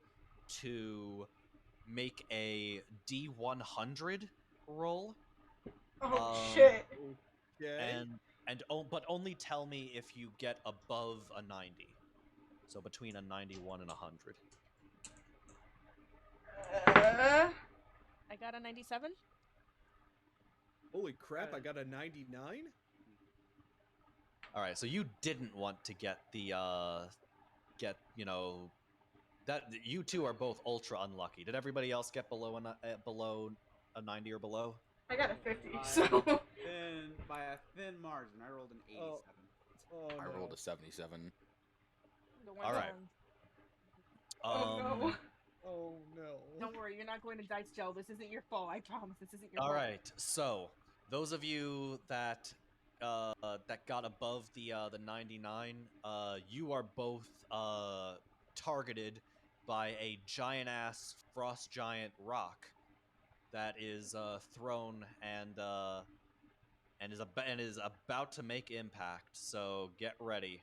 to make a D100 roll. Oh shit. Okay. But only tell me if you get above a 90. So between a 91 and 100. I got a 97. Holy crap! I got a 99. All right, so you didn't want to get the you know, that you two are both ultra unlucky. Did everybody else get below a 90 or below? I got a 50, so. Then by a thin margin, I rolled an 87. Oh no. I rolled a 77. All right. Oh no. Oh no. Don't worry, you're not going to dice jail. This isn't your fault. I promise. This isn't your All fault. right. So those of you that got above the 99, you are both targeted by a giant ass frost giant rock that is thrown and is about to make impact. So get ready,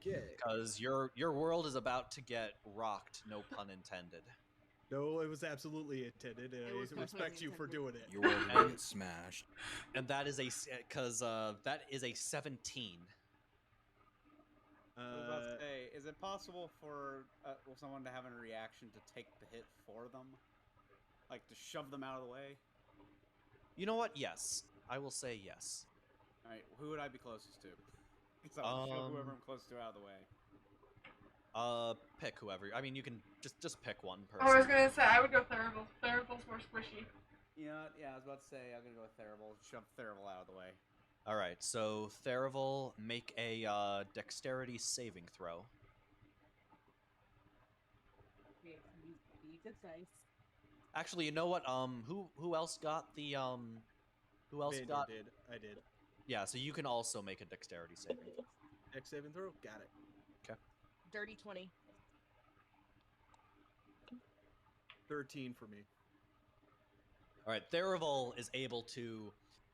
Okay. because your world is about to get rocked. No pun intended. No, it was absolutely intended, and It was I respect completely you for intended. doing it. Your world will get smashed. And that is that is a 17. I was about to say, is it possible for someone to have a reaction to take the hit for them? Like, to shove them out of the way? You know what? Yes. I will say yes. Alright, who would I be closest to? Because I would shove whoever I'm closest to out of the way. Pick whoever. I mean, you can just pick one Oh, person. I was gonna say, I would go Thurible. Thurible's more squishy. You know what? Yeah, I was about to say, I'm gonna go with Thurible. Shove Thurible out of the way. All right, so Thurible, make a dexterity saving throw. Good dice. Actually, you know what? Who else got the Who else Vandor got? did. I did. Yeah, so you can also make a dexterity saving throw. Dex saving throw. Got it. Dirty 20. 13 for me. All right, Thurible is able to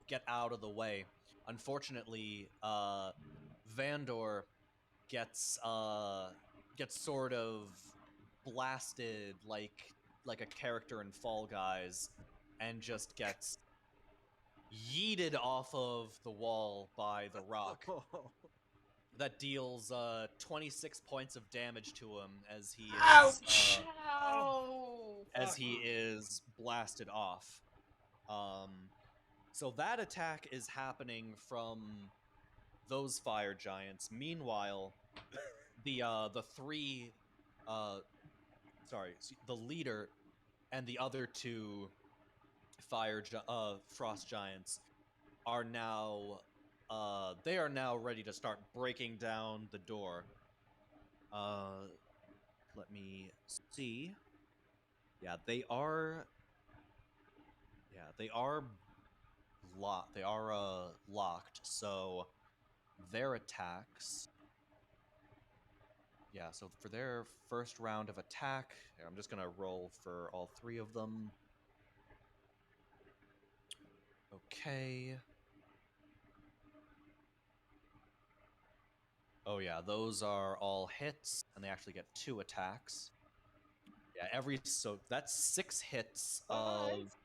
get out of the way. Unfortunately, Vandor gets sort of blasted like a character in Fall Guys, and just gets yeeted off of the wall by the rock. That deals 26 points of damage to him as he is Ouch! as he is blasted off. So that attack is happening from those fire giants. Meanwhile, the three the leader and the other two frost giants are now they are now ready to start breaking down the door. Let me see. Yeah, they are locked, so their attacks. Yeah, so for their first round of attack, I'm just gonna roll for all three of them. Okay. Oh yeah, those are all hits, and they actually get 2 attacks. Yeah, so that's 6 hits of.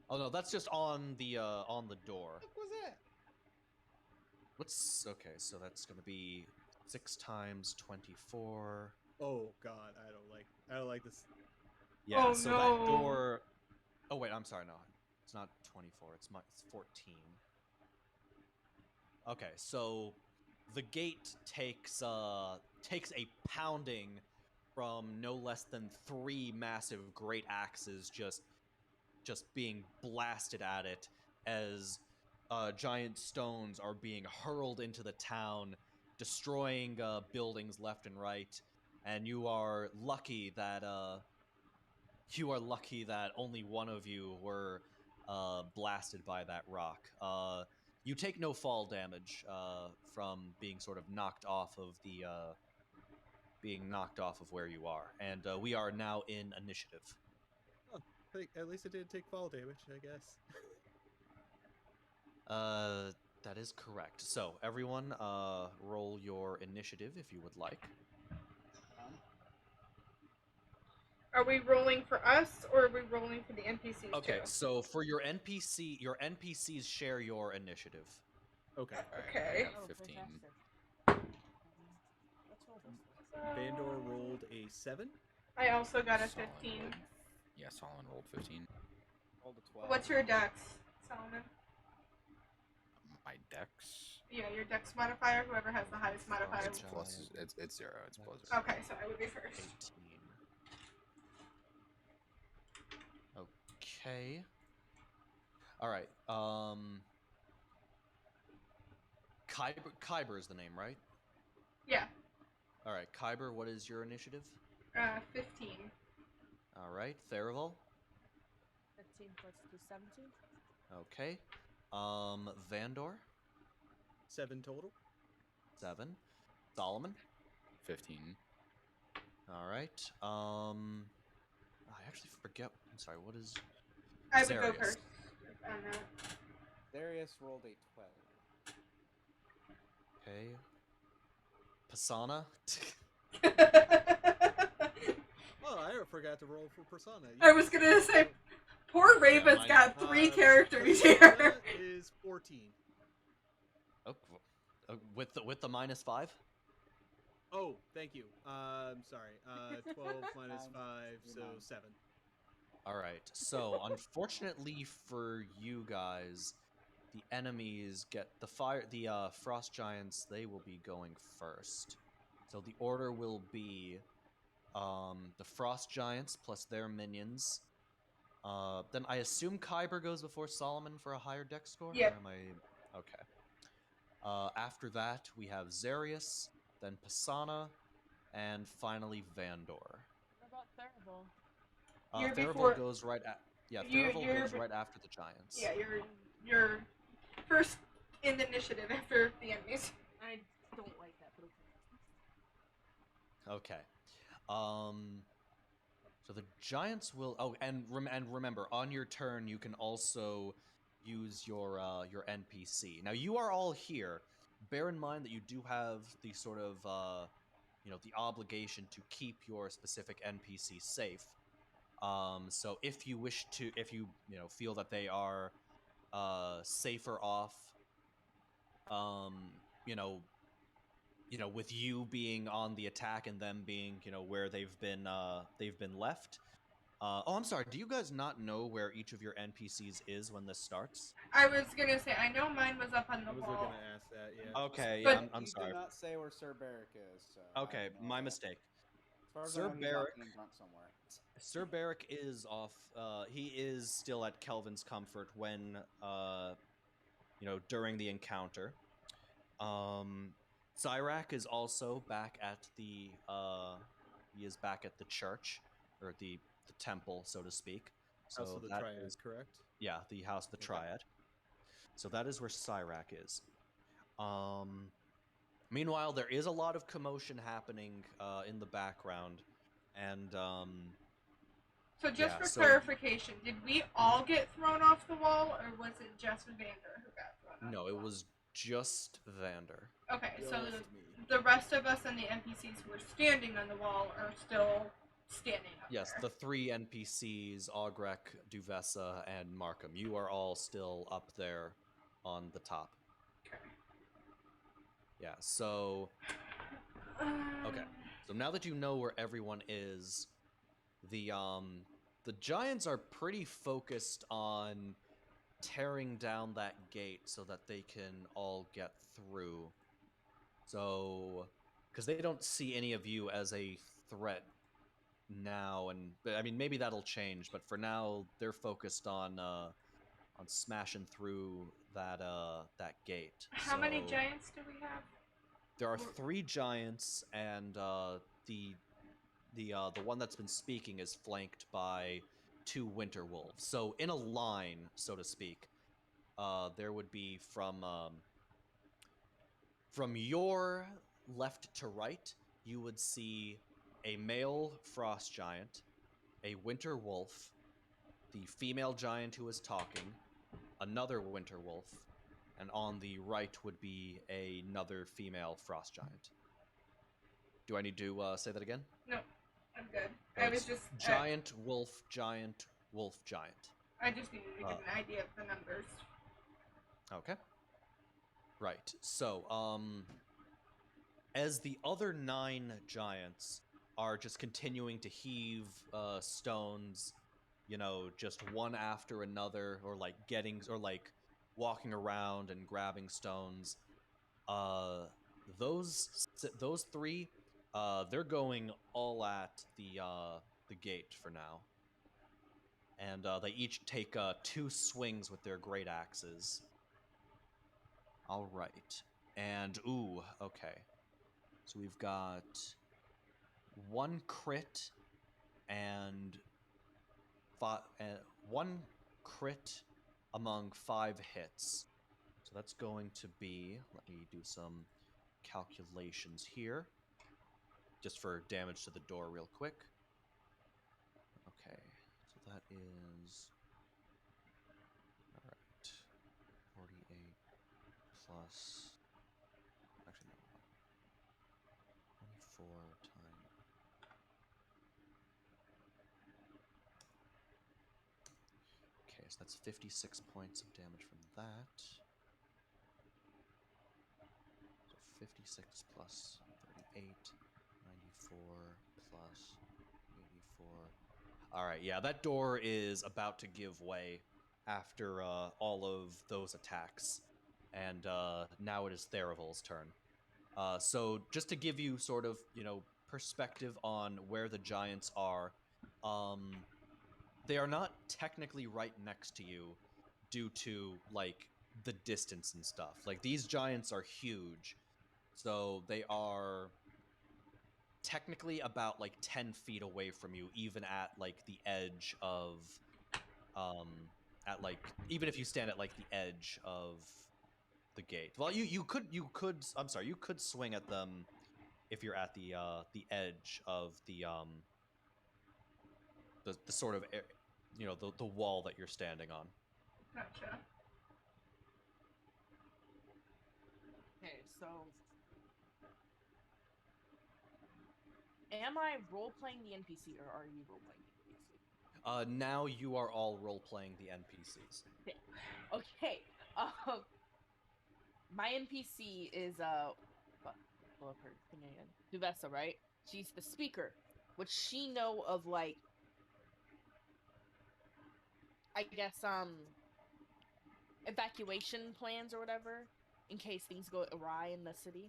Oh no, that's just on the door. What was that? Okay, so that's gonna be 6 times 24. Oh god, I don't like this. Yeah, Oh, so no. that door. Oh wait, I'm sorry. No, it's not 24. It's 14. Okay, so the gate takes a pounding from no less than 3 massive great axes just being blasted at it as giant stones are being hurled into the town, destroying buildings left and right. And you are lucky that only one of you were blasted by that rock. You take no fall damage from being sort of knocked off of where you are, and we are now in initiative. Oh, at least it didn't take fall damage, I guess. That is correct. So everyone, roll your initiative if you would like. Are we rolling for us, or are we rolling for the NPCs Okay, too? so for your NPCs share your initiative. Okay. Alright, Okay. I got Oh, 15. fantastic. Let's roll this one. Vandor rolled a 7. I also got a Solomon 15. rolled- Yeah, Solomon rolled 15. Rolled a 12. What's your dex, Solomon? My dex. Yeah, your dex modifier. Whoever has the highest modifier. It's Giant. plus. It's 0. It's plus 0. Okay, so I would be first. 18. Okay. All right. Kyber is the name, right? Yeah, All right, Kyber, what is your initiative? 15. All right, Therival. 15 plus 2, 17. Okay. Vandor, 7 total. 7. Solomon. 15. All right. I actually forget. I'm sorry. What is? I would go Zarius. first on that. Darius rolled a 12. Okay. Pasana. Oh, I forgot to roll for Persona. I was gonna say, poor Raven's mine- got 3 characters Persona here. is 14. With the -5. Oh, thank you. I'm sorry. 12 minus 5, so 9. 7. All right. So, unfortunately for you guys, the enemies get the frost giants. They will be going first. So the order will be the frost giants plus their minions. Then I assume Kyber goes before Solomon for a higher dex score. Yep. Or am I okay? After that, we have Zarius, then Pasana, and finally Vandor. What about Therival? You're Therival before- goes right at You- Therival you're goes be- right after the giants. Yeah, you're first in the initiative after the enemies. I don't like that, but okay. Okay. So the giants will. Oh, and remember, on your turn, you can also use your NPC. Now you are all here. Bear in mind that you do have the sort of the obligation to keep your specific NPC safe. So if you wish to, if you feel that they are safer off, with you being on the attack and them being, where they've been left. Oh, I'm sorry. Do you guys not know where each of your NPCs is when this starts? I was gonna say, I know mine was up on the I was wall. going to ask that, yeah. Okay, But- yeah, I'm You sorry. did not say where Sir Barrick is. So I Okay, have no my idea. mistake. As far as Sir I know, he's Barrick- not being drunk somewhere. Sir Barrick is off. He is still at Kelvin's Comfort when, during the encounter. Cyrac is also back at the. He is back at the church, or the temple, so to speak. So House of the that Triad, is- correct? yeah, the House of the Okay. Triad. So that is where Cyrac is. Meanwhile, there is a lot of commotion happening in the background, and So just Yeah, for so- clarification, did we all get thrown off the wall, or was it just Vander who got thrown off no, the it wall? was just Vander. Okay, so Just me. the rest of us and the NPCs who were standing on the wall are still standing up Yes, there. the 3 NPCs, Augrek, Duvessa, and Markham. You are all still up there on the top. Okay. Yeah, so okay. So now that you know where everyone is, the The giants are pretty focused on tearing down that gate so that they can all get through. So, because they don't see any of you as a threat now, and I mean maybe that'll change, but for now they're focused on smashing through that gate. How many So giants do we have? there are 3 giants, and the one that's been speaking is flanked by 2 winter wolves. So in a line, so to speak, there would be from your left to right, you would see a male frost giant, a winter wolf, the female giant who is talking, another winter wolf, and on the right would be another female frost giant. Do I need to say that again? No, I'm good. So I was it's just giant, wolf, giant, wolf, giant. I just needed to get an idea of the numbers. Okay. Right. So, as the other 9 giants are just continuing to heave stones, you know, just one after another, or like walking around and grabbing stones, those 3, they're going all at the gate for now, and they each take 2 swings with their great axes. All right, and ooh, okay. So we've got 1 crit and 1 crit among 5 hits. So that's going to be, let me do some calculations here, just for damage to the door real quick. Okay, so that is, all right, 48 plus, actually no, 24 times. Okay, so that's 56 points of damage from that. So 56 plus 38, 94 plus 84. All right, yeah, that door is about to give way after all of those attacks. And now it is Theravol's turn. So just to give you sort of, you know, perspective on where the giants are, they are not technically right next to you due to, like, the distance and stuff. Like, these giants are huge, so they are technically about, like, 10 feet away from you, even at, like, the edge of, even if you stand at, like, the edge of the gate. Well, you could swing at them if you're at the edge of the sort of, you know, the wall that you're standing on. Gotcha. Okay, so am I role playing the NPC or are you role playing the NPC? Now you are all role playing the NPCs. Okay. My NPC is pull up her thing again. Duvessa, right? She's the speaker. Would she know of, like, I guess evacuation plans or whatever in case things go awry in the city?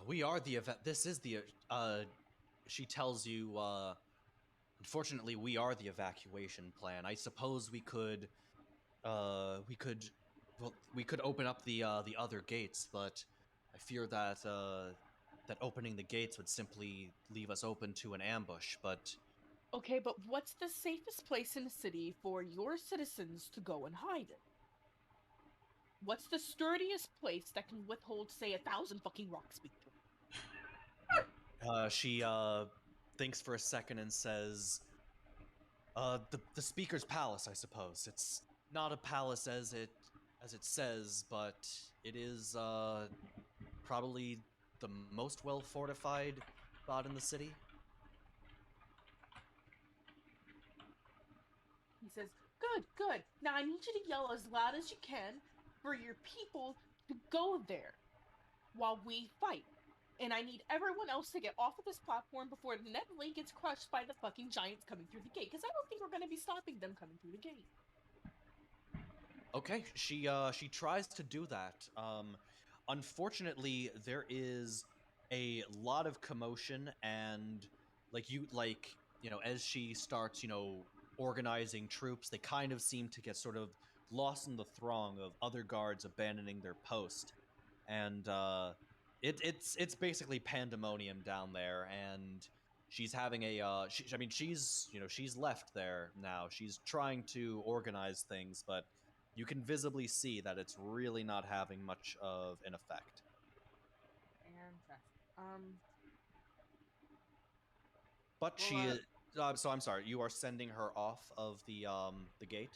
We are the event. This is the. She tells you. Unfortunately, we are the evacuation plan. I suppose we could. We could open up the other gates, but I fear that that opening the gates would simply leave us open to an ambush. But Okay, but what's the safest place in the city for your citizens to go and hide in? What's the sturdiest place that can withhold, say, 1,000 fucking rocks being thrown? she thinks for a second and says, the speaker's palace, I suppose. It's not a palace as it says, but it is probably the most well fortified spot in the city. He says, good. Now I need you to yell as loud as you can for your people to go there while we fight. And I need everyone else to get off of this platform before Netlink gets crushed by the fucking giants coming through the gate. Because I don't think we're going to be stopping them coming through the gate. Okay, she tries to do that. Unfortunately, there is a lot of commotion, and as she starts, organizing troops, they kind of seem to get sort of lost in the throng of other guards abandoning their post, and it's basically pandemonium down there, and she's having she's left there now. She's trying to organize things, but you can visibly see that it's really not having much of an effect. Fantastic. But Well, she is. So I'm sorry. You are sending her off of the gate,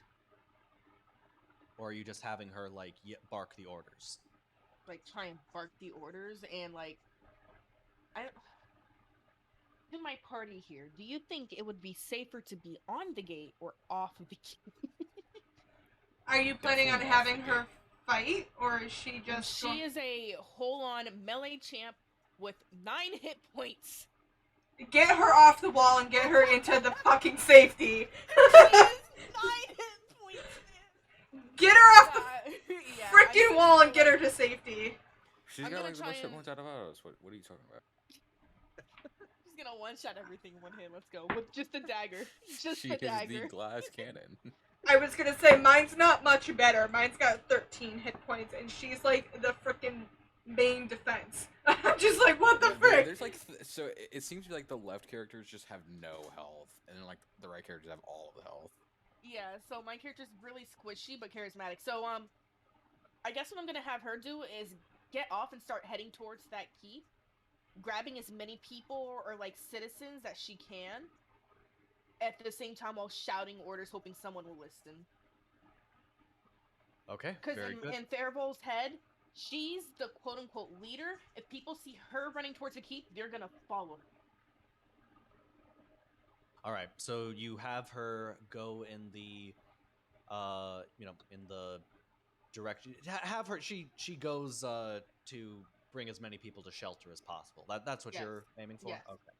or are you just having her bark the orders? like try and bark the orders and to my party here, do you think it would be safer to be on the gate or off of the gate? Are you planning on Definitely off having the her fight, or is she just? She is a whole-on melee champ with 9 hit points. Get her off the wall and get her into the fucking safety. She is 9 hit points. Get her off the Yeah, freaking wall and get her to safety. She's I'm got gonna like the try most hit and- points out of us. What are you talking about? She's gonna one-shot everything in one hit. Let's go with just a dagger. Just She a is the dagger. glass cannon. I was gonna say mine's not much better. Mine's got 13 hit points, and she's like the freaking main defense. I'm just like, what the frick? There's so it seems like the left characters just have no health, and then like the right characters have all of the health. Yeah, so my character's really squishy but charismatic. So I guess what I'm gonna have her do is get off and start heading towards that keep, grabbing as many people or like citizens that she can, at the same time while shouting orders, hoping someone will listen. Okay, Because very good. in Theravol's head, she's the quote-unquote leader. If people see her running towards the keep, they're gonna follow her. All right, so you have her go in the, in the direction. Have her. She goes to bring as many people to shelter as possible. That's what Yes. you're aiming for. Yes. Okay.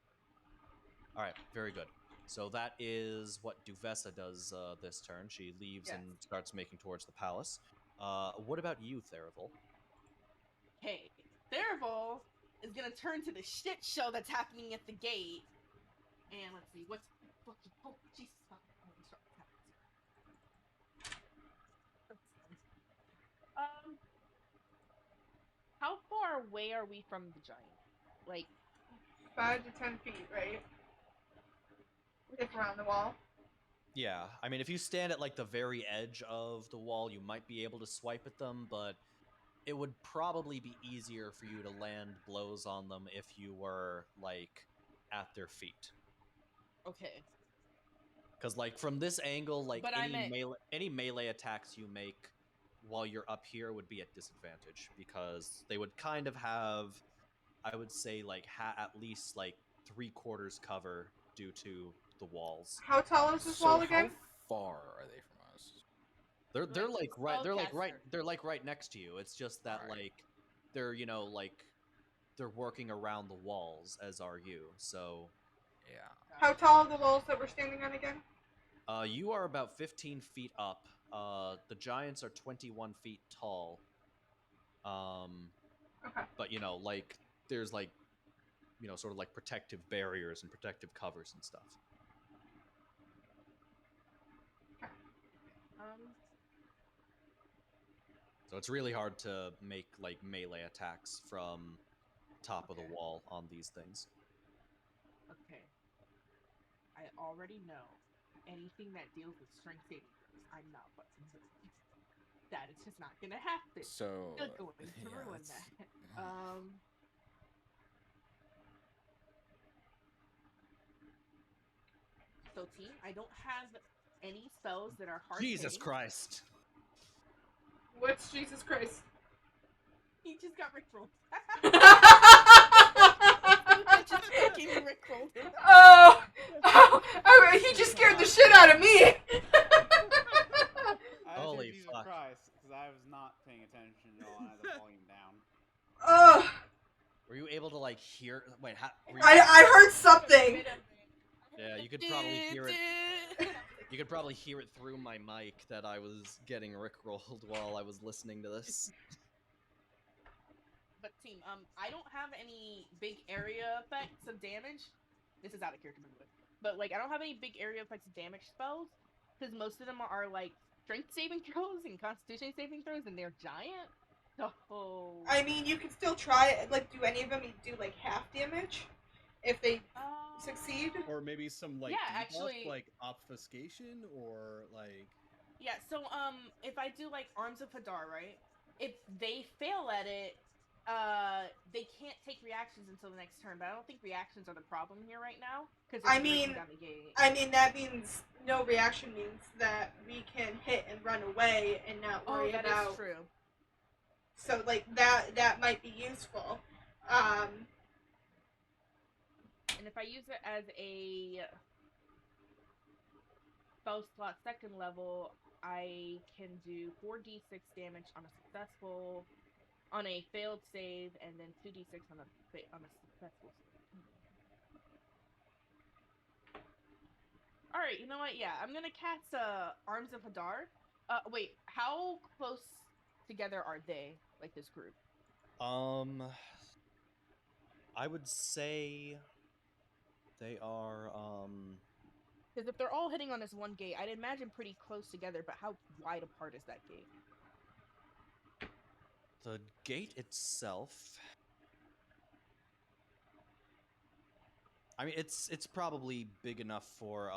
All right, very good. So that is what Duvessa does this turn. She leaves Yes. and starts making towards the palace. What about you, Theravel? Hey, Therevol is gonna turn to the shit show that's happening at the gate. And let's see, what's fucking oh Jesus fucking how far away are we from the giant? Like 5 to 10 feet, right? If we're on the wall. Yeah, I mean, if you stand at like the very edge of the wall, you might be able to swipe at them, but it would probably be easier for you to land blows on them if you were like at their feet. okay. Because like from this angle, like But any melee attacks you make while you're up here would be at disadvantage because they would kind of have, I would say, like at least like 3/4 cover due to the walls. How tall is this So wall again? how far are they from us? They're like right spellcaster. they're like right next to you. It's just that Alright. like they're like they're working around the walls, as are you. So Yeah. How tall are the walls that we're standing on again? you are about 15 feet up. The giants are 21 feet tall. Okay. But like there's like sort of like protective barriers and protective covers and stuff. So it's really hard to make like melee attacks from top of the Okay. wall on these things. Okay. I already know anything that deals with strength saving throws, I'm not fucking doing. That is just not gonna happen. So Still going to yeah, ruin that's- that. So team, I don't have any spells that are hard Jesus hitting. Christ. What's Jesus Christ? He just got rickrolled. Oh, Just fucking rickrolled him. He just scared the shit out of me. I Holy said Jesus fuck. Christ, because I was not paying attention at all. I had the volume down. Oh, Were you able to like hear. Wait, I heard something. Yeah, you could probably hear it. You could probably hear it through my mic that I was getting rickrolled while I was listening to this. But team, I don't have any big area effects of damage. This is out of character, by the way. But like, I don't have any big area effects of damage spells because most of them are like strength saving throws and constitution saving throws, and they're giant. So I mean, you can still try it. Like, do any of them do like half damage if they succeed? Or maybe some like Yeah, debuff, actually- like obfuscation, or like. yeah. So if I do like Arms of Hadar, right? If they fail at it, they can't take reactions until the next turn. But I don't think reactions are the problem here right now because I mean, down the gate. I mean that means no reaction means that we can hit and run away and not worry that about. is true. So like that might be useful. And if I use it as a spell slot second level, I can do 4d6 damage on a failed save, and then 2d6 on a successful save. All right, you know what? Yeah, I'm gonna cast Arms of Hadar. Wait, how close together are they? Like this group? I would say they are. Because if they're all hitting on this one gate, I'd imagine pretty close together. But how wide apart is that gate? The gate itself. I mean, it's probably big enough for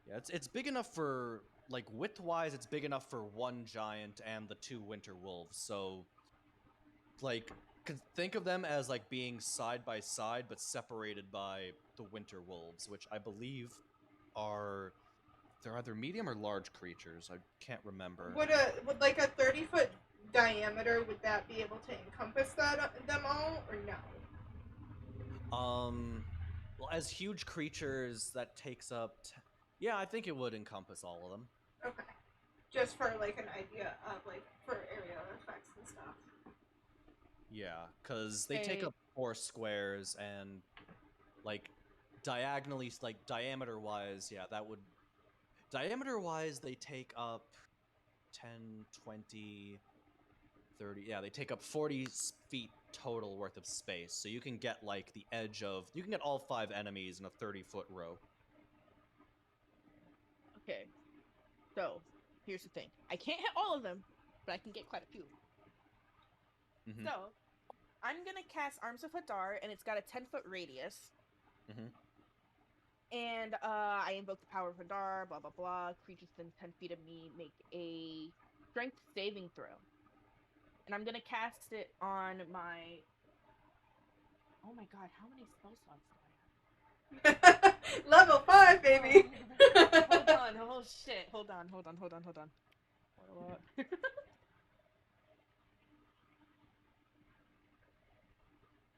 yeah, it's big enough for like width-wise. It's big enough for one giant and the 2 winter wolves. So, like, think of them as like being side by side, but separated by the winter wolves, which I believe they're either medium or large creatures. I can't remember. Would like a 30-foot diameter, would that be able to encompass them all, or no? Well, as huge creatures, that takes up. Yeah, I think it would encompass all of them. Okay. Just for like an idea of like for area effects and stuff. Yeah, because they take up 4 squares and like diagonally, like diameter-wise, yeah, that would. Diameter-wise, they take up 10, 20, 30. Yeah, they take up 40 feet total worth of space. So you can get like the edge of. You can get all 5 enemies in a 30-foot row. Okay. So, here's the thing. I can't hit all of them, but I can get quite a few. Mm-hmm. So, I'm gonna cast Arms of Hadar, and it's got a 10-foot radius. Mm-hmm. And I invoke the power of Hadar, blah blah blah. Creatures within 10 feet of me make a strength saving throw. And I'm gonna cast it on my. Oh my god, how many spell slots do I have? Level 5, baby. Hold on, oh shit. Hold on. What?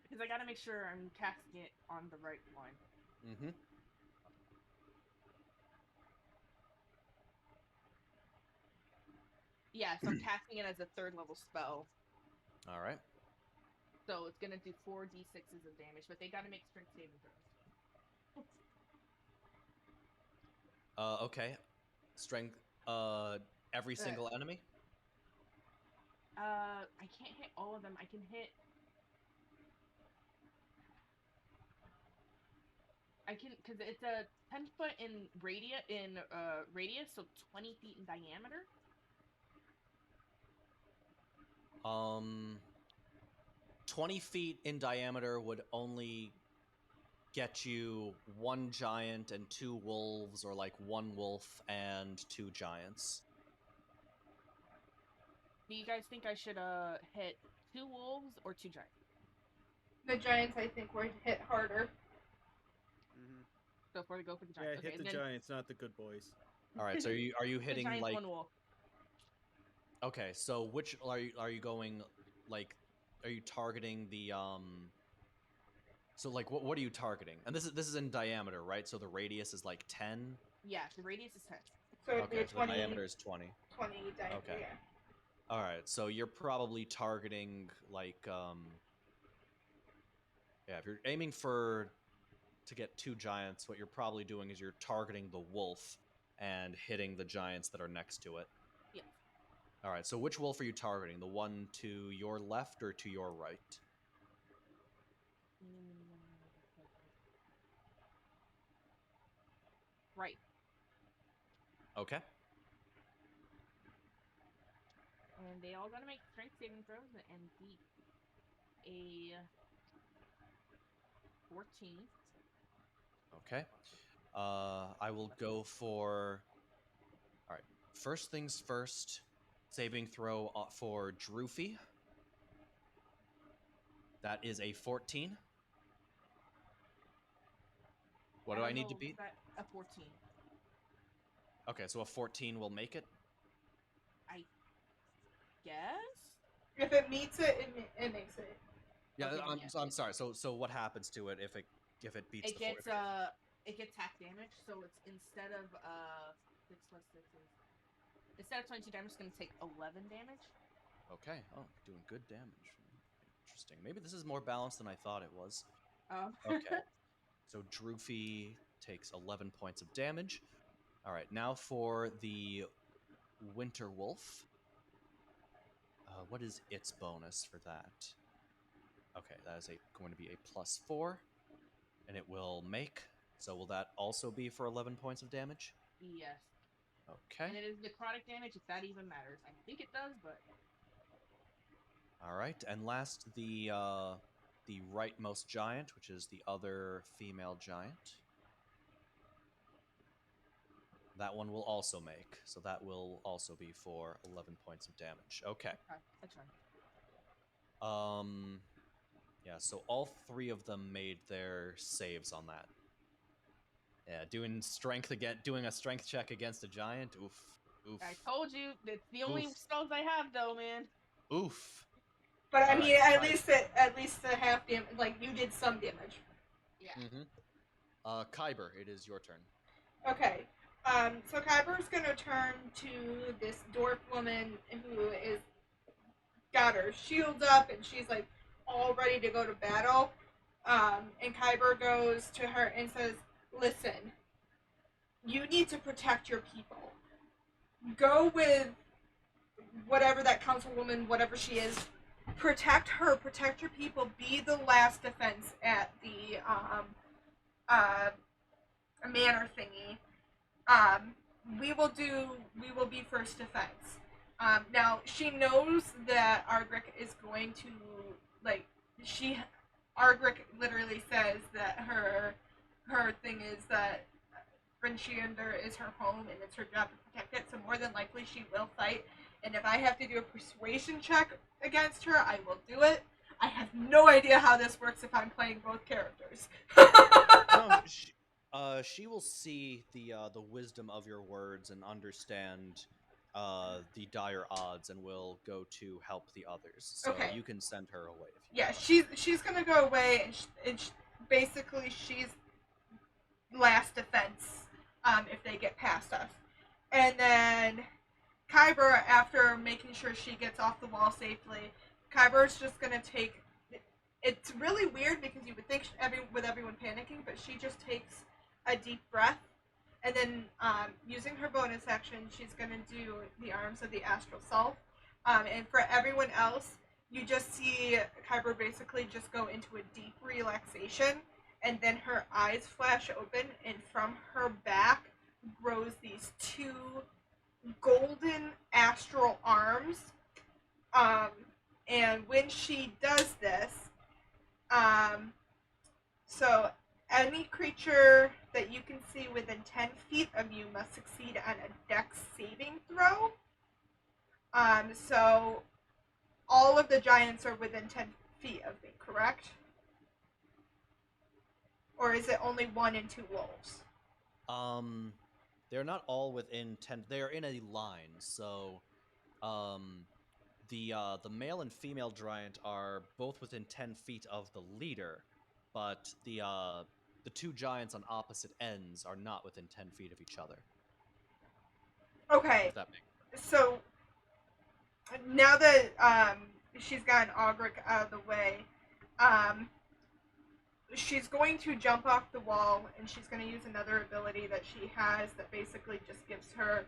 Because I gotta make sure I'm casting it on the right one. Mm-hmm. Yeah, so I'm casting it as a 3rd level spell. All right. So it's gonna do 4d6s of damage, but they gotta make strength saving throws. Okay. Strength. Every single enemy. I can't hit all of them. I can hit. I can, because it's a 10-foot in radius, so 20 feet in diameter. 20 feet in diameter would only get you 1 giant and 2 wolves, or like 1 wolf and 2 giants. Do you guys think I should hit 2 wolves or 2 giants? The giants, I think, would hit harder. Mm-hmm. So far, to go for the Yeah, giants. hit the giants, not the good boys. All right. So are you hitting giants, like? 1 wolf. Okay. So which are you going like? Are you targeting the So like what are you targeting? And this is in diameter, right? So the radius is like 10. Yeah, the radius is 10. So it'd be Okay. a So 20, the diameter is 20. 20 diameter. Okay. Yeah. All right. So you're probably targeting like Yeah, if you're aiming to get 2 giants, what you're probably doing is you're targeting the wolf and hitting the giants that are next to it. Yes. All right, so which wolf are you targeting? The one to your left or to your right? Right. Okay. And they all gotta make strength saving throws and beat a 14. Okay. I will go for. All right. First things first. Saving throw for Droofy. That is a 14. What do I need to beat? A 14. Okay, so a 14 will make it. I guess. If it meets it, it makes it. Yeah, Okay, I'm sorry. So what happens to it if it beats It the 14? it gets hack damage, so it's instead of 6 plus 6 is instead of 22 damage, it's gonna take 11 damage. Okay. Oh, doing good damage. Interesting. Maybe this is more balanced than I thought it was. Okay. So Droofy takes 11 points of damage. All right, now for the Winter Wolf. What is its bonus for that? Okay, that is going to be a +4, and it will make. So will that also be for 11 points of damage? Yes. Okay. And it is necrotic damage if that even matters. I think it does, but. All right, and last the rightmost giant, which is the other female giant. That one will also make, so that will also be for 11 points of damage. Okay. That's fine. Yeah, so all 3 of them made their saves on that. Yeah, doing a strength check against a giant. Oof. I told you that's the only spells I have, though, man. Oof. But I All mean, right, at least the half damage. Like you did some damage. Yeah. Mm-hmm. Kyber, it is your turn. Okay. So Kyber's gonna turn to this dwarf woman who is got her shield up and she's like all ready to go to battle. And Kyber goes to her and says, "Listen, you need to protect your people. Go with whatever that councilwoman, whatever she is. Protect her. Protect your people. Be the last defense at the manor thingy. We will be first defense." Now she knows that Ardric is going to Ardric literally says that her thing is that Brinchiander is her home and it's her job to protect it. So more than likely she will fight. And if I have to do a persuasion check against her, I will do it. I have no idea how this works if I'm playing both characters. No, she will see the wisdom of your words and understand the dire odds and will go to help the others. So Okay. you can send her away. Yeah, she's gonna go away, and basically she's last defense if they get past us. And then Kyber, after making sure she gets off the wall safely, Kyber's just gonna take. It's really weird because you would think with everyone panicking, but she just takes a deep breath, and then using her bonus action, she's gonna do the arms of the astral self. And for everyone else, you just see Kyber basically just go into a deep relaxation, and then her eyes flash open, and from her back grows these 2 golden astral arms. And when she does this, so any creature that you can see within 10 feet of you must succeed on a dex saving throw. So all of the giants are within 10 feet of me, correct? Or is it only 1 and 2 wolves? They're not all within 10. They're in a line, so the male and female giant are both within 10 feet of the leader, but the 2 giants on opposite ends are not within 10 feet of each other. Okay. If that makes sense. So now that she's gotten Ardric out of the way, she's going to jump off the wall, and she's going to use another ability that she has that basically just gives her,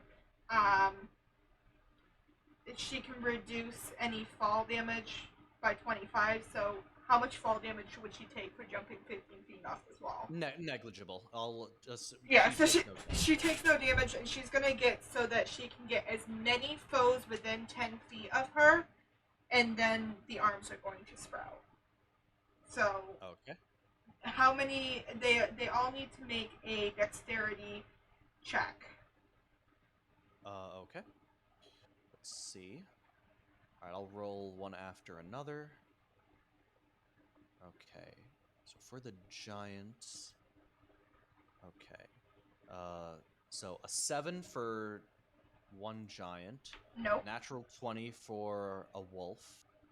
she can reduce any fall damage by 25. So how much fall damage would she take for jumping 15 feet off this wall? Negligible. I'll just. Yeah, so takes no damage. she takes no damage, and she's gonna get so that she can get as many foes within 10 feet of her, and then the arms are going to sprout. So Okay. how many? They all need to make a dexterity check. Okay. Let's see. All right, I'll roll one after another. Okay. So for the giants. Okay. So a 7 for one giant. Nope. Natural 20 for a wolf.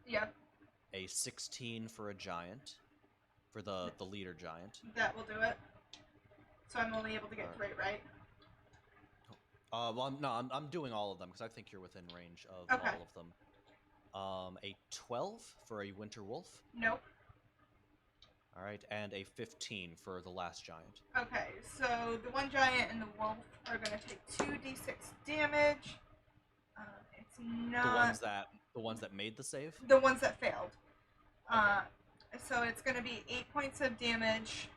Yep. A 16 for a giant. For the leader giant. That will do it. So I'm only able to get 3, right? Well, I'm doing all of them because I think you're within range of Okay. all of them. A 12 for a winter wolf. Nope. All right, and a 15 for the last giant. Okay, so the one giant and the wolf are going to take 2d6 damage. It's not The ones that made the save. the ones that failed. Okay. So it's going to be 8 points of damage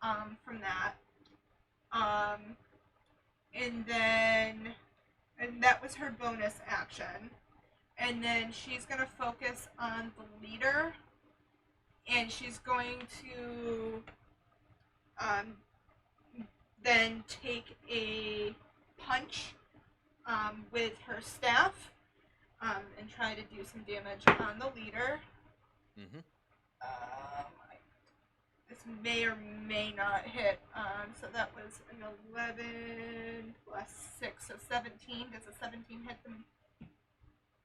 from that. And that was her bonus action. And then she's going to focus on the leader. And she's going to then take a punch with her staff and try to do some damage on the leader. Mm-hmm. This may or may not hit. So that was an 11 plus 6, so 17. Does a 17 hit them?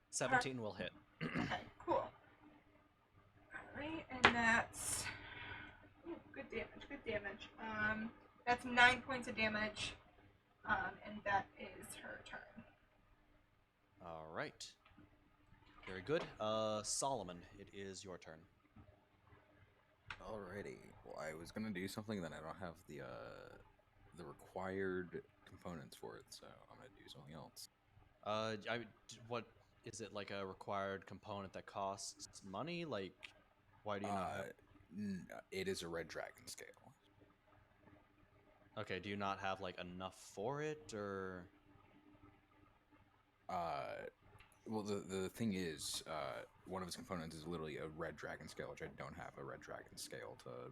17 will hit. Okay, cool. Alright, and that's... Ooh, good damage. That's 9 points of damage, and that is her turn. All right. Very good. Solomon, it is your turn. Alrighty. Well, I was gonna do something that I don't have the required components for it, so I'm gonna do something else. What is it, like a required component that costs money? Like, why do you not have? It is a red dragon scale. Okay, do you not have like enough for it, or? Well, the thing is, one of its components is literally a red dragon scale, which I don't have a red dragon scale to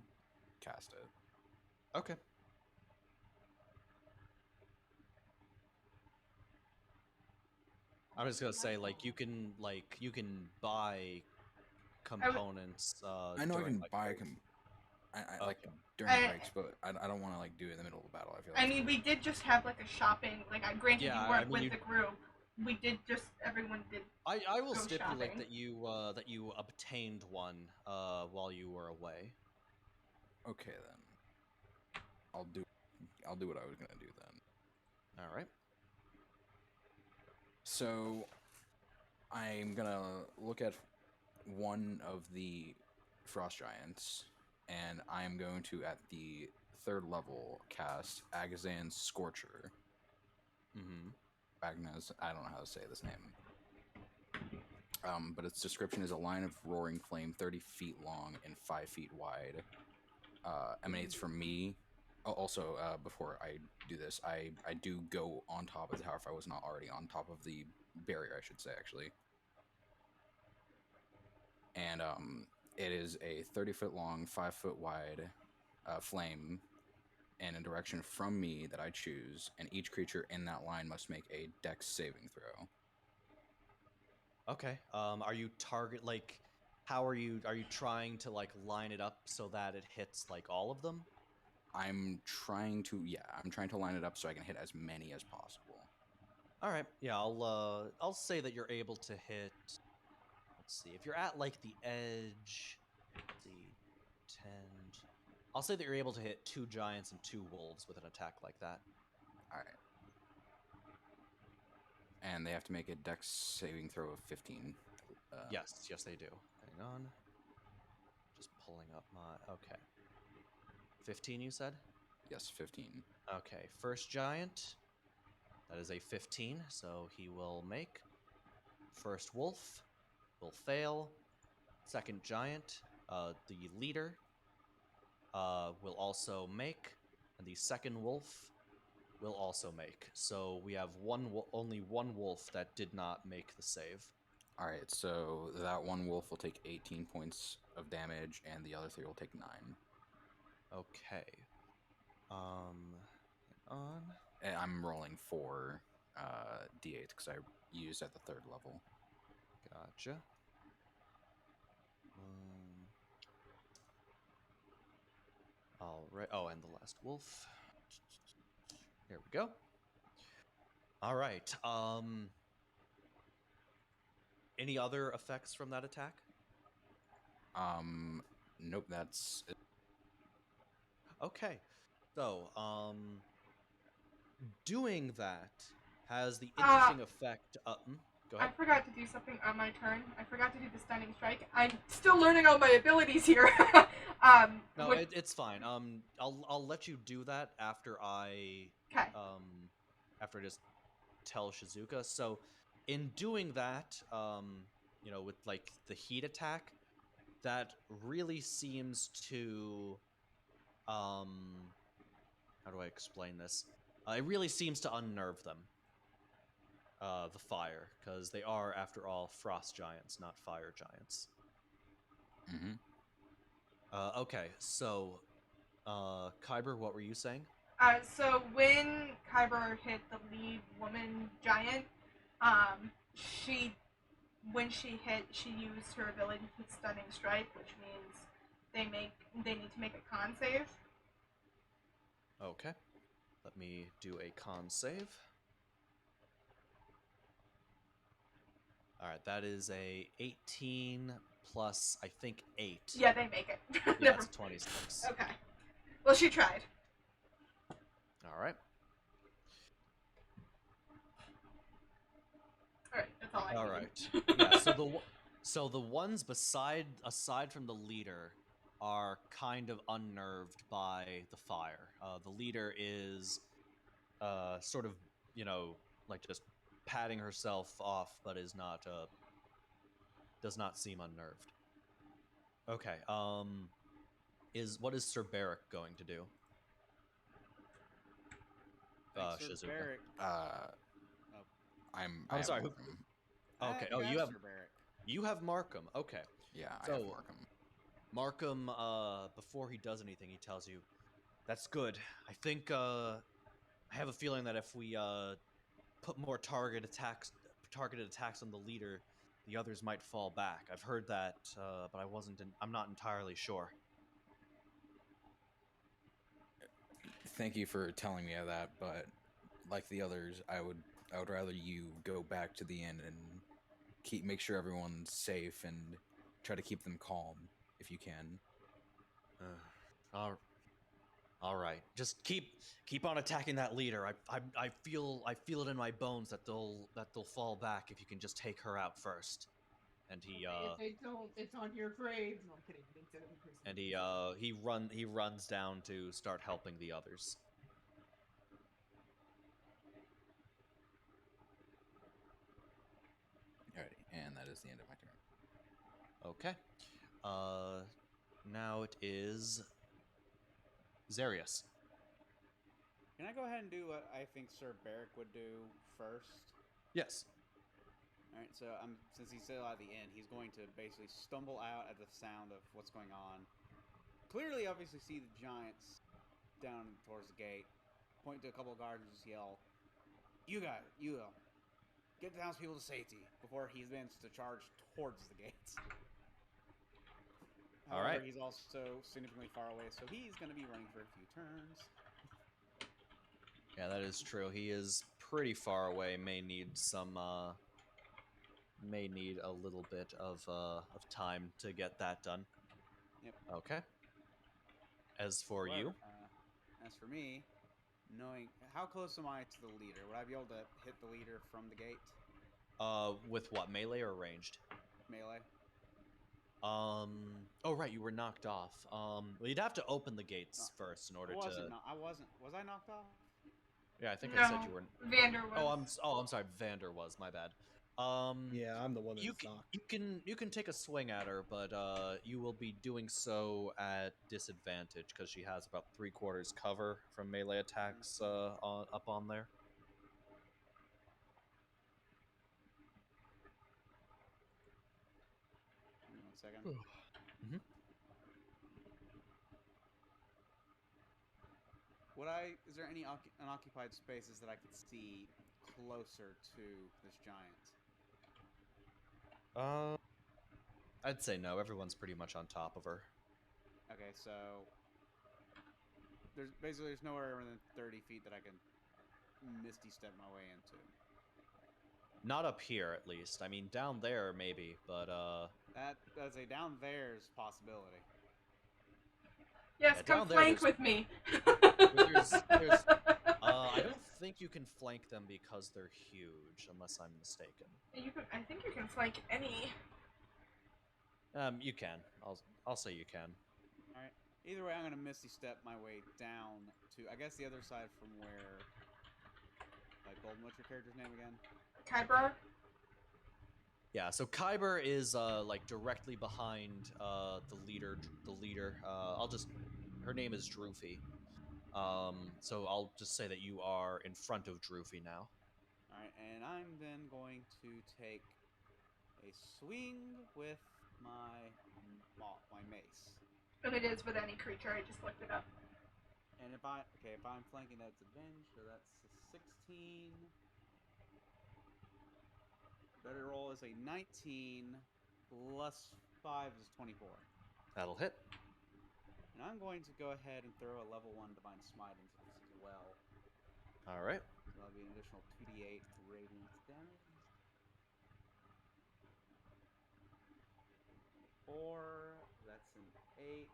cast it. Okay. I was gonna say, like, you can buy components. I know I during, can like, buy breaks. I like during breaks, but I don't want to like do it in the middle of a battle. I feel like I mean, we did just have like a shopping, like, granted Yeah, you weren't I mean, with you- the group. We did just, everyone did. I will go stipulate shopping. that you obtained one while you were away. okay then. I'll do what I was gonna do then. All right. So I'm gonna look at one of the frost giants, and I am going to, at the 3rd level, cast Agazan's Scorcher. Mm-hmm. Agnes, I don't know how to say this name. But its description is a line of roaring flame 30 feet long and 5 feet wide. Emanates from me. Also, before I do this, I do go on top of the tower if I was not already on top of the barrier, I should say, actually. And it is a 30-foot long, 5-foot wide flame in a direction from me that I choose, and each creature in that line must make a dex saving throw. Okay. Are you how are you trying to like line it up so that it hits like all of them? I'm trying to line it up so I can hit as many as possible. All right. Yeah, I'll say that you're able to hit. Let's see. If you're at like the edge, let's see, 10. I'll say that you're able to hit 2 giants and 2 wolves with an attack like that. All right. And they have to make a dex saving throw of 15. Yes, they do. Hang on. Just pulling up my... Okay. 15, you said? Yes, 15. Okay, first giant. That is a 15, so he will make. First wolf will fail. Second giant, the leader, will also make. And the second wolf will also make. So we have only one wolf that did not make the save. All right, so that one wolf will take 18 points of damage, and the other 3 will take 9. Okay. Hang on. And I'm rolling 4 d8 because I used at the 3rd level. Gotcha. All right. Oh, and the last wolf. Here we go. All right. Any other effects from that attack? Nope, that's it. Okay. So, doing that has the interesting effect. Go I ahead. forgot to do something on my turn. I forgot to do the stunning strike. I'm still learning all my abilities here. No, it's fine. I'll let you do that after I Okay. After I just tell Shizuka. So, in doing that, with like the heat attack, that really seems to, how do I explain this? It really seems to unnerve them. The fire, because they are, after all, frost giants, not fire giants. Mm-hmm. Okay, so, Kyber, what were you saying? So when Kyber hit the lead woman giant, when she hit, she used her ability to stunning strike, which means they need to make a con save. Okay, let me do a con save. All right, that is a 18 plus, I think, 8. Yeah, they make it. Yeah, that's 26. Okay. Well, she tried. All right. All right, that's all I All needed. right. Yeah. So the ones aside from the leader, are kind of unnerved by the fire. The leader is, sort of, like just patting herself off, but is not does not seem unnerved. Okay. What is Sir Barrick going to do? Sir Shizuka. Barrick. I have sorry. Markham. Okay. You You have Sir Barrick. You have Markham. Okay. Yeah, I So, have Markham. Markham, before he does anything, he tells you, "That's good. I think I have a feeling that if we put more targeted attacks on the leader, the others might fall back. I've heard that, but I'm not entirely sure." Thank you for telling me of that, but like the others, I would rather you go back to the inn and make sure everyone's safe and try to keep them calm if you can. All right. Just keep on attacking that leader. I feel it in my bones that they'll fall back if you can just take her out first. And he If they don't, it's on your grave. No, I'm kidding. and he runs down to start helping the others. Alrighty, and that is the end of my turn. Okay. Now it is Zarius. Can I go ahead and do what I think Sir Barrick would do first? Yes. All right, so since he's still at the inn, he's going to basically stumble out at the sound of what's going on. Clearly, obviously, see the giants down towards the gate. Point to a couple of guards and just yell, "You guys, get the townspeople to safety," before he begins to charge towards the gates. All right. However, he's also significantly far away, so he's going to be running for a few turns. Yeah, that is true. He is pretty far away. May need a little bit of time to get that done. Yep. Okay. As for you, as for me, knowing how close am I to the leader? Would I be able to hit the leader from the gate? with what, melee or ranged? Melee. Oh right, you were knocked off. Well, you'd have to open the gates first in I order wasn't. to. No, I wasn't. Was I knocked off? Yeah, I think I said No, you were. Vander was. I'm sorry. Vander was. My bad. Yeah, I'm the one You that's knocked. you can take a swing at her, but you will be doing so at disadvantage because she has about 3/4 cover from melee attacks up on there. Give me 1 second. hmm Would I? Is there any unoccupied spaces that I could see closer to this giant? Uh, I'd say no. Everyone's pretty much on top of her. Okay, so there's nowhere within 30 feet that I can misty step my way into. Not up here, at least. I mean, down there maybe, but That's a down there's possibility. Yes, yeah, come down there, flank with me. there's I don't think you can flank them because they're huge, unless I'm mistaken. I think you can flank any. You can. I'll say you can. All right. Either way, I'm gonna misty step my way down to, I guess, the other side from where. Like Golden, what's your character's name again? Kybra? Yeah, so Kyber is like directly behind the leader. Her name is Droofy. So I'll just say that you are in front of Droofy now. All right, and I'm then going to take a swing with my mace. And it is with any creature, I just looked it up. And if I'm flanking, that's advantage, so that's a 16. Better roll is a 19 plus 5 is 24. That'll hit. And I'm going to go ahead and throw a level 1 Divine Smite into this as well. All right. So that'll be an additional 2d8 radiant damage. 4, that's an 8.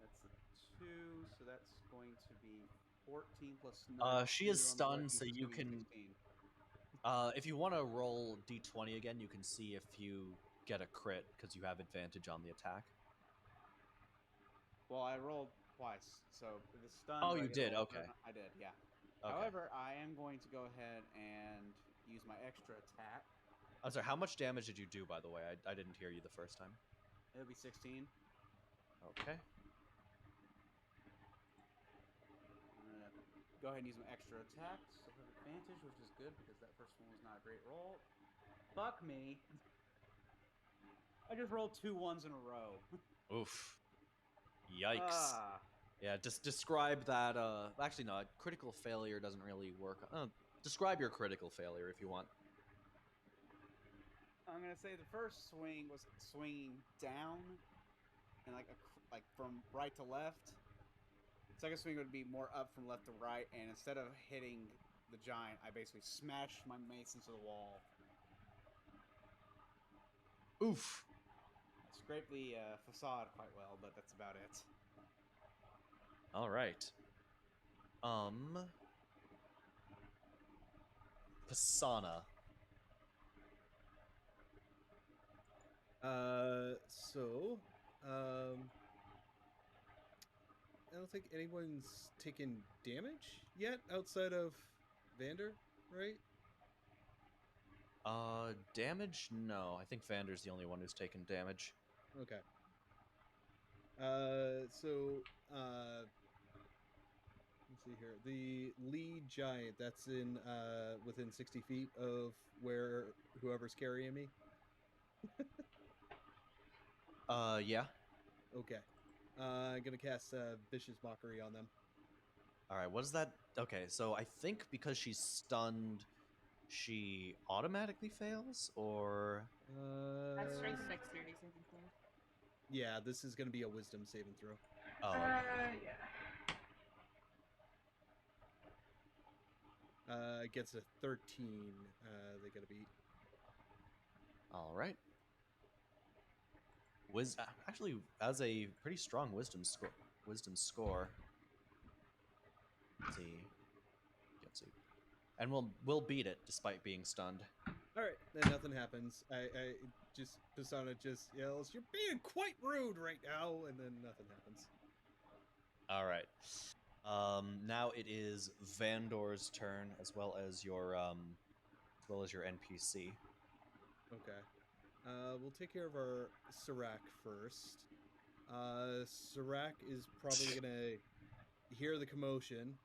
That's a 2, so that's going to be 14 plus 9. She is stunned, so you can. 16. If you want to roll d20 again, you can see if you get a crit because you have advantage on the attack. Well, I rolled twice, so the stun. Oh, you did? Okay. I did, yeah. Okay. However, I am going to go ahead and use my extra attack. I'm sorry. How much damage did you do, by the way? I didn't hear you the first time. It'll be 16. Okay. I'm gonna go ahead and use my extra attack. So I have advantage, which is good because that first one was not a great roll. Fuck me. I just rolled 2 1s in a row. Oof. Yikes. Yeah, just describe that. Actually, no, critical failure doesn't really work. Describe your critical failure if you want. I'm gonna say the first swing was swinging down, and like from right to left. Second swing would be more up from left to right, and instead of hitting the giant, I basically smashed my mace into the wall. Oof. I scraped the facade quite well, but that's about it. All right. Pisana. I don't think anyone's taken damage yet outside of Vander, right? Damage? No, I think Vander's the only one who's taken damage. Okay. Let's see here. The lead giant that's in within 60 feet of where whoever's carrying me. Yeah. Okay. I'm gonna cast Vicious Mockery on them. All right. What is that? Okay, so I think because she's stunned, she automatically fails, or That's strength and dexterity saving throw. Yeah, this is gonna be a Wisdom saving throw. oh, okay. Yeah. Gets a 13. They gotta beat. All right. Actually has a pretty strong wisdom score. Let's see. And we'll beat it despite being stunned. All right, then nothing happens. I just Pisana just yells, "You're being quite rude right now," and then nothing happens. All right. Now it is Vandor's turn, as well as your NPC. Okay. We'll take care of our Sirac first. Sirac is probably gonna hear the commotion,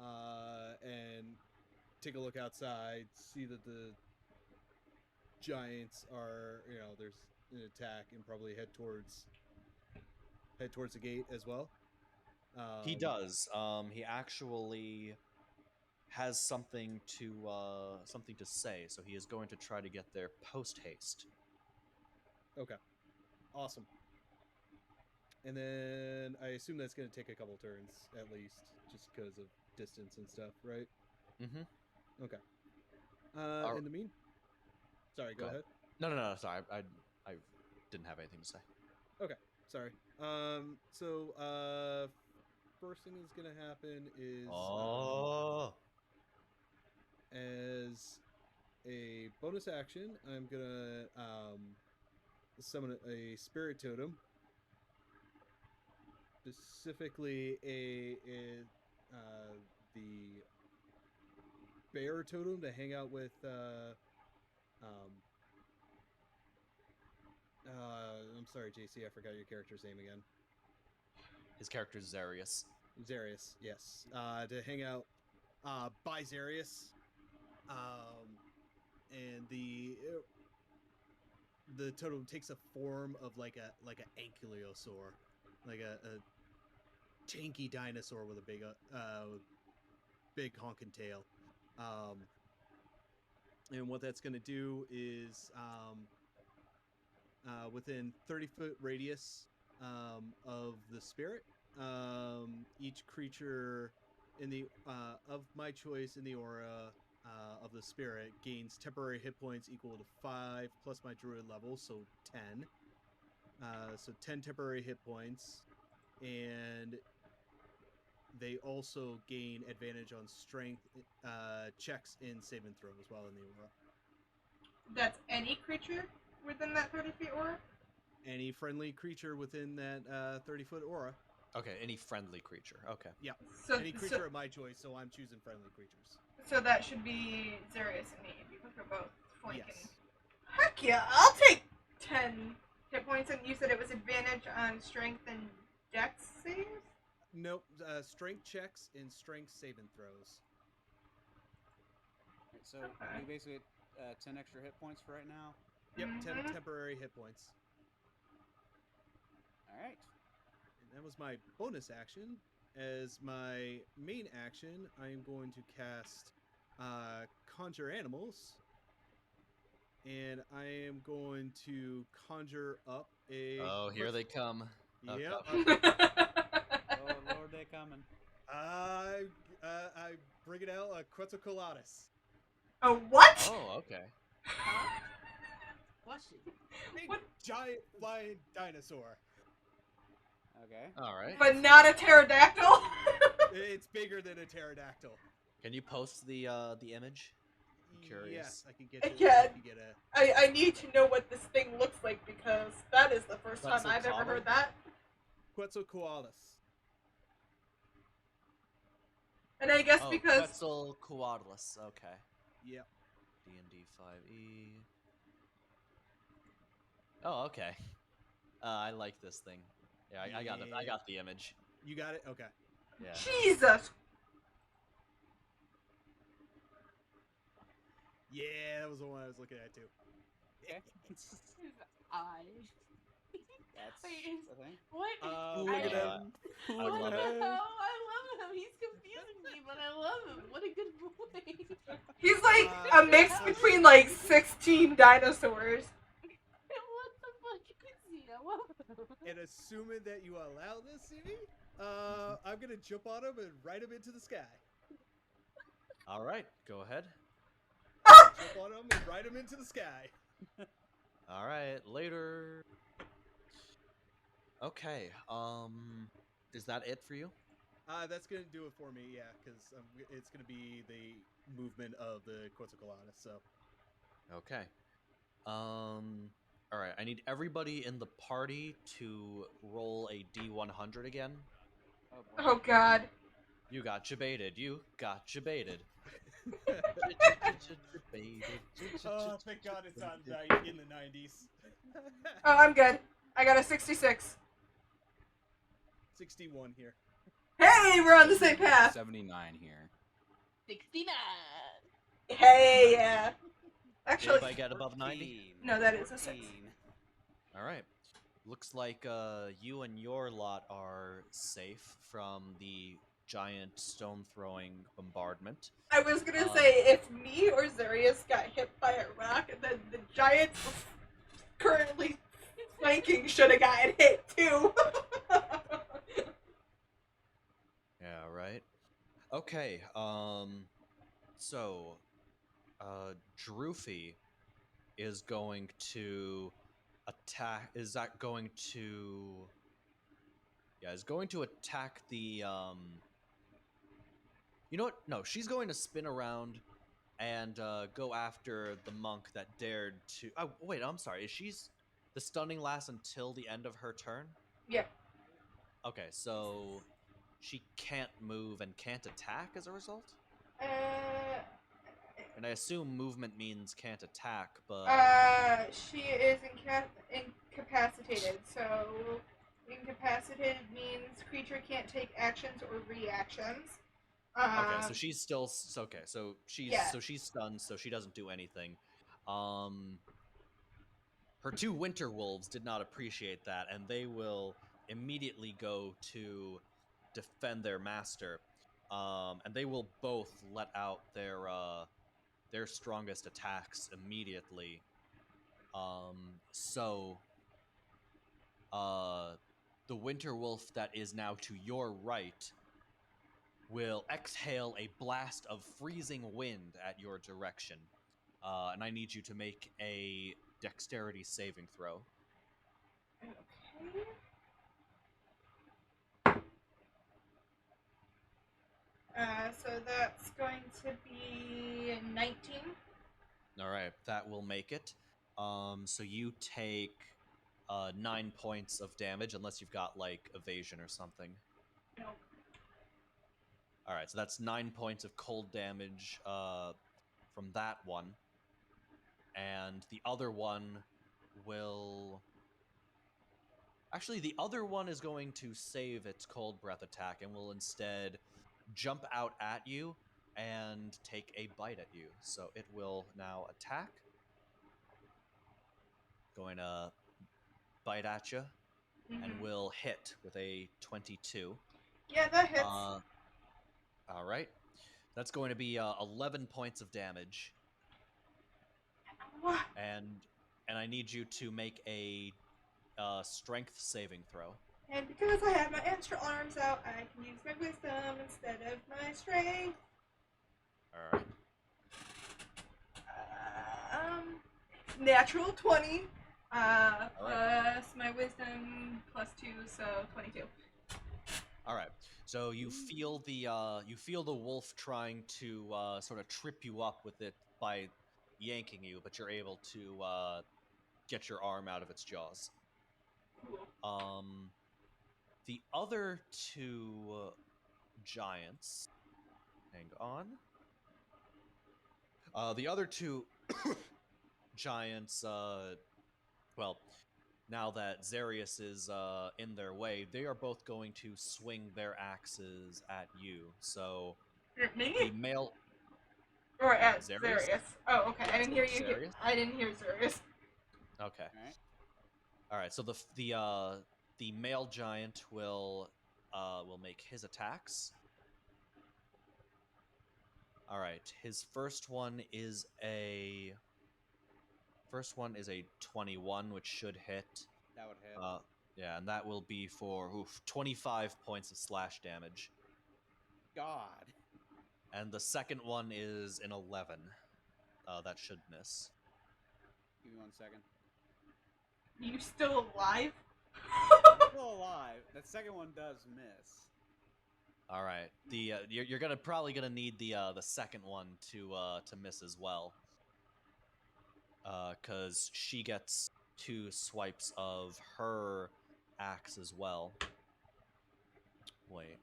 and take a look outside, see that the giants are, there's an attack, and probably head towards the gate as well. He does. He actually has something to say, so he is going to try to get there post haste. Okay. Awesome. And then I assume that's going to take a couple turns at least, just because of distance and stuff, right? Mm-hmm. Okay. Ar- In the mean, sorry, go ahead. No. Sorry, I didn't have anything to say. Okay, sorry. First thing that's going to happen is as a bonus action, I'm going to summon a spirit totem. Specifically, the bear totem to hang out with. I'm sorry, JC. I forgot your character's name again. His character is Zarius. Zarius, yes. To hang out by Zarius, and the totem takes a form of like an ankylosaur, like a tanky dinosaur with a big honking tail. And what that's going to do is within 30-foot radius of the spirit, each creature in the of my choice in the aura of the spirit gains temporary hit points equal to 5 plus my druid level, so 10. So 10 temporary hit points, and they also gain advantage on strength checks in saving throws while in the aura. That's any creature within that 30 feet aura? Any friendly creature within that 30-foot aura. Okay, any friendly creature. Okay. Yeah. So, Any creature of my choice, so I'm choosing friendly creatures. So that should be Zarius and me, because we're both flanking. Yes. Heck yeah, I'll take 10 hit points, and you said it was advantage on strength and dex saves? Nope. Strength checks and strength saving throws. Right, so Okay. you basically get 10 extra hit points for right now. Yep, Mhm. 10 temporary hit points. All right. And that was my bonus action. As my main action, I am going to cast Conjure Animals. And I am going to conjure up a... Oh, here they come. Yeah. Okay. Oh, Lord, they coming. I bring it out, Quetzalcoatlus. A what? Oh, okay. What's it? Big, What? giant, flying dinosaur. Okay. All right. But not a pterodactyl? It's bigger than a pterodactyl. Can you post the image? I'm curious. Yes, I can get I it. can. I can get a... I need to know what this thing looks like, because that is the first time I've ever Quetzalcoatl? heard that. Quetzalcoatlus. And I guess Oh, because... Quetzalcoatlus. Okay. Yep. D&D 5e. Oh, okay. I like this thing. Yeah, I got it. I got the image. You got it? Okay. Yeah. Jesus! Yeah, that was the one I was looking at too. Okay. His eyes. That's Wait, the thing. What? Look at I- him. I What love the it. hell? I love him. He's confusing me, but I love him. What a good boy. He's like a mix between like 16 dinosaurs. What the fuck is he? I love him. And assuming that you allow this, Evie, I'm gonna jump on him and ride him into the sky. All right, go ahead. Jump on him and ride him into the sky. All right, later. Okay. Is that it for you? That's gonna do it for me, yeah, because it's gonna be the movement of the Quetzalcoatlus. So Okay. All right. I need everybody in the party to roll a D100 again. Oh boy. Oh God. You got baited. You got baited. Oh, thank God it's on in the 90s. Oh, I'm good. I got a 66. 61 here. Hey, we're on the same path. 79 here. 69. Hey, yeah. Did Actually, anybody get above 90? 14. no, that is a 6. 14. All right. Looks like you and your lot are safe from the giant stone throwing bombardment. I was gonna say, if me or Zarius got hit by a rock, then the giants currently flanking should have gotten hit too. Yeah, right. Okay. So, Droofy is going to attack. Is that going to? Yeah, is going to attack the. You know what? No, she's going to spin around and go after the monk that dared to. Oh, wait, I'm sorry. Is she's the stunning lasts until the end of her turn? Yeah. Okay, so she can't move and can't attack as a result. Uh, And I assume movement means can't attack, but she is incapacitated. So, incapacitated means creature can't take actions or reactions. okay, so she's still okay. So she's Yeah. she's stunned, so she doesn't do anything. Her two winter wolves did not appreciate that, and they will immediately go to defend their master. And they will both let out their strongest attacks immediately. So the winter wolf that is now to your right will exhale a blast of freezing wind at your direction. And I need you to make a dexterity saving throw. Okay. So that's going to be 19. All right, that will make it. So you take 9 points of damage, unless you've got like evasion or something. No. All right, so that's 9 points of cold damage from that one, and the other one will. Actually, the other one is going to save its cold breath attack and will instead jump out at you and take a bite at you. So it will now attack. Going to bite at you and will hit with a 22. Yeah, that hits. All right. That's going to be 11 points of damage. What? And I need you to make a strength saving throw. And because I have my extra arms out, I can use my wisdom instead of my strength. All right. Natural 20. All right. Plus my wisdom plus 2, so 22. All right. So you feel the wolf trying to sort of trip you up with it by yanking you, but you're able to get your arm out of its jaws. The other two giants. Hang on. The other two giants. Well, now that Zarius is in their way, they are both going to swing their axes at you. So Me? the male. Or at Zarius? Zarius. Oh, okay. I Yes, didn't hear you. Zarius? I didn't hear Zarius. Okay. Alright. All right. So the male giant will make his attacks. All right. His first one is a 21, which should hit. That would hit. Yeah, and that will be for 25 points of slash damage. God. And the second one is an 11. That should miss. Give me 1 second. You still alive? I'm still alive. That second one does miss. All right. The you're probably gonna need the second one to miss as well. because she gets 2 swipes of her axe as well. Wait.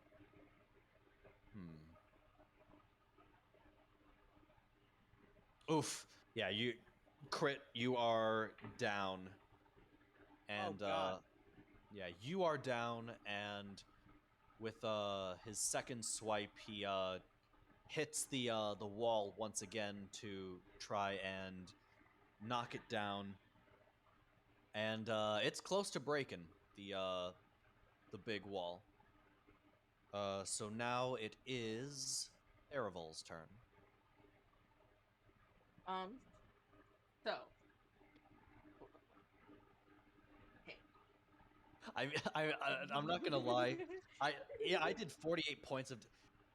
Oof. Yeah, you crit. You are down, and God. yeah, you are down, and with his second swipe, he hits the wall once again to try and knock it down, and it's close to breaking the big wall. So now it is Theravol's turn. So. I'm not gonna lie. I did 48 points of.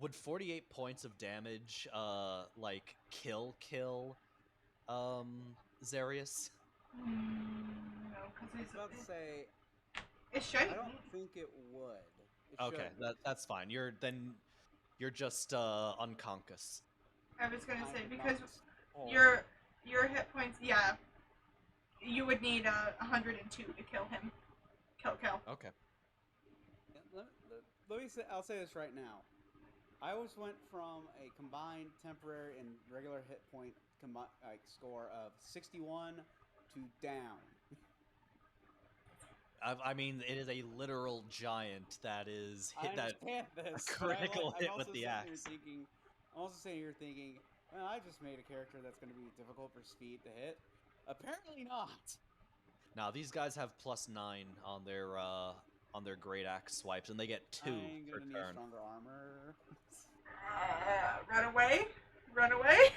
Would 48 points of damage like kill Zarius? No, because I was about to say, it shouldn't. I don't think it would. It Okay, shouldn't. that's fine. You're just unconscious. I was gonna Kind say of because knocks all. your hit points, yeah, you would need 102 to kill him. Kill. Okay. Let me say, I'll say this right now. I always went from a combined temporary and regular hit point score of 61 to down. I mean, it is a literal giant that is I hit that understand this. a critical hit with the axe. I'm also sitting here thinking, well, I just made a character that's going to be difficult for speed to hit. Apparently not. Now these guys have +9 on their great axe swipes, and they get 2 I'm per gonna need turn. stronger armor. Run away.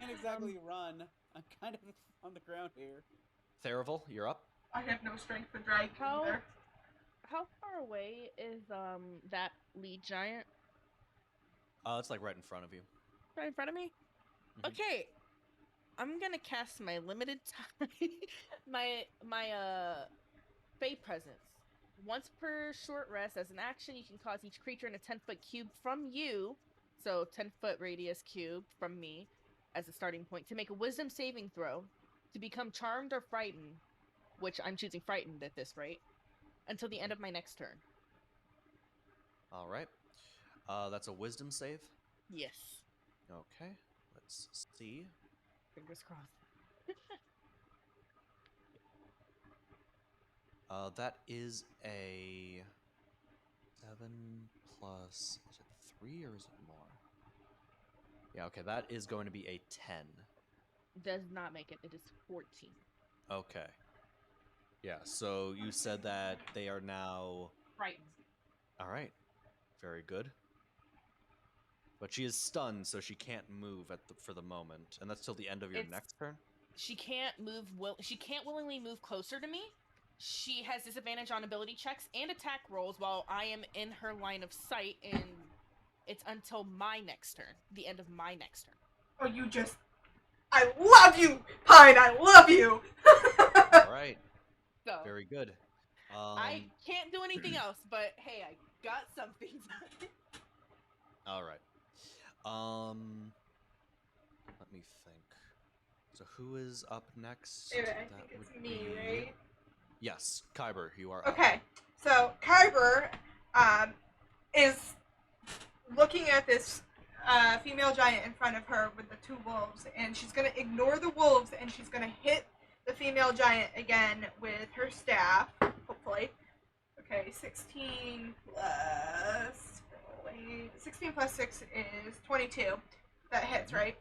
Can't exactly run. I'm kind of on the ground here. Therevol, you're up. I have no strength to drag either. How far away is that lead giant? It's like right in front of you. Right in front of me? Mhm. Okay. I'm gonna cast my limited time my Fey Presence. Once per short rest, as an action, you can cause each creature in a 10-foot cube from you, so 10-foot radius cube from me, as a starting point, to make a wisdom saving throw, to become charmed or frightened, which I'm choosing frightened at this rate, until the end of my next turn. All right. That's a wisdom save. Yes. Okay. Let's see. Fingers crossed. That is a 7 plus. Is it 3 or is it more? Yeah. Okay. That is going to be a 10. Does not make it. It is 14. Okay. Yeah. So you said that they are now Frightened. all right. Very good. But she is stunned, so she can't move for the moment, and that's till the end of your next turn. She can't move. She can't willingly move closer to me. She has disadvantage on ability checks and attack rolls while I am in her line of sight, and it's until my next turn, the end of my next turn. Oh, you just... I love you, Pine. I love you. All right. So Very good. I can't do anything else, but hey, I got something. All right. Let me think. So who is up next? I think it's me, right? Yes, Kyber, you are up. Okay, so Kyber is looking at this female giant in front of her with the 2 wolves, and she's going to ignore the wolves, and she's going to hit the female giant again with her staff, hopefully. Okay, 16 plus 6 is 22. That hits, right?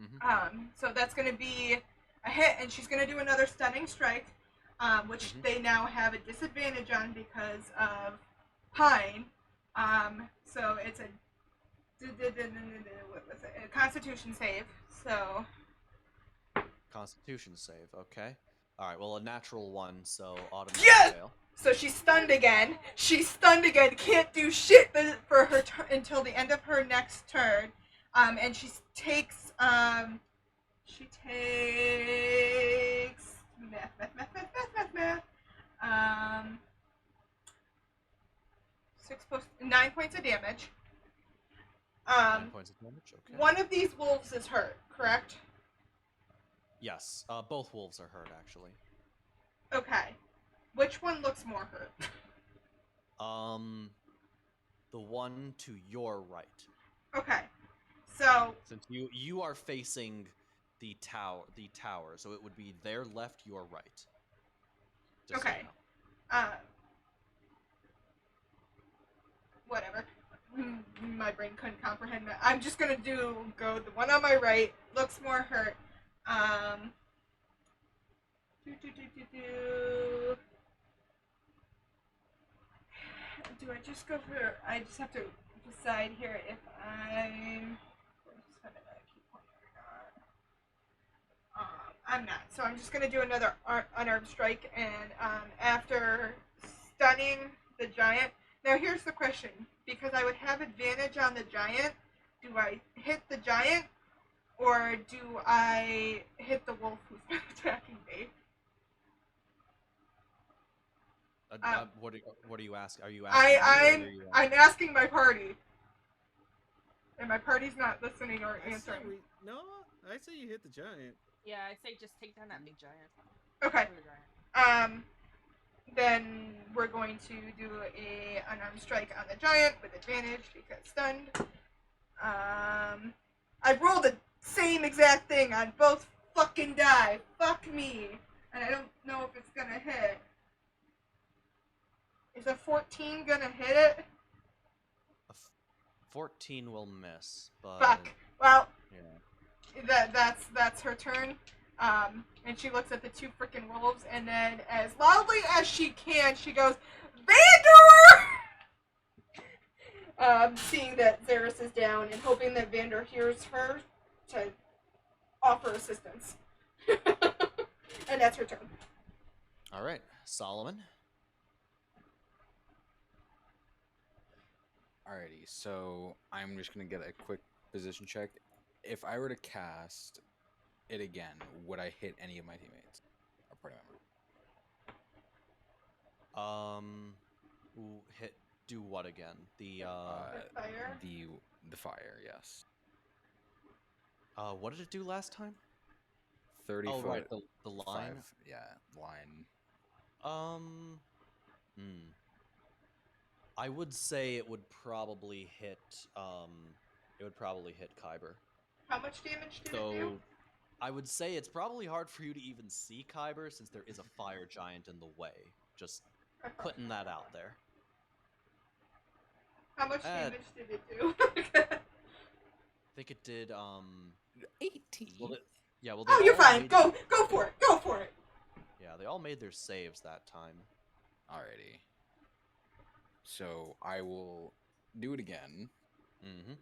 Mm-hmm. So that's going to be a hit, and she's going to do another stunning strike, which they now have a disadvantage on because of Pine. So it's a Constitution save. So Constitution save. Okay. All right. Well, a natural 1, so automatic fail. So she's stunned again. Can't do shit for her until the end of her next turn. And she takes math. 9 points of damage. 9 points of damage. Okay. One of these wolves is hurt, correct? Yes, both wolves are hurt actually. Okay. Which one looks more hurt? The one to your right, Okay. So, since you are facing the tower, so it would be their left, your right. Just so you okay. know. Whatever. My brain couldn't comprehend that. I'm just gonna go the one on my right. Looks more hurt. Do, do, do, do, do. Do I just go for? I just have to decide here if I'm. Spend another key point or not. I'm not. So I'm just gonna do another unarmed strike, and after stunning the giant. Now here's the question: because I would have advantage on the giant, do I hit the giant, or do I hit the wolf who's been attacking me? What are you asking? Are you asking me, or are you I'm asking my party, and my party's not listening or answering. No, I say you hit the giant. Yeah, I say just take down that big giant. Okay. Or the giant. Then we're going to do a unarmed strike on the giant with advantage because stunned. I rolled the same exact thing on both fucking die. Fuck me. And I don't know if it's gonna hit. Is a 14 gonna hit it? 14 will miss, but Fuck. Well, yeah. that's her turn. And she looks at the two freaking wolves, and then as loudly as she can, she goes, Vander! Seeing that Xeris is down and hoping that Vander hears her to offer assistance. And that's her turn. All right, Solomon. Alrighty, so I'm just gonna get a quick position check. If I were to cast it again, would I hit any of my teammates or party member? Do what again? The fire? The fire, yes. What did it do last time? 30 Oh, foot. right, the line. 5, yeah, line. I would say it would probably hit. It would probably hit Kyber. How much damage did it do? I would say it's probably hard for you to even see Kyber since there is a fire giant in the way. Just putting that out there. How much damage did it do? I think it did 18. Well, oh, you're fine. Go for it. Go for it. Yeah, they all made their saves that time. Alrighty. So I will do it again. Mm-hmm.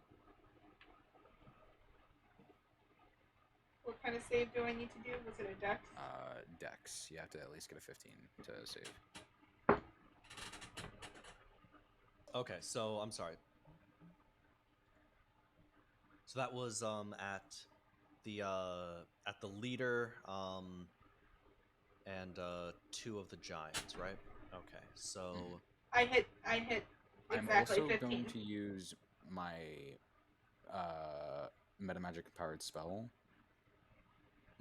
What kind of save do I need to do? Was it a dex? Dex. You have to at least get a 15 to save. Okay, so I'm sorry. So that was at the leader and 2 of the giants, right? Okay, so I hit exactly I'm also 15. going to use my metamagic powered spell.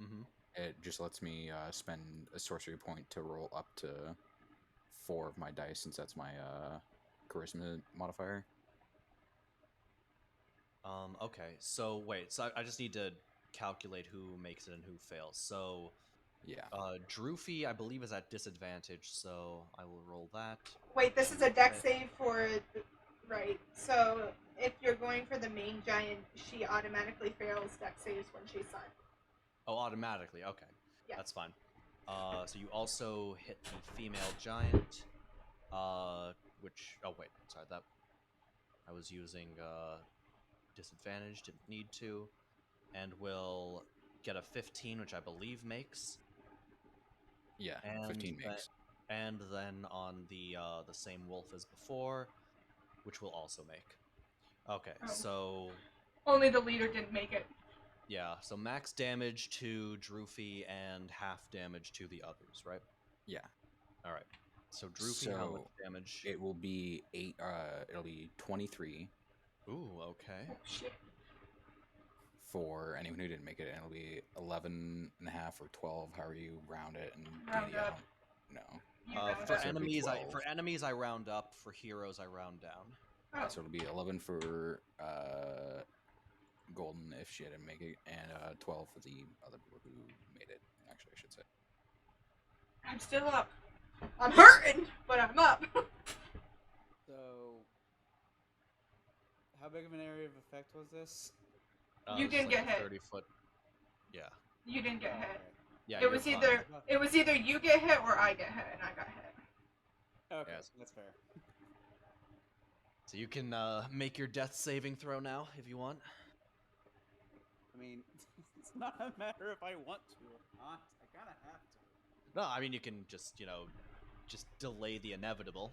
Mm-hmm. It just lets me spend a sorcery point to roll up to 4 of my dice, since that's my charisma modifier. Okay, so wait, so I just need to calculate who makes it and who fails. So Yeah. Droofy, I believe, is at disadvantage, so I will roll that. Wait, this is a dex save for... Right, so if you're going for the main giant, she automatically fails dex saves when she's stunned. Oh, automatically, okay. Yeah. That's fine. So you also hit the female giant, which... Oh, wait, sorry, that... I was using disadvantage, didn't need to, and will get a 15, which I believe makes. Yeah, And 15 makes. And then on the same wolf as before, which will also make. Okay, so... Only the leader didn't make it. Yeah, so max damage to Droofy and half damage to the others, right? Yeah. Alright. So Droofy, how much damage? It will be 8, it'll be 23. Ooh, okay. Oh, shit. for anyone who didn't make it, and it'll be 11 and a half or 12, however you round it. And Round D&D, I up. don't know. You round For up. So it'd be enemies I round up. For heroes I round down. Oh. So it'll be 11 for Golden if she didn't make it, and 12 for the other people who made it. Actually, I should say. I'm still up. I'm hurting, but I'm up. So, how big of an area of effect was this? You It's didn't get a hit. 30-foot. Yeah. You didn't get Oh, hit. okay. Yeah. It you're was fine. either you get hit or I get hit, and I got hit. Okay, Yes. that's fair. So you can make your death saving throw now if you want. I mean, it's not a matter if I want to or not. I kind of have to. No, I mean you can just just delay the inevitable.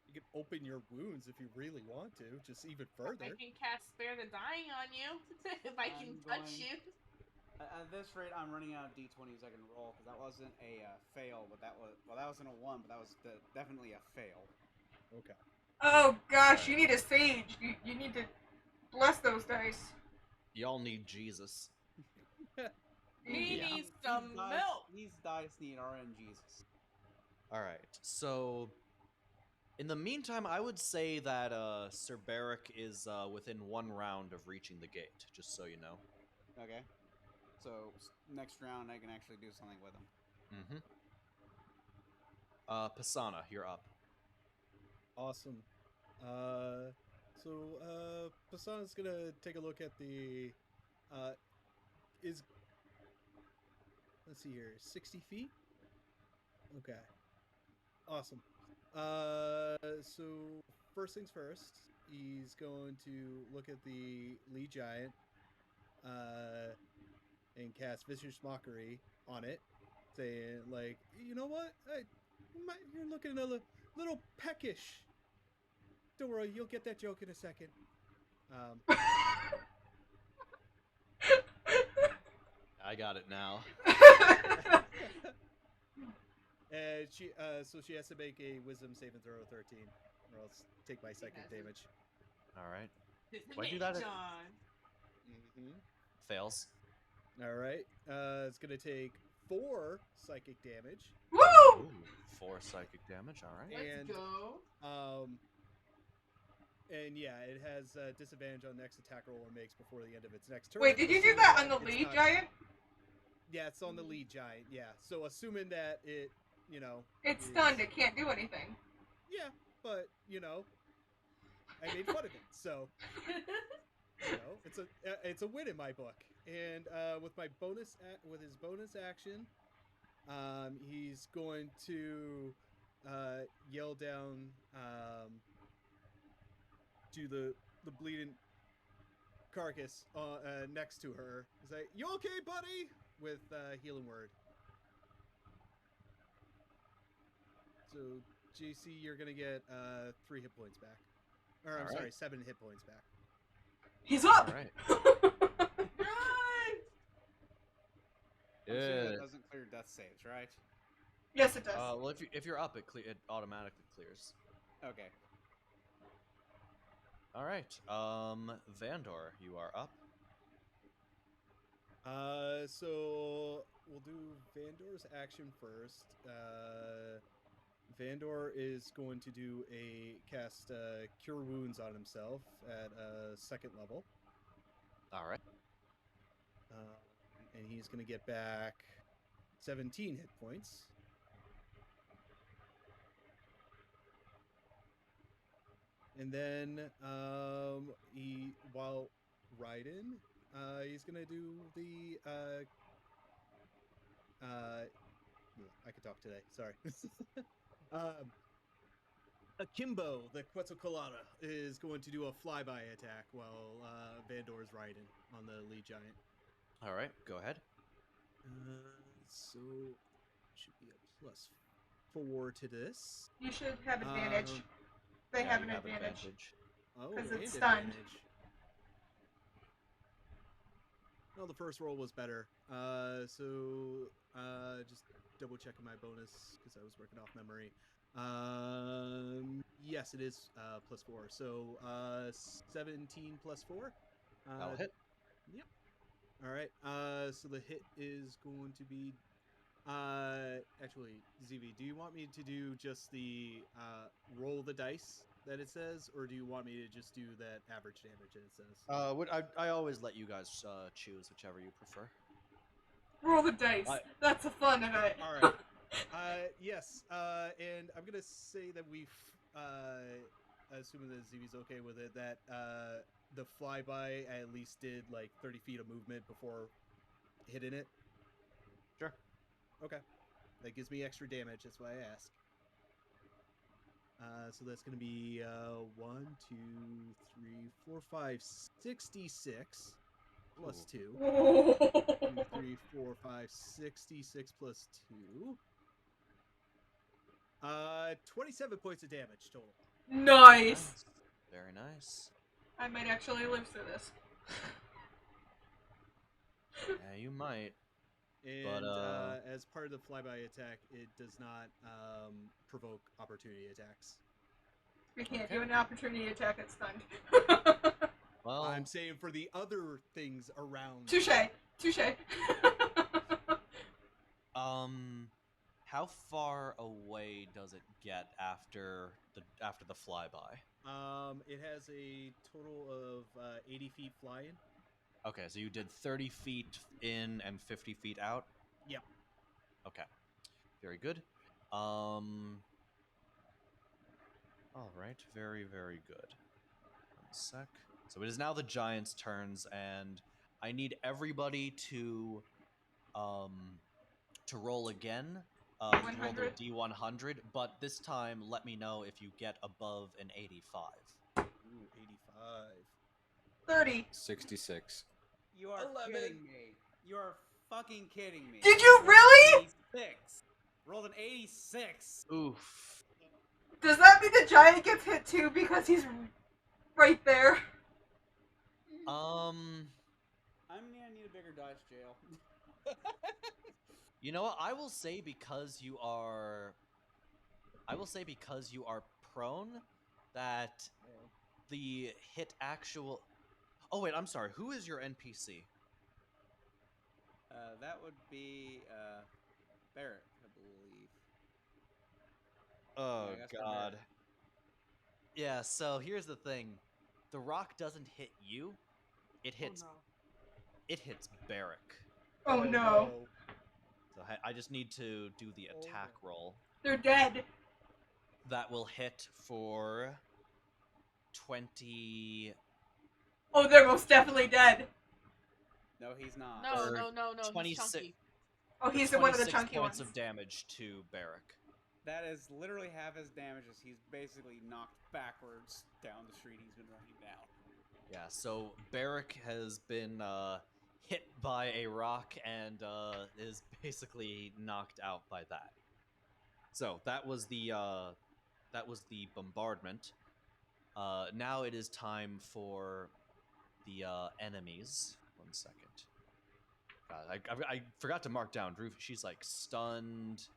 You can open your wounds if you really want to, just even I further. can cast Spare the Dying on you if I can I'm touch going- you. At this rate, I'm running out of d20s I can roll because that wasn't a fail, but that wasn't a 1, but that was definitely a fail. Okay. Oh gosh, you need a sage. You need to bless those dice. Y'all need Jesus. He Yeah. needs some dice, milk. These dice need RNGesus. All right. So, in the meantime, I would say that Sir Barrick is within 1 round of reaching the gate. Just so you know. Okay. So next round, I can actually do something with him. Mm-hmm. Pisana, you're up. Awesome. So Pasana's gonna take a look at the let's see here, 60 feet? Okay. Awesome. So first things first, he's going to look at the Lee Giant, and cast Vicious Mockery on it, saying, like, you know what? You're looking a little peckish. Don't worry, you'll get that joke in a second. I got it now. And she has to make a Wisdom saving throw of 13, or else take my psychic damage. All right. This is Why'd you do me, that? John. Mm-hmm. Fails. All right. It's gonna take 4 psychic damage. Woo! Ooh, 4 psychic damage. All right. Let's And, go. And yeah, it has disadvantage on next attack roll it makes before the end of its next turn. Wait, did you do assuming that on the it's lead not- giant? Yeah, it's on the lead giant. Yeah, so assuming that it, It's is- stunned. It can't do anything. Yeah, but I made fun of it, so it's a win in my book. And with his bonus action, he's going to yell down to the bleeding carcass next to her. He's like, "You okay, buddy?" With healing word. So JC, you're gonna get 3 hit points back. Or I'm All right. sorry, 7 hit points back. He's up. All right. Run! I'm assuming Yeah. that doesn't clear death saves, right? Yes, it does. Well, if you're up, it automatically clears. Okay. All right. Vandor, you are up. So we'll do Vandor's action first. Vandor is going to do cast Cure Wounds on himself at 2nd level. All right. And he's going to get back 17 hit points. And then while riding, he's going to do the I could talk today. Sorry. Akimbo, the Quetzalcoatl, is going to do a flyby attack while Vandor is riding on the lead giant. All right. Go ahead. So should be a +4 to this. You should have advantage. They Yeah, have you an advantage. Oh, 'Cause and it's stunned. advantage. Well, the first roll was better. So just double checking my bonus because I was working off memory. Yes, yes, it is +4. So 17 +4. That'll hit. Yep. All right. So the hit is going to be. Actually, ZV, do you want me to do just the roll the dice that it says, or do you want me to just do that average damage that it says? I always let you guys choose whichever you prefer. Roll the dice. That's the fun of it. All right. Yes. And I'm gonna say that we've, assuming that ZV's okay with it, that the flyby at least did like 30 feet of movement before hitting it. Sure. Okay. That gives me extra damage. That's why I asked. So that's going to be 1, 2, 3, 4, 5, 66 plus 2. 2, 3, 4, 5, 66 plus 2. 27 points of damage total. Nice. Very nice. I might actually live through this. Yeah, you might. And But, as part of the flyby attack, it does not provoke opportunity attacks. We can't Okay. do an opportunity attack at stunned. Well, I'm saying for the other things around. Touche. Touche. how far away does it get after the flyby? It has a total of 80 feet flying. Okay, so you did 30 feet in and 50 feet out? Yep. Okay. Very good. All right. Very, very good. 1 sec. So it is now the giants' turns, and I need everybody to roll again. Roll their 100? D100, but this time let me know if you get above an 85. Ooh, 85. 30. 66. You are 11. kidding me. You are fucking kidding me. Did you really? 86. Rolled an 86. Oof. Does that mean the giant gets hit too because he's right there? I'm gonna need a bigger dice jail. You know what? I will say because you are prone that the hit actual. Oh wait, I'm sorry. Who is your NPC? That would be Barrett, I believe. Oh Yeah, I guess for God. Barrett. Yeah. So here's the thing: the rock doesn't hit you; it hits Barrick. Oh no. So I just need to do the attack roll. They're dead. That will hit for 20. Oh, they're most definitely dead. No, he's not. No, Or no. He's 26 chunky. Oh, he's the one of the 26 chunky points ones. of damage to Barrick. That is literally half his damage as he's basically knocked backwards down the street he's been running down. Yeah, so Barrick has been hit by a rock and is basically knocked out by that. So that was the bombardment. Now it is time for the enemies. 1 second. God, I forgot to mark down Drew. She's like stunned,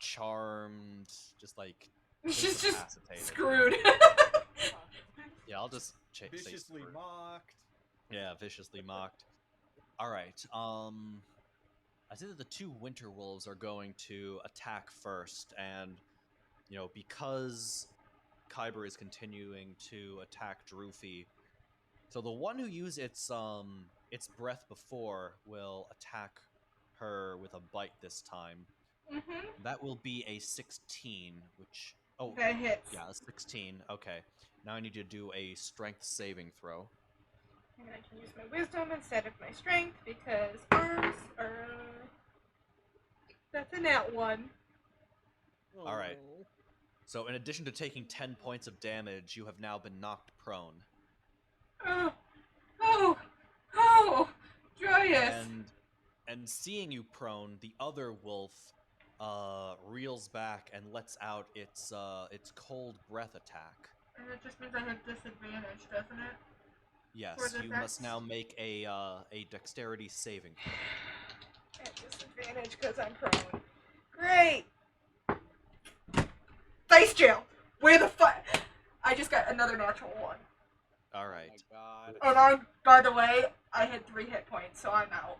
charmed, just like She's just incapacitated. screwed. Yeah, I'll just say Viciously screwed. mocked. Yeah, viciously mocked. All right. I think that the 2 winter wolves are going to attack first, and because Kyber is continuing to attack Droofy, so the one who used its breath before will attack her with a bite this time. Mm-hmm. That will be a 16, which That hits. yeah, a 16. Okay, now I need to do a strength saving throw. And I can use my wisdom instead of my strength because arms are. That's a nat 1. Oh, All right. So in addition to taking 10 points of damage, you have now been knocked prone. Oh, joyous. And seeing you prone, the other wolf reels back and lets out its cold breath attack. And it just means I have disadvantage, doesn't it? Yes, you must now make a dexterity saving throw. At disadvantage because I'm prone. Great. Dice jail. Where the fuck? I just got another natural one. All right. Oh my god. And I, by the way, I had 3 hit points, so I'm out.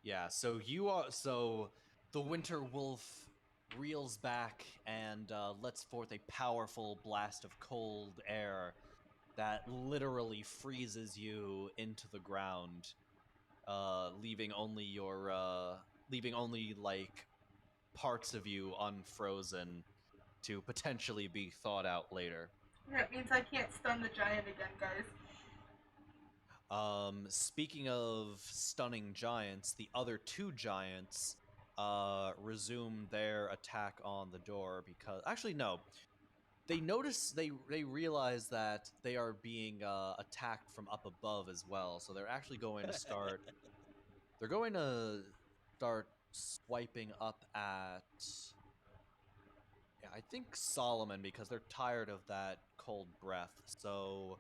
Yeah, so the winter wolf reels back and lets forth a powerful blast of cold air that literally freezes you into the ground, leaving only like parts of you unfrozen to potentially be thawed out later. That means I can't stun the giant again, guys. Speaking of stunning giants, the other 2 giants resume their attack on the door because actually no. They realize that they are being attacked from up above as well, so they're actually going to start swiping up at I think Solomon because they're tired of that cold breath. So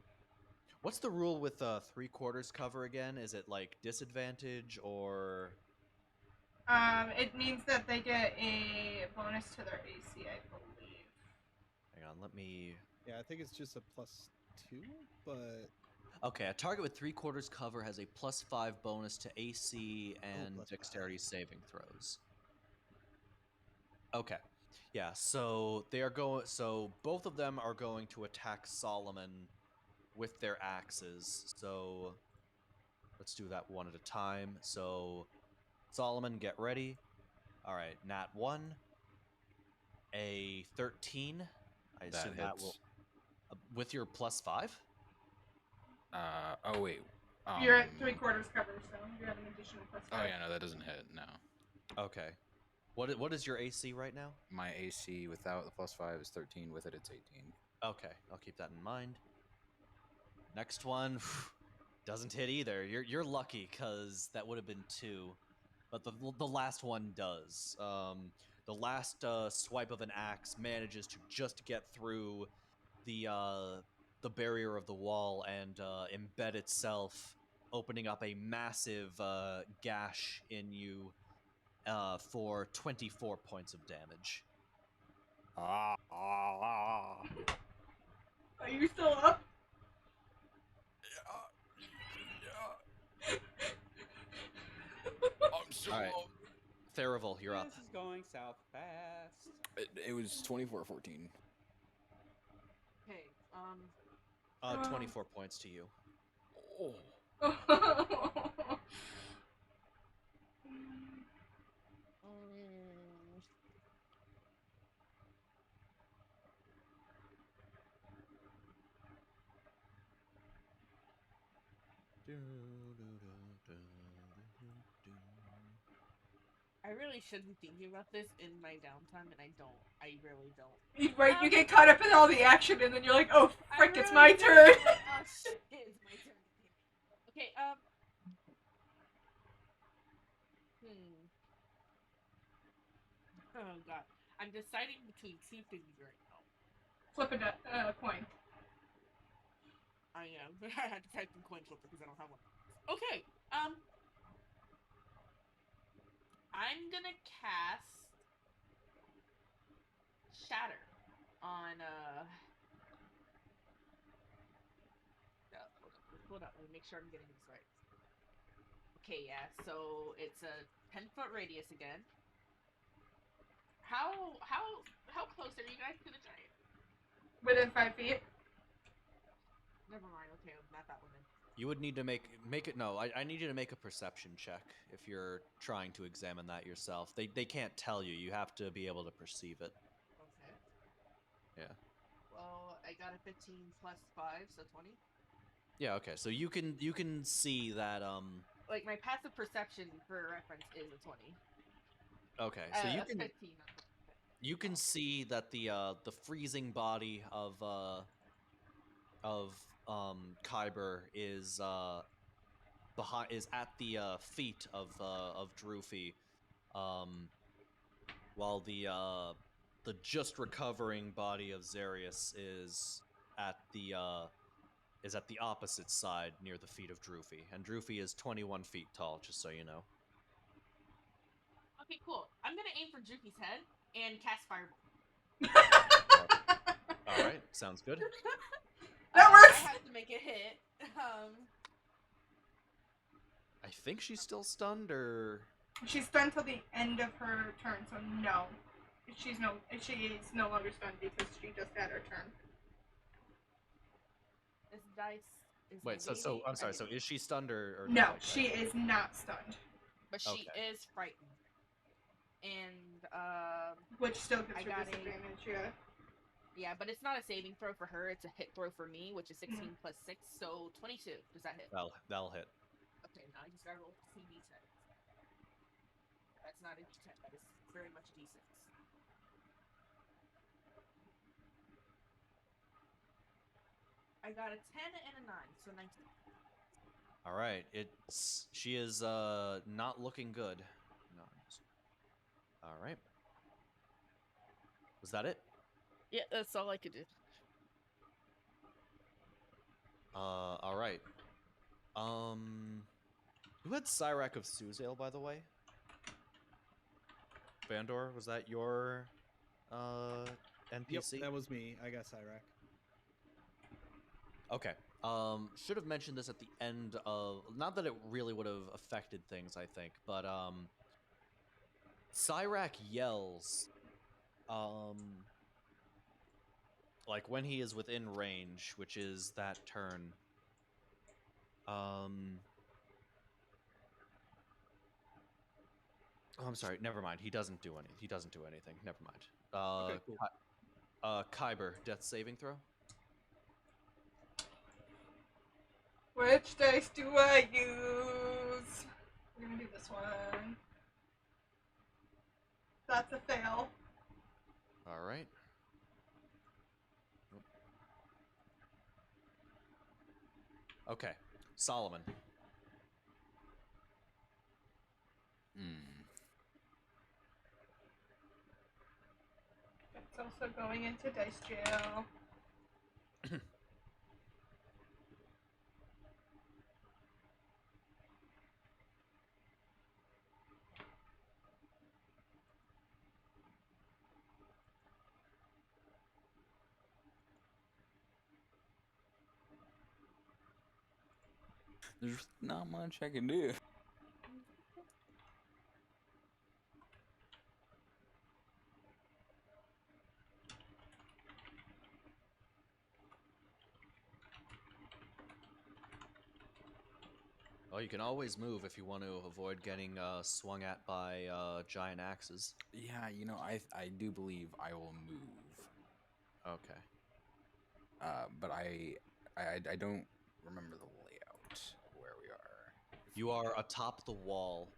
what's the rule with 3/4 cover again? Is it like disadvantage or? It means that they get a bonus to their AC, I believe. Hang on, let me. Yeah, I think it's just a +2, but Okay, a target with 3/4 cover has a +5 bonus to AC and +5. dexterity saving throws. Okay, yeah. So they are going. So both of them are going to attack Solomon with their axes. So let's do that one at a time. So Solomon, get ready. All right, nat 1, a 13. I That assume that will hits. with your +5. Oh wait. You're at 3/4 cover, so you have an additional +5. Oh yeah, no, that doesn't hit. No. Okay. What is your AC right now? My AC without the +5 is 13. With it, it's 18. Okay, I'll keep that in mind. Next one doesn't hit either. You're lucky because that would have been 2, but the last one does. The last swipe of an axe manages to just get through the barrier of the wall and embed itself, opening up a massive gash in you for 24 points of damage. Are you still up? I'm so All right. Theravel, you're up. This is going south fast. It was 24-14. Okay. 24 points to you. Oh. I really should be thinking about this in my downtime, and I don't. I really don't. Right, you get caught up in all the action, and then you're like, oh, frick, it's really my do. turn. Oh, shit, it is my turn. Okay, Oh, God. I'm deciding between 2 things right now. Flip a coin. I am. I had to type in coin flipper because I don't have one. Okay, I'm gonna cast Shatter on, hold up, let me make sure I'm getting this right. Okay, yeah, so it's a 10-foot radius again. How close are you guys to the giant? Within 5 feet. Never mind, okay, not that one then. You would need to make it. No, I need you to make a perception check if you're trying to examine that yourself. They can't tell you. You have to be able to perceive it. Okay. Yeah. Well, I got a 15 plus 5, so 20. Yeah. Okay. So you can see that. Like my passive perception for reference is a 20. Okay. So you can 15. you can see that the freezing body of Kyber is at the feet of Droofy, while the just recovering body of Zarius is at the opposite side near the feet of Droofy, and Droofy is 21 feet tall, just so you know. Okay, cool. I'm gonna aim for Juki's head and cast Fireball. All right, sounds good. That works. I have to make a hit. I think she's still stunned, or She's stunned till the end of her turn, so no. She is no longer stunned because she just had her turn. This dice is wait. So negating. I'm sorry. So is she stunned or No, not? she is not stunned. But she Okay. is frightened. And Which still gives I her got disadvantage, yeah. yeah, but it's not a saving throw for her, it's a hit throw for me, which is 16 plus 6, so 22. Does that hit? That'll hit. Okay, now I just gotta roll 2d10. That's not a d10, that is very much a d6. I got a 10 and a 9, so 19. All right. She is not looking good. No. All right. Was that it? Yeah, that's all I could do. All right. Who had Cyrac of Suzail, by the way? Vandor, was that your NPC? Yep, that was me. I got Cyrac. Okay. Should have mentioned this at the end of... Not that it really would have affected things, I think, but, Cyrac yells, like, when he is within range, which is that turn. Oh, I'm sorry. Never mind. He doesn't do anything. Never mind. Okay, cool. Kyber, death saving throw. Which dice do I use? We're gonna do this one. That's a fail. All right. Okay, Solomon. It's also going into dice jail. There's not much I can do. Well, you can always move if you want to avoid getting swung at by giant axes. Yeah, you know, I do believe I will move. Okay. But I don't remember the layout where we are. You are atop the wall,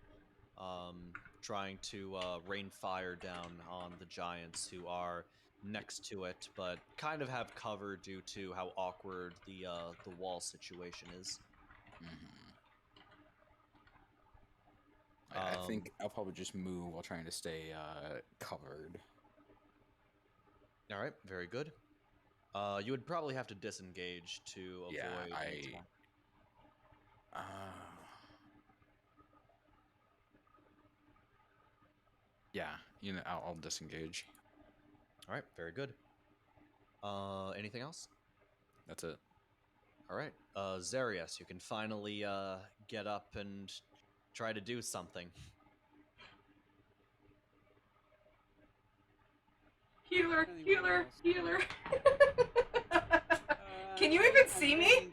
trying to rain fire down on the giants who are next to it, but kind of have cover due to how awkward the wall situation is. I think I'll probably just move while trying to stay covered. All right, very good. You would probably have to disengage to avoid. Yeah, you know, I'll disengage. All right, very good. Anything else? That's it. All right, Zarius, you can finally get up and try to do something. Healer, Anyone healer, else? healer. Can you even see me?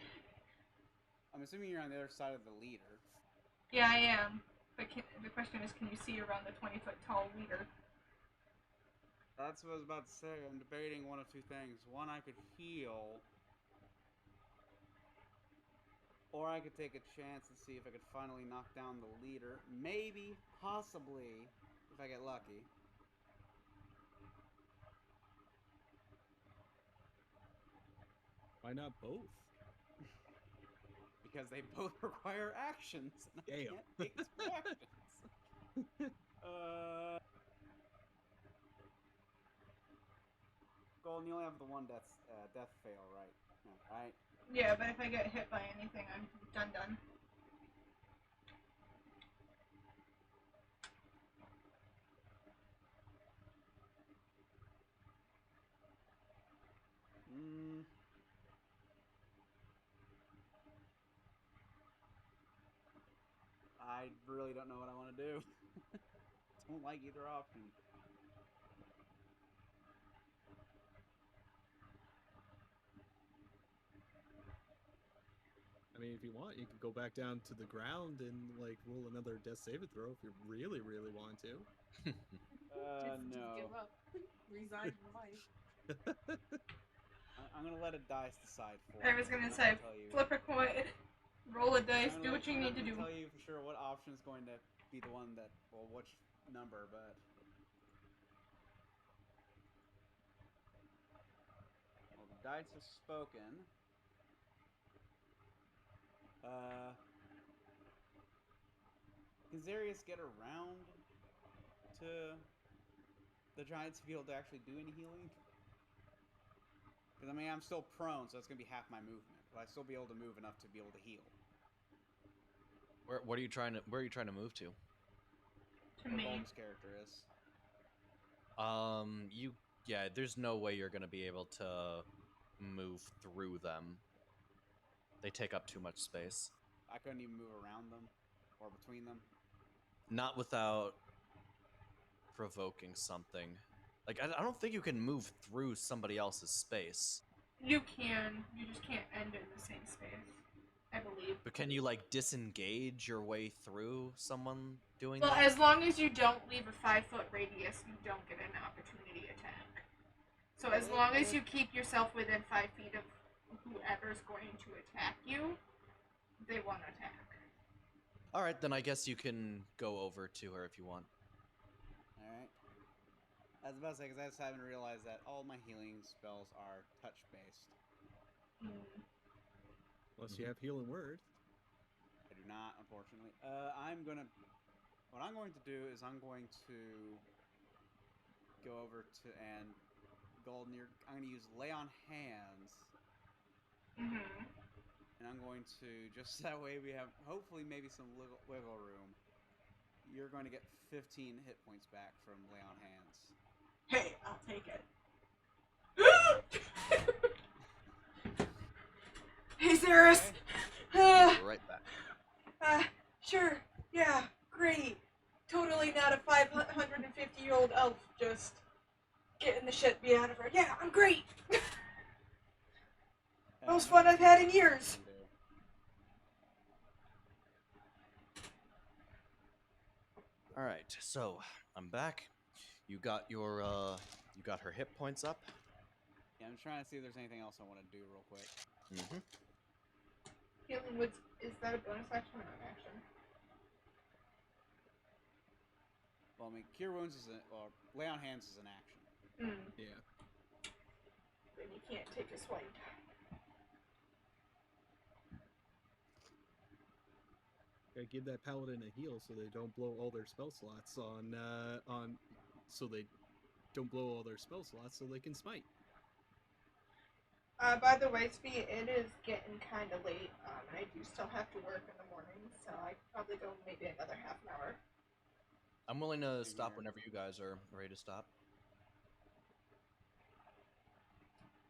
I'm assuming you're on the other side of the leader. Yeah, I am. But the question is, can you see around the 20-foot tall leader? That's what I was about to say. I'm debating one of two things. One, I could heal. Or I could take a chance and see if I could finally knock down the leader. Maybe, possibly, if I get lucky. Why not both? Because they both require actions. And I Damn. can't take two actions. Golden, you only have the one death fail, right? No, right? Yeah, but if I get hit by anything, I'm done. I really don't know what I want to do. Don't like either option. I mean, if you want, you could go back down to the ground and like roll another death saving throw if you really, really want to. Just No. give up. Resign your life. I'm gonna let a dice decide for I me. was gonna I'm not say, tell you. flip a coin, roll a dice, I'm do gonna what you I'm need not to gonna do. tell you for sure what option is going to be the one that, well, which number, but well, the dice have spoken. Can Zarius get around to the giants to be able to actually do any healing? Because I mean, I'm still prone, so that's gonna be half my movement. But I still be able to move enough to be able to heal. Where are you trying to move to? To Where me. Golden's character is. There's no way you're gonna be able to move through them. They take up too much space. I couldn't even move around them or between them. Not without provoking something. Like, I don't think you can move through somebody else's space. You can. You just can't end in the same space, I believe. But can you, like, disengage your way through someone doing Well, that? as long as you don't leave a 5-foot radius, you don't get an opportunity attack. So as long as you keep yourself within 5 feet of whoever's going to attack you, they won't attack. Alright, then I guess you can go over to her if you want. Alright. I was about to say, because I just haven't realized that all my healing spells are touch-based. Unless you have healing word. I do not, unfortunately. What I'm going to do is I'm going to go over to, and Golden, I'm going to use Lay on Hands. Mm-hmm. And I'm going to, just that way we have, hopefully, maybe some wiggle room. You're going to get 15 hit points back from Lay on Hands. Hey, I'll take it. Hey, Zeris. Right back. Sure. Yeah, great. Totally not a 550-year-old elf just getting the shit beat out of her. Yeah, I'm great. Most fun I've had in years. Alright, so I'm back. You got her hit points up. Yeah, I'm trying to see if there's anything else I want to do real quick. Mm-hmm. Healing Woods, is that a bonus action or an action? Well, I mean, Cure Wounds or Lay on Hands is an action. Yeah. Then you can't take a swipe. Gotta give that paladin a heal so they don't blow all their spell slots so they don't blow all their spell slots so they can smite. By the way, Spee, it is getting kind of late, and I do still have to work in the morning, so I could probably go maybe another half an hour. I'm willing to Same stop here. whenever you guys are ready to stop.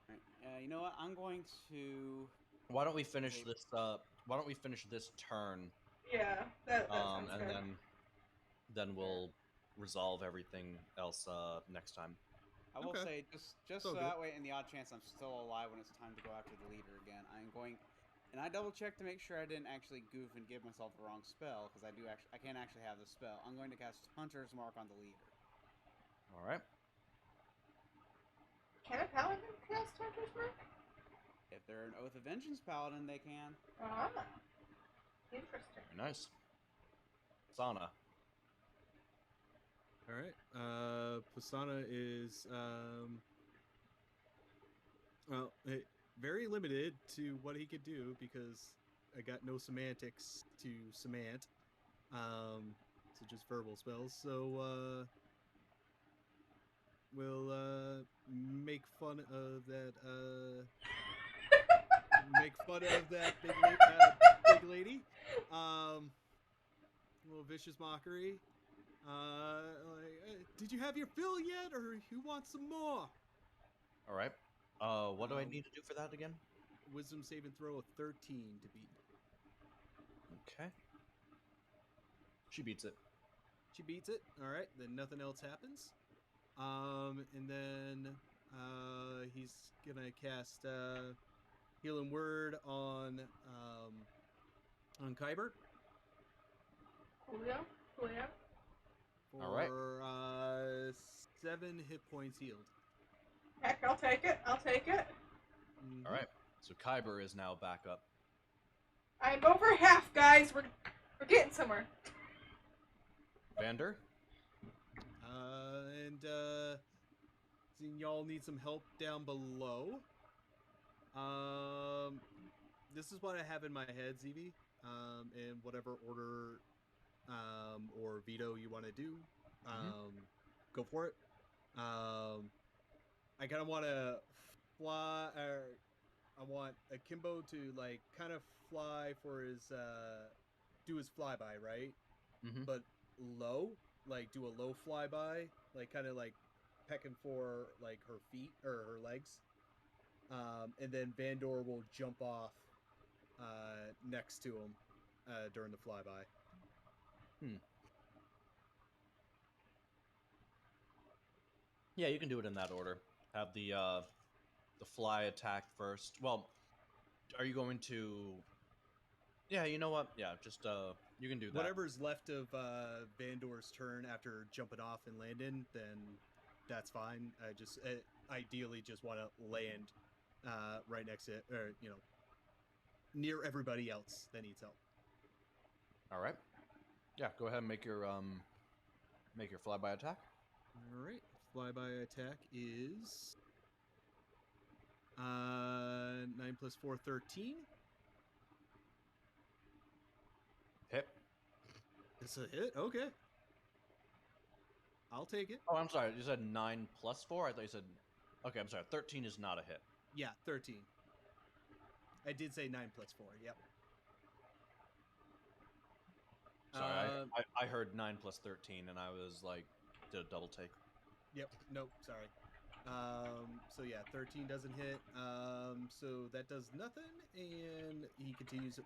Right. You know what? I'm going to. Why don't we finish this? Why don't we finish this turn? Yeah, that sounds and good. then we'll resolve everything else next time. I will Okay. say, just so good. that way, in the odd chance I'm still alive when it's time to go after the leader again, I'm going, and I double checked to make sure I didn't actually goof and give myself the wrong spell, because I can't actually have the spell. I'm going to cast Hunter's Mark on the leader. All right. Can a paladin cast Hunter's Mark? If they're an Oath of Vengeance paladin, they can. Ah, interesting. Very nice. Sana. All right. Pasana is very limited to what he could do because I got no semantics to semant. So just verbal spells. So we'll make fun of that. Make fun of that big lady. Little vicious mockery. Did you have your fill yet, or you want some more? All right. What do I need to do for that again? Wisdom saving throw of 13 to beat. Okay. She beats it. She beats it. All right, then nothing else happens. And then he's gonna cast Healing Word on Kyber. Coolio. Coolio. For All right. 7 hit points healed. Heck, I'll take it. I'll take it. Mhm. All right. So Kyber is now back up. I'm over half, guys. We're getting somewhere. Vander? And seeing y'all need some help down below. This is what I have in my head, ZV. In whatever order or veto you want to do, go for it. I kind of want to fly, or I want Akimbo to like kind of fly for his do his flyby, right? Mm-hmm. But low, like do a low flyby, like kind of like pecking for like her feet or her legs, and then Vandor will jump off next to him during the flyby. Yeah, you can do it in that order. Have the fly attack first. Well, are you going to? Yeah, you know what? Yeah, just you can do that. Whatever's left of Vandor's turn after jumping off and landing, then that's fine. I just ideally just want to land right next to it, or near everybody else that needs help. All right. Yeah, go ahead and make your flyby attack. All right, flyby attack is 9 plus 4, 13. Hit. It's a hit. Okay, I'll take it. Oh, I'm sorry. You said 9 plus 4. I thought you said. Okay, I'm sorry. 13 is not a hit. Yeah, 13. I did say 9 plus 4. Yep. Sorry, I heard 9 plus 13, and I was like, did a double take. Yep. Nope. Sorry. So yeah, 13 doesn't hit. So that does nothing, and he continues.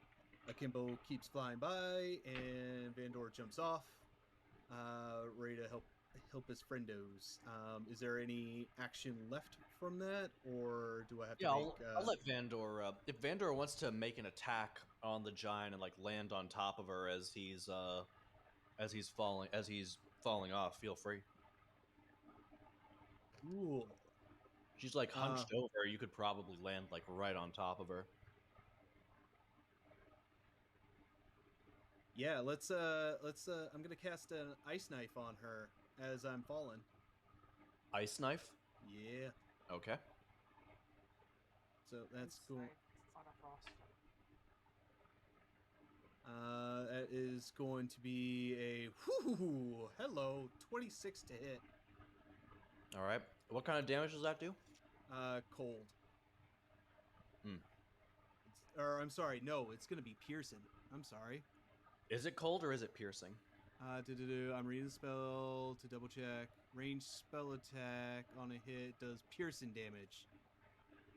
Akimbo keeps flying by, and Vandor jumps off, ready to help his friendos. Is there any action left from that, or do I have to make? I'll let Vandor. If Vandor wants to make an attack on the giant and like land on top of her as he's falling off, feel free. Cool. She's like hunched over. You could probably land like right on top of her. Yeah, let's I'm gonna cast an ice knife on her as I'm falling. Ice knife? Yeah. Okay. So that's cool. Frost. That is going to be a hello 26 to hit. All right. What kind of damage does that do? Cold. Hmm. Or I'm sorry, no, it's gonna be piercing. I'm sorry. Is it cold or is it piercing? I'm reading the spell to double check. Range spell attack on a hit does piercing damage.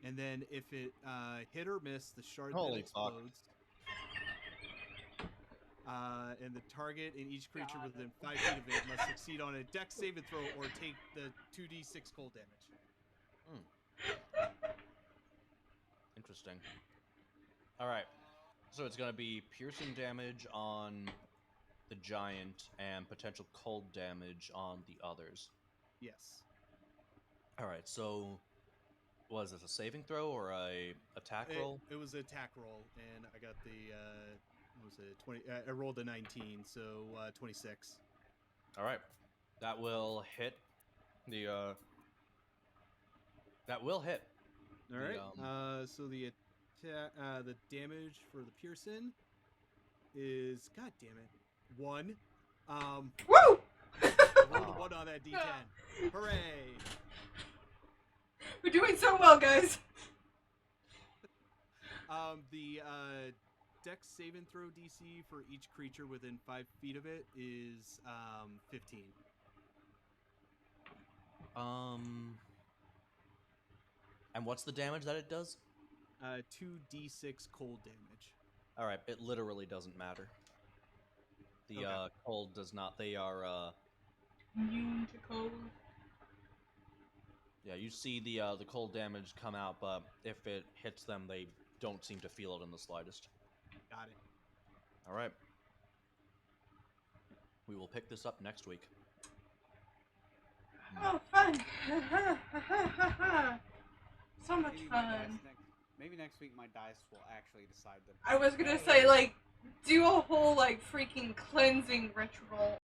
And then if it hit or miss, the shard Holy then explodes. And the target and each creature within 5 feet of it must succeed on a dex saving throw or take the 2d6 cold damage. Interesting. All right. So it's going to be piercing damage on the giant and potential cold damage on the others. Yes. All right. So was this a saving throw or a attack roll? It was an attack roll, and I got the what was it 20? I rolled a 19, so 26. All right. That will hit the. That will hit. All right. So the attack, the damage for the Pearson is, god damn it, 1. Woo! Roll the 1 on that D10. Hooray! We're doing so well, guys. The dex saving throw DC for each creature within 5 feet of it is 15. And what's the damage that it does? 2d6 cold damage. All right, it literally doesn't matter. The Okay. cold does not. They are. Immune to cold. Yeah, you see the cold damage come out, but if it hits them, they don't seem to feel it in the slightest. Got it. All right. We will pick this up next week. Oh, fun! So much fun. Maybe next week my dice will actually decide to. I was gonna say, like, do a whole, like, freaking cleansing ritual